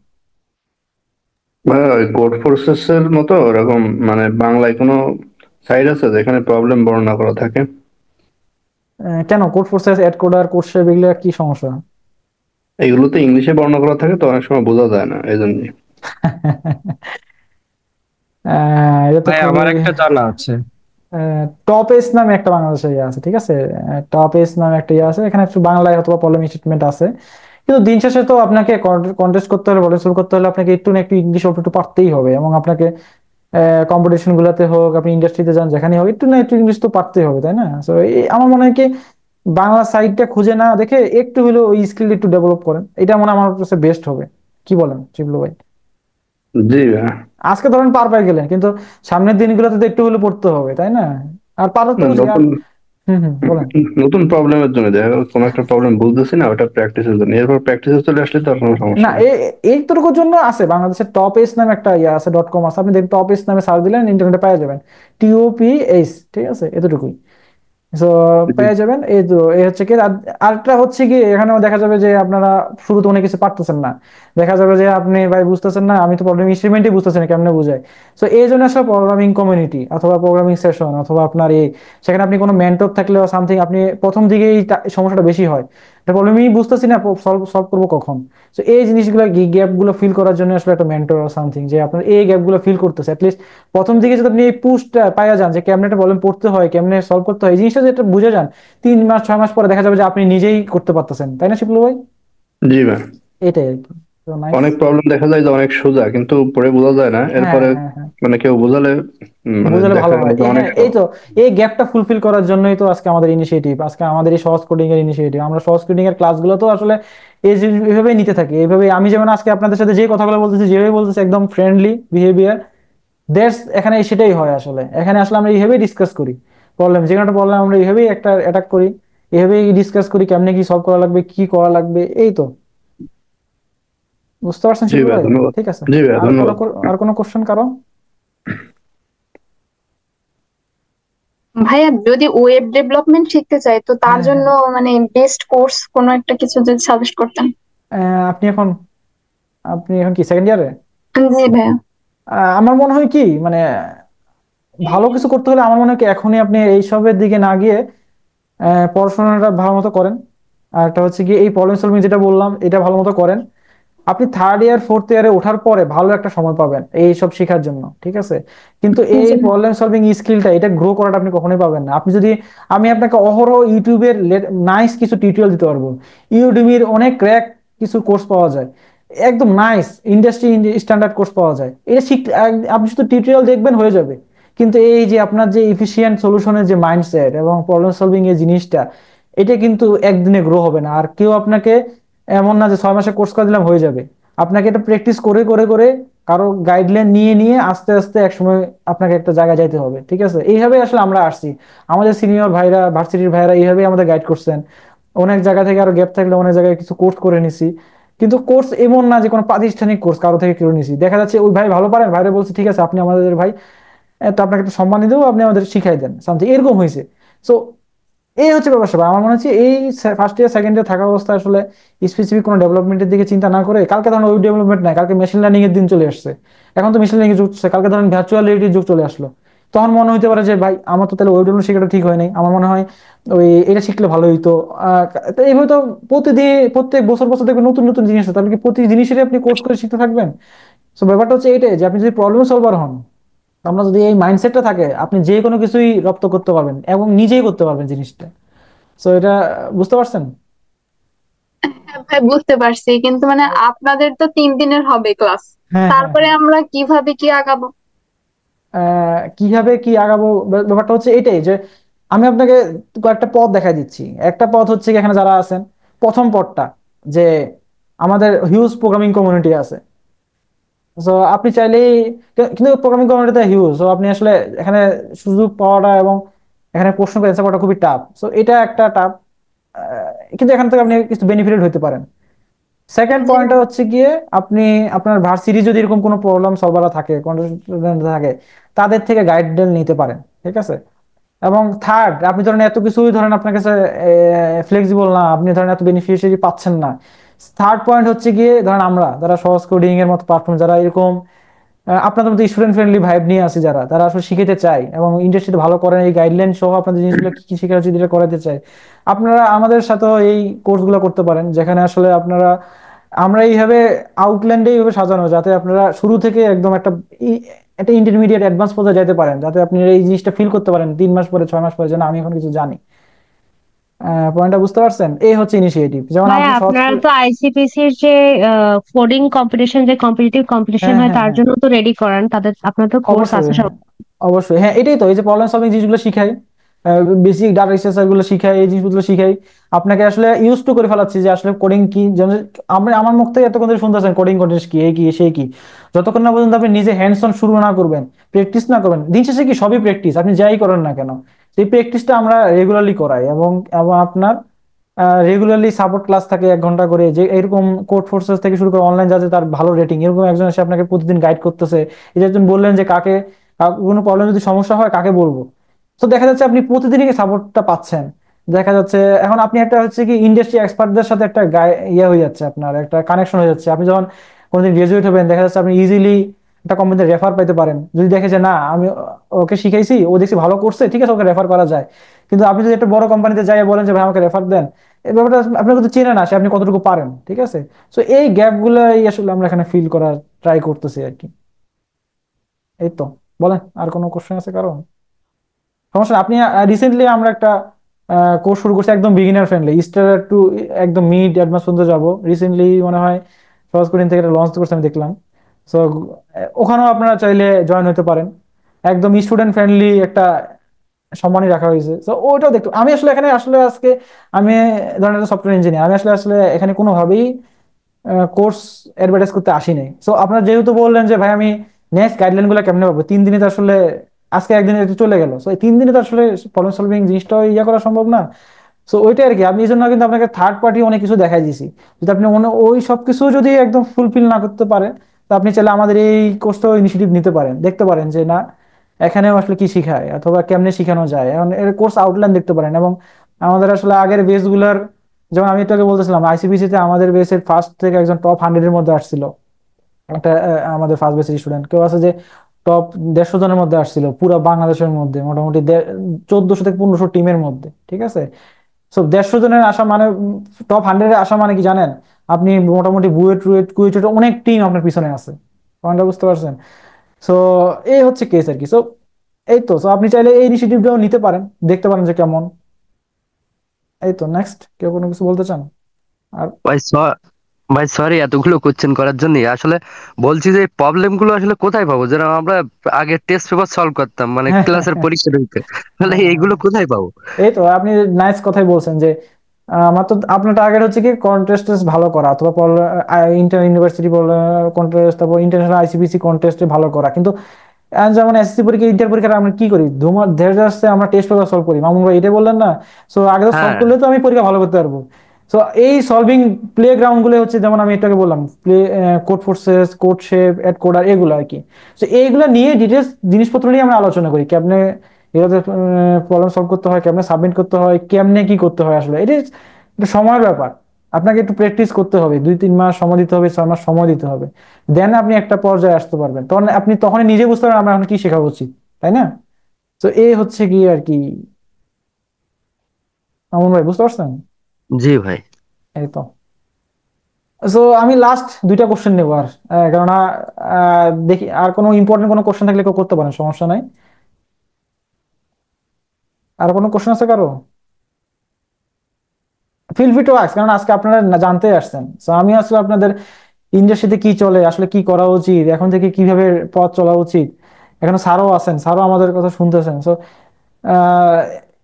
ভাই ওই কোড ফোর্সেসের মতো এরকম মানে বাংলায় কোনো সাইট আছে যেখানে প্রবলেম বর্ণনা করা থাকে? কেন Codeforces, AtCoder, CodeChef, এগুলো কি সমস্যা? এগুলোতে ইংলিশে বর্ণনা করা থাকে তো অনেক সময় বোঝা যায় না, এই জন্যই। এটা তো ভাই আমার একটা জানা আছে। টপ এস নামে একটা বাংলাদেশে ইয়ে আছে, ঠিক আছে? টপ এস নামে একটা ইয়ে আছে, এখানে একটু বাংলায় অথবা প্রবলেম স্টেটমেন্ট আছে। কিন্তু দিন শেষে তো আপনাকে কন্টেস্ট করতে হলে, প্রবলেম সলভ করতে হলে আপনাকে একটু না একটু ইংলিশ একটু পারতেই হবে, এবং আপনাকে কম্পিটিশন গুলাতে হোক, আপনি ইন্ডাস্ট্রিতে যান যেখানে হোক, একটু না একটু ইংলিশ তো পারতেই হবে, তাই না? তো আমার মনে হয় কি, বাংলা সাইটটা খুঁজে না দেখে একটু হলেও ওই স্কিল একটু ডেভেলপ করেন, এটা মনে হয় আমার কাছে বেস্ট হবে। কি বলেন শিবলু ভাই? জি ভাই। আজকে ধরেন পার পাই গেলেন, কিন্তু সামনের দিনগুলোতে তো একটু হলেও পড়তে হবে, তাই না? আর পারো তো নতুন বলেন। নতুন প্রবলেমের জন্য দেখা গেল কোনো একটা প্রবলেম বুঝতেছি না, ওটা প্র্যাকটিসের জন্য, এরপর প্র্যাকটিসে চলে আসলে তো আর কোনো সমস্যা না, নেই। এইটুকুর জন্য আছে বাংলাদেশের টপ এস নামে একটা ইয়ে আছে, .com আছে, আপনি দেখবেন টপ এস নামে সার্চ দিলেন ইন্টারনেটে পেয়ে যাবেন, TOPS, ঠিক আছে? এতটুকুই সো পেয়ে যাবেন। এই তো এই হচ্ছে কি। আরেকটা হচ্ছে কি, এখানেও দেখা যাবে যে আপনারা শুরুতে অনেক কিছু পারতেছেন না, দেখা যাবে যে আপনি ভাই বুঝতেছেন না, আমি তো প্রবলেম ইনস্ট্রুমেন্টই বুঝতেছি না কেমনে বুঝাই। সো এই জন্য আসলে প্রোগ্রামিং কমিউনিটি অথবা প্রোগ্রামিং সেশন অথবা আপনার সেখানে আপনি কোনো মেন্টর থাকলে সামথিং, আপনি প্রথম দিকে এই সমস্যাটা বেশি হয়, এটা প্রবলেমই বুঝতেছি না, সলভ করবো কখন। তো এই জিনিসগুলো, গ্যাপ গুলো ফিল করার জন্য আসলে একটা মেন্টর সামথিং, যে আপনার এই গ্যাপ গুলো ফিল করতেছে, অ্যাটলিস্ট প্রথম দিকে যদি আপনি এই পুশটা পাইয়া যান যে কেমনে একটা প্রবলেম পড়তে হয়, কেমনে সলভ করতে হয়, এই জিনিসটা যেটা বুঝে যান, 3 মাস 6 মাস পরে দেখা যাবে যে আপনি নিজেই করতে পারতেছেন, তাই না শিবলু ভাই? জি ভাই। এটাই আর কি। অনেক প্রবলেম দেখা যায় যে অনেক সোজা, কিন্তু পরে বোঝা যায় না, এরপরে মানে কেউ বোঝালে মানে বুঝলে দেখা ভালো গেল হয়। যে অনেক এই তো এই গ্যাপটা ফুলফিল করার জন্যই তো আজকে আমাদের ইনিশিয়েটিভ, আজকে আমাদের এই সহজ কোডিং এর ইনিশিয়েটিভ। আমরা সহজ কোডিং এর ক্লাসগুলো তো আসলে এইভাবেই নিতে থাকি, এইভাবে আমি যেমন আজকে আপনাদের সাথে যে কথাগুলো বলতেছি, যেভাবে বলতেছি, একদম ফ্রেন্ডলি বিহেভিয়ার, দ্যাটস এখানে সেটাই হয় আসলে। এখানে আসলে আমরা এইভাবেই ডিসকাস করি প্রবলেম, যে কোনো একটা প্রবলেম আমরা এইভাবেই একটা অ্যাটাক করি, এইভাবেই ডিসকাস করি কেমনে কি সলভ করা লাগবে, কি করা লাগবে, এই তো। বুঝতে পারছেন জি শিবলু ভাই, ভাই? ধন্যবাদ। ঠিক আছে, জি ভাই, ধন্যবাদ। আর কোনো কোশ্চেন কারো? ভাইয়া যদি ওয়েব ডেভেলপমেন্ট শিখতে চাই, তো তার জন্য মানে বেস্ট কোর্স কোনো একটা কিছু যদি সাজেস্ট করতেন। আপনি এখন কি সেকেন্ড ইয়ারে? জি ভাইয়া। আমার মনে হয় কি, মানে ভালো কিছু করতে হলে আমার মনে হয় কি, এখনই আপনি এইসবের দিকে না গিয়ে পড়াশোনাটা ভালো মতো করেন। আর একটা হচ্ছে কি, এই প্রবলেম সলভিং যেটা বললাম এটা ভালো মতো করেন। আপনি থার্ড ইয়ার ফোর্থ ইয়ারে ওঠার পরে ভালো একটা সময় পাবেন এই সব শেখার জন্য, ঠিক আছে? কিন্তু এই প্রবলেম সলভিং স্কিলটা, এটা গ্রো করাটা আপনি কখনোই পাবেন না আপনি যদি, আমি আপনাকে অহরহ ইউটিউবের নাইস কিছু টিউটোরিয়াল দিতে পারবো, ইউডেমির অনেক ক্র্যাক কিছু কোর্স পাওয়া যায়, একদম নাইস ইন্ডাস্ট্রি স্ট্যান্ডার্ড কোর্স পাওয়া যায়। এটা শিখতে আপনি শুধু টিউটোরিয়াল দেখবেন হয়ে যাবে, কিন্তু এই যে আপনার যে এফিশিয়েন্ট সলিউশনের যে মাইন্ডসেট এবং প্রবলেম সলভিং এর জিনিসটা, এটা কিন্তু একদিনে গ্রো হবে না। আর কেউ আপনাকে এমন না যে 6 মাসে কোর্স করে দিলাম হয়ে যাবে। আপনাকে এটা প্র্যাকটিস করে করে করে কারো গাইডলাইন নিয়ে নিয়ে আস্তে আস্তে একসময় আপনাকে একটা জায়গায় যাইতে হবে, ঠিক আছে? এইভাবে আসলে আমরা আসছি, আমাদের সিনিয়র ভাইরা, ভার্সিটির ভাইরা এইভাবেই আমাদের গাইড করছেন। অনেক জায়গা থেকে আরো গ্যাপ থাকলে অনেক জায়গায় কিছু কোর্স করে নিছি। কিন্তু কোর্স এমন না যে কোনো প্রাতিষ্ঠানিক কোর্স কারো থেকে করে নিছি। দেখা যাচ্ছে ওই ভাই ভালো পারেন, ভাইরা বলছে ঠিক আছে আপনি আমাদের ভাই, তো আপনাকে একটু সম্মান দেবো, আপনি আমাদের শিখাই দেন সামথিং, এরকম হয়েছে। সো এই হচ্ছে ব্যাপার স্যাপার। আমার মনে হচ্ছে এই ফার্স্ট ইয়ার সেকেন্ড ইয়ার থাকা অবস্থায় আসলে স্পেসিফিক কোনো ডেভেলপমেন্টের দিকে চিন্তা না করে, কালকে ধরেন ওই ডেভেলপমেন্ট নাই, কালকে মেশিন লার্নিং এর দিন চলে আসছে, এখন তো মেশিন লার্নিং এর যুগ চলছে, কালকে ধরেন ভার্চুয়াল রিয়েলিটির যুগ চলে আসলো, তখন মনে হতে পারে যে ভাই আমার তো তাহলে ওই ডেভেলপমেন্ট শেখাটা ঠিক হয় নাই, আমার মনে হয় ওই এটা শিখলে ভালো হইতো। তো এইভাবে তো প্রতিদিন প্রত্যেক বছর বছর দেখবেন নতুন নতুন জিনিস আছে, তাহলে কি প্রতি জিনিসেরই আপনি কোর্স করে শিখতে থাকবেন? তো ব্যাপারটা হচ্ছে এটাই যে আপনি যদি প্রবলেম সলভার হন, আমরা যদি এই মাইন্ডসেটটা থাকে, আপনি যে কোনো কিছুই রপ্ত করতে পারবেন এবং নিজেই করতে পারবেন জিনিসটা। সো এটা বুঝতে পারছেন? হ্যাঁ ভাই বুঝতে পারছি, কিন্তু মানে আপনাদের তো 3 দিনের হবে ক্লাস, হ্যাঁ, তারপরে আমরা কিভাবে কি আগাবো? কিভাবে কি আগাবো, ব্যাপারটা হচ্ছে এটাই যে আমি আপনাকে কয়েকটা পথ দেখাই দিচ্ছি। একটা পথ হচ্ছে কি, এখানে যারা আছেন, প্রথম পথটা যে আমাদের হিউজ প্রোগ্রামিং কমিউনিটি আছে। সো আপনি চাইলেই, কিন্তু প্রোগ্রামিং কমিউনিটিতে হিউজ, সো আপনি আসলে এখানে সুযোগ পাওয়াটা এবং এখানে প্রশ্ন করে অ্যান্সার করাটা খুবই টাফ। সো এটা একটা টাফ, কিন্তু এখান থেকে আপনি কিছু বেনিফিটেড হতে পারেন। সেকেন্ড পয়েন্টটা হচ্ছে গিয়ে আপনি আপনার ভার্সিটি যদি এরকম কোনো প্রবলেম সলভার থাকে, কন্টেস্টেন্ট থাকে, তাদের থেকে গাইডলাইন নিতে পারেন, ঠিক আছে? এবং থার্ড, আপনি ধরেন এত কিছুই ধরেন আপনার কাছে ফ্লেক্সিবল না, আপনি ধরেন এত বেনিফিশিয়ারি পাচ্ছেন না, থার্ড পয়েন্ট হচ্ছে গিয়ে ধরেন আমরা যারা সহজ কোডিং এর মতো প্ল্যাটফর্ম, যারা এরকম আপনাদের মতো স্টুডেন্ট ফ্রেন্ডলি ভাইব নিয়ে আসি, যারা তারা আসলে শিখাতে চাই এবং ইন্ডাস্ট্রিতে ভালো করেন, এই গাইডলাইন সহ আপনাদের জিনিসগুলো কি কি শেখা উচিত এটা করাতে চাই, আপনারা আমাদের সাথে এই কোর্সগুলো করতে পারেন, যেখানে আসলে আপনারা আমরা এইভাবে আউটল্যান্ডে এইভাবে সাজানো, যাতে আপনারা শুরু থেকে একদম একটা ইন্টারমিডিয়েট অ্যাডভান্স পর্যায়ে যেতে পারেন, যাতে আপনি এই জিনিসটা ফিল করতে পারেন 3 মাস পরে 6 মাস পরে, যেন আমি এখন কিছু জানি। পয়েন্টটা বুঝতে পারছেন? এই হচ্ছে ইনিশিয়েটিভ। যেমন ভাই আপনি আপনারা তো আইসিপিসির যে কোডিং কম্পিটিশন, যে কম্পিটিটিভ কম্পিটিশন হ্যাঁ, হয় হ্যাঁ, তার হ্যাঁ, জন্য তো রেডি করান, তাদের আপনার তো কোর্স আছে অবশ্যই, সব। হ্যাঁ, অবশ্যই, হ্যাঁ, এটাই তো, এই যে প্রবলেম সলভিং জিনিসগুলো শিখাই, বেসিক ডাটা স্ট্রাকচার গুলো শিখাই, এই জিনিসগুলো শিখাই, আপনাকে আসলে ইউজ টু করে ফেলাচ্ছি যে আসলে কোডিং কি। যেমন আমরা, আমার মুখ থেকে এতক্ষণ ধরে শুনতেছেন কোডিং কন্টেস্ট কি, এই কি সেই কি, যতক্ষণ না পর্যন্ত আপনি নিজে হ্যান্ডস অন শুরু না করবেন, প্র্যাকটিস না করবেন, দিন শেষে কি সবই প্র্যাকটিস, আপনি যাই করেন না কেন, সেই প্র্যাকটিসটা আমরা রেগুলারলি করাই। এবং এবং আপনার রেগুলারলি সাপোর্ট ক্লাস থাকে 1 ঘন্টা করে, যে এরকম কোড ফোর্সেস থেকে শুরু করে অনলাইন, যাতে তার ভালো রেটিং, এরকম একজন এসে আপনাকে প্রতিদিন গাইড করতেছে। এই যে একজন বললেন যে কাকে কোনো প্রবলেম যদি সমস্যা হয় কাকে বলবো, তো দেখা যাচ্ছে আপনি প্রতিদিনই সাপোর্টটা পাচ্ছেন। দেখা যাচ্ছে এখন আপনি একটা হচ্ছে কি ইন্ডাস্ট্রি এক্সপার্টদের সাথে একটা ইয়ে হয়ে যাচ্ছে, আপনার একটা কানেকশন হয়ে যাচ্ছে। আপনি যখন কোনোদিন গ্রাজুয়েট হবেন, দেখা যাচ্ছে আপনি ইজিলি একটা কোম্পানিতে রেফার পাইতে পারেন, যদি দেখে যে না আমি ওকে শিখাইছি, ও দেখছি ভালো করছে, ঠিক আছে ওকে রেফার করা যায়। কিন্তু আপনি যদি একটা বড় কোম্পানিতে যাই বলেন যে ভাই আমাকে রেফার দেন, এই ব্যাপারটা আপনার কিন্তু চেনে না সে, আপনি কতটুকু পারেন, ঠিক আছে? সো এই গ্যাপ গুলাই আসলে আমরা এখানে ফিল করার ট্রাই করতেছি আর কি। এই তো, বলেন আর কোনো কোশ্চেন আছে কারণ? সমস্যা নেই। আপনি রিসেন্টলি আমরা একটা কোর্স শুরু করছি, একদম বিগিনার ফ্রেন্ডলি, স্টার টু একদম মিড অ্যাডভান্স পর্যন্ত যাবো। রিসেন্টলি মনে হয় সহজ কোডিং থেকে লঞ্চ করছে আমি দেখলাম। সো ওখানেও আপনারা চাইলে জয়েন হতে পারেন। একদম স্টুডেন্ট ফ্রেন্ডলি একটা সম্মানই রাখা হয়েছে। তো ওইটাও দেখতে, আমি আসলে এখানে আসলে আজকে আমি ধরেন একটা সফটওয়্যার ইঞ্জিনিয়ার, আমি আসলে আসলে এখানে কোনোভাবেই কোর্স অ্যাডভার্টাইজ করতে আসি নাই। সো আপনারা যেহেতু বললেন যে ভাই আমি নেক্সট গাইডলাইন গুলো কেমনে পাবো, 3 দিনে তো আসলে, আজকে একদিনে একটু চলে গেল, সো এই 3 দিনে তো আসলে প্রবলেম সলভিং জিনিসটা ইয়ে করা সম্ভব না। সো ওইটাই আর কি, আমি এই জন্য কিন্তু আপনাকে থার্ড পার্টি অনেক কিছু দেখাই দিয়েছি। যদি আপনি ওই সব কিছু যদি একদম ফুলফিল না করতে পারে, তো আপনি চাইলে আমাদের এই কোর্সটাও ইনিশিয়েটিভ নিতে পারেন, দেখতে পারেন যে না এখানেও আসলে কি শিখায় অথবা কেমনে শিখানো যায়, এখন এর কোর্স আউটলাইন দেখতে পারেন। এবং আমাদের আসলে আগের বেস গুলার, যেমন আমি একটু আগে বলতেছিলাম আইসিবিসি তে আমাদের বেসের ফার্স্ট থেকে একজন টপ 100 এর মধ্যে আসছিল, একটা আমাদের ফার্স্ট বেসের স্টুডেন্ট। কেউ আছে যে টপ 150 জনের মধ্যে আসছিল পুরো বাংলাদেশের মধ্যে, মোটামুটি 1400 থেকে 1500 টিমের মধ্যে, ঠিক আছে? সো 150 জনের আসা মানে, টপ 100 এ আসা মানে কি জানেন? আপনি মোটামুটি বুয়েট রুয়েট কুয়েট অনেক টিম আপনার পিছনে আছে। পয়েন্টটা বুঝতে পারছেন? সো এই হচ্ছে কেস আর কি। সো এই তো, সো আপনি চাইলে এই ইনিশিয়েটিভটাও নিতে পারেন, দেখতে পারেন যে কেমন। এই তো, নেক্সট কেউ কোনো কিছু বলতে চান? আর ভাই ভাই সরি এতগুলো কোশ্চেন করার জন্য। আসলে বলছি যে প্রবলেম গুলো আসলে কোথায় পাবো, যেন আমরা আগে টেস্ট পেপার সলভ করতাম মানে হ্যাঁ হ্যাঁ ক্লাসের হ্যাঁ পরীক্ষা দিতে, তাহলে হ্যাঁ, এইগুলো কোথায় পাবো? এই তো আপনি নাইস কথাই বলছেন যে আমার তো আপনার টার্গেট হচ্ছে কি কন্টেস্ট ভালো করা অথবা ইন্টার ইউনিভার্সিটি কন্টেস্ট, তারপর ইন্টারন্যাশনাল আইসিপিসি কন্টেস্টে ভালো করা। কিন্তু যেমন এসএসসি পরীক্ষা ইন্টার পরীক্ষা আমরা কি করি, ধীরে আসছে আমরা টেস্ট পেপার সলভ করি, মামুন ভাই এটাই বললেন না? সো আগে তো সলভ হ্যাঁ করলে তো আমি পরীক্ষা ভালো করতে পারবো। সো এই সলভিং প্লে গ্রাউন্ড গুলো হচ্ছে, যেমন আমি এটাকে বললাম play Codeforces, CodeChef, AtCoder, এগুলো আর কি। তো এইগুলো নিয়ে ডিটেলস জিনিসপত্র নিয়ে আমরা আলোচনা করি, কেমনে এটাতে প্রবলেম সলভ করতে হয়, কেমনে সাবমিট করতে হয়, কেমনে কি করতে হয়। আসলে এটা একটা সময়ের ব্যাপার, আপনাকে একটু প্র্যাকটিস করতে হবে, 2-3 মাস সময় দিতে হবে, 6 মাস সময় দিতে হবে, দেন আপনি একটা পর্যায়ে আসতে পারবেন। তখন আপনি তখনই নিজে বুঝতে পারবেন আমরা এখন কি শেখা উচিত, তাই না? তো এই হচ্ছে কি আর কি, আমন ভাই বুঝতে পারছেন? জি ভাই। এই তো। সো আমি লাস্ট 2টা কোশ্চেন নেবো আর, কেননা দেখি আর কোনো ইম্পর্টেন্ট কোনো কোশ্চেন থাকলে কেউ করতে পারেন, সমস্যা নাই। আর কোনো কোশ্চেন আছে কারো? ফিল ফ্রি টু আস্ক, কারণ আজকে আপনারা জানতে আসছেন। তো আমি আসলে আপনাদের ইন্ডাস্ট্রিতে কি চলে, আসলে কি করা উচিত, এখন থেকে কিভাবে পথ চলা উচিত, এখানে স্যারও আছেন, স্যারও আমাদের কথা শুনতেছেন। সো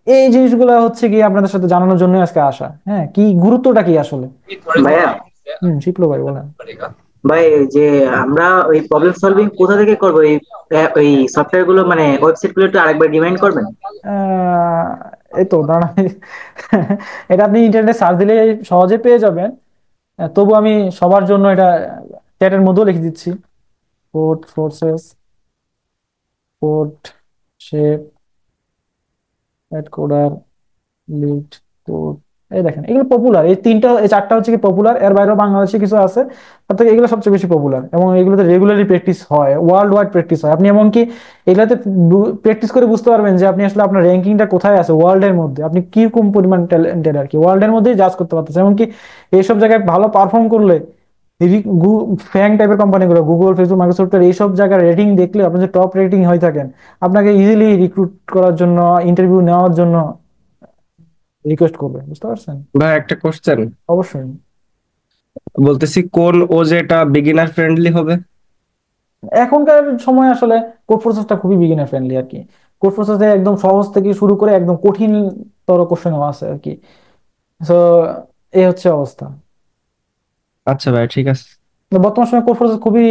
এই জিনিসগুলো হচ্ছে কি আপনাদের সাথে জানানোর জন্য আজকে আসা। হ্যাঁ, কি গুরুত্বটা কি আসলে। ভাইয়া, শিখলো ভাই বলেন। ভাই যে আমরা ওই প্রবলেম সলভিং কোথা থেকে করবো, ওই সফটওয়্যার গুলো মানে ওয়েবসাইট গুলো একটু আরেকবার রিমাইন্ড করবেন? আহ, এই তো দাঁড়ান এটা আপনি ইন্টারনেটে সার্চ দিলে সহজে পেয়ে যাবেন। তবু আমি সবার জন্য এটা চ্যাটের মধ্যেও লিখে দিচ্ছি। Code forces, code shape, coder, lead, code. এই দেখেন এগুলো পপুলার, এই 4টা হচ্ছে কি পপুলার। এর বাইরেও বাংলাদেশে কিছু আছে, তার থেকে এগুলো সবচেয়ে বেশি পপুলার, এবং এগুলোতে রেগুলারলি প্র্যাকটিস হয়, ওয়ার্ল্ড ওয়াইড প্র্যাকটিস হয়। আপনি এমনকি এগুলোতে প্র্যাকটিস করে বুঝতে পারবেন যে আপনি আসলে আপনার র্যাঙ্কিংটা কোথায় আছে ওয়ার্ল্ড এর মধ্যে, আপনি কি কোন পরিমাণ ট্যালেন্টেড আর কি, ওয়ার্ল্ড এর মধ্যেই জাজ করতে পারতেছে। এমনকি এইসব জায়গায় ভালো পারফর্ম করলে ফ্যাং টাইপের কোম্পানিগুলো, গুগল, ফেসবুক, মাইক্রোসফটের এইসব জায়গার রেটিং দেখলে, আপনি যে টপ রেটিং হয়ে থাকেন, আপনাকে ইজিলি রিক্রুট করার জন্য, ইন্টারভিউ নেওয়ার জন্য রিকোয়েস্ট করবে। বুঝতে পারছেন? ভাই একটা কোশ্চেন অবশ্যই। বলতেছি, কোন ওজেটা বিগিনার ফ্রেন্ডলি হবে? এখনকার সময় আসলে কোড প্রসেসটা খুবই বিগিনার ফ্রেন্ডলি আর কি। কোড প্রসেসে একদম সহজ থেকে শুরু করে একদম কঠিন তর কোশ্চেনও আছে আর কি। তো এই হচ্ছে অবস্থা। আচ্ছা ভাই ঠিক আছে। তো বর্তমান সময় কোড প্রসেস খুবই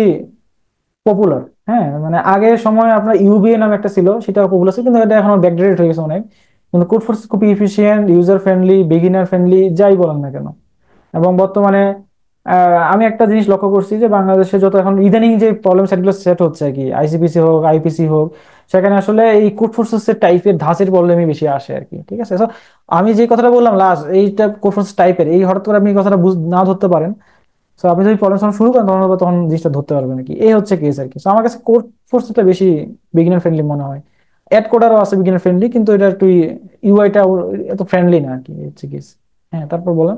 পপুলার। হ্যাঁ, মানে আগের সময় আপনার ইউবিএ নামে একটা ছিল, সেটা পপুলার ছিল, কিন্তু এটা এখন ব্যাকডেটেড হয়ে গেছে অনেক। কিন্তু কোড ফোর্স খুবই efficient, user friendly, beginner friendly, যাই বলেন না কেন। এবং বর্তমানে আমি একটা জিনিস লক্ষ্য করছি যে বাংলাদেশে যত এখন ইদানিং যে প্রবলেম সেটগুলো সেট হচ্ছে আর কি, আইসিপিসি হোক, আইপিসি হোক, সেখানে আসলে এই কোড ফোর্সের টাইপের ধাঁচের প্রবলেমই বেশি আসে আর কি। ঠিক আছে, তো আমি যে কথাটা বললাম লাস্ট, এইটা কোড ফোর্স টাইপের, এই হঠাৎ করে আপনি এই কথাটা না ধরতে পারেন। তো আপনি যদি প্রবলেম সলভ শুরু করেন তখন হয়তো তখন জিনিসটা ধরতে পারবেন আর কি। এই হচ্ছে কেস আর কি। তো আমার কাছে কোড ফোর্সটা বেশি বিগিনার ফ্রেন্ডলি মনে হয়। অ্যাড কোডারও আছে বিগিনার ফ্রেন্ডলি, কিন্তু এটা একটু ইউআইটা এত ফ্রেন্ডলি না আর কি, এই হচ্ছে কেস। হ্যাঁ, তারপর বলেন।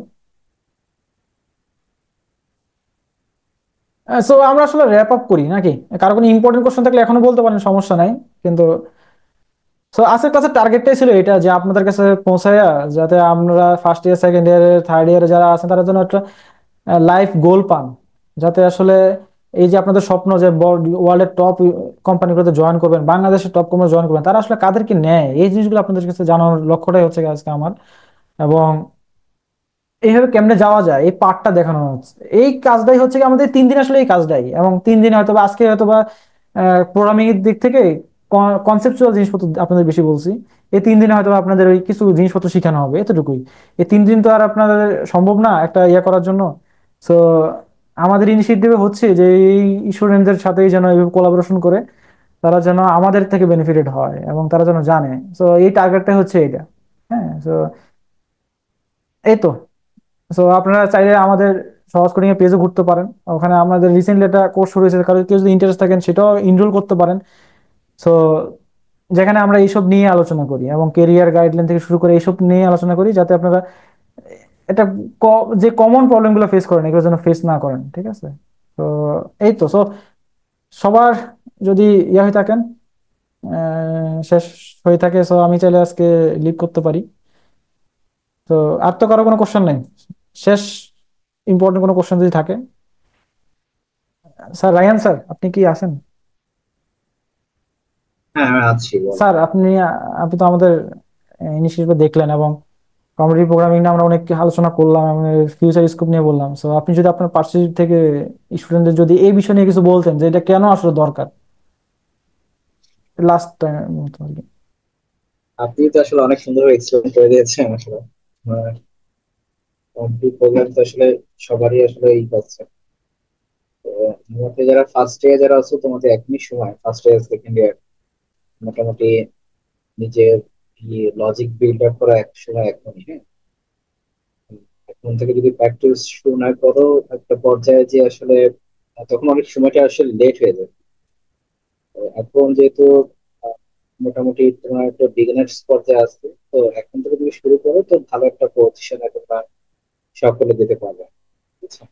সো আমরা আসলে র্যাপ আপ করি নাকি? কারো কোনো ইম্পর্টেন্ট কোশ্চেন থাকলে এখনো বলতে পারেন, সমস্যা নাই। কিন্তু সো আজকের ক্লাসের টার্গেটটাই ছিল এটা, যে আপনাদের কাছে পৌঁছায়া যাতে আমরা first year, second year, third ইয়ারে যারা আছেন তাদের জন্য একটা লাইফ গোল পান, যাতে আসলে এই যে আপনাদের স্বপ্ন যে ওয়ার্ল্ডের টপ কোম্পানিগুলোতে জয়েন করবেন, বাংলাদেশের টপ কোম্পানি জয়েন করবেন, তারা আসলে কাদেরকে নেয়, এই জিনিসগুলো আপনাদের কাছে জানানোর লক্ষ্যটাই হচ্ছে আজকে আমার। এবং এইভাবে কেমনে যাওয়া যায় এই পার্টটা দেখানো হচ্ছে। এই কাজটাই হচ্ছে কি আমাদের 3 দিন, আসলে এই কাজটাই। এবং 3 দিন হয়তো বা আজকে হয়তো বা প্রোগ্রামিং এর দিক থেকে কনসেপচুয়াল জিনিসপত্র আপনাদের বেশি বলছি, এই 3 দিনে হয়তো বা আপনাদের ওই কিছু জিনিসপত্র শেখানো হবে, এতটুকুই। এই 3 দিন তো আর আপনাদের সম্ভব না একটা ইয়ে করার জন্য। তো আমাদের ইনিশিয়েটিভে হচ্ছে যে এই স্টুডেন্টদের সাথেই যেন এইভাবে কোলাবোরেশন করে তারা যেন আমাদের থেকে বেনিফিটেড হয় এবং তারা যেন জানে। তো এই টার্গেটটা হচ্ছে এটা। হ্যাঁ, তো এই তো। সো আপনারা চাইলে আমাদের সহজ কোডিং এর পেজও ঘুরতে পারেন, ওখানে আমাদের রিসেন্টলি একটা কোর্স শুরু হয়েছে, কারণ কেউ যদি ইন্টারেস্ট থাকেন সেটাও ইনরোল করতে পারেন। সো যেখানে আমরা এইসব নিয়ে আলোচনা করি এবং কেরিয়ার গাইডলাইন থেকে শুরু করে এইসব নিয়ে আলোচনা করি, যাতে আপনারা এটা যে কমন প্রবলেম গুলো ফেস করেন এগুলো যেন ফেস না করেন। ঠিক আছে, তো এই তো। সো সবার যদি ইয়ে হয়ে থাকেন, শেষ হয়ে থাকে, সো আমি চাইলে আজকে লিভ করতে পারি। তো আর তো কারো কোনো কোশ্চেন নেই? শেষ ইম্পর্টেন্ট কোনো কোশ্চেন যদি থাকে। স্যার রায়ান স্যার, আপনি কি আছেন? হ্যাঁ আমি আছি, বল। স্যার আপনি তো আমাদের ইনিশিয়েটিভ দেখলেন, এবং কম্পিটিটিভ প্রোগ্রামিং নিয়ে আমরা অনেক আলোচনা করলাম, ফিউচার স্কোপ নিয়ে বললাম। সো আপনি যদি আপনার পার্সপেক্টিভ থেকে স্টুডেন্টদের যদি এই বিষয় নিয়ে কিছু বলতেন যে এটা কেন আসলে দরকার, লাস্ট টাইম। আপনি তো আসলে অনেক সুন্দরভাবে এক্সপ্লেন করে দিয়েছেন আসলে। কমপ্লিট প্রোগ্রাম তো আসলে সবারই আসলে এই করছে। তো তোমাকে যারা ফার্স্ট ইয়ার যারা আছে, তোমাদের একই সময় ফার্স্ট ইয়ার সেকেন্ড ইয়ার মোটামুটি নিজের লজিক বিল্ড আপ করা এক সময় এখনই, হ্যাঁ। এখন থেকে যদি প্র্যাকটিস শুরু না করো একটা পর্যায়ে যে আসলে তখন অনেক সময়টা আসলে লেট হয়ে যাবে। তো এখন যেহেতু আহ, মোটামুটি তোমার একটা বিগিনার্স পর্যায়ে আসছে, তো এখন থেকে তুমি শুরু করো তো ভালো একটা পজিশনে তোমরা সকলে যেতে পারবে, বুঝছো?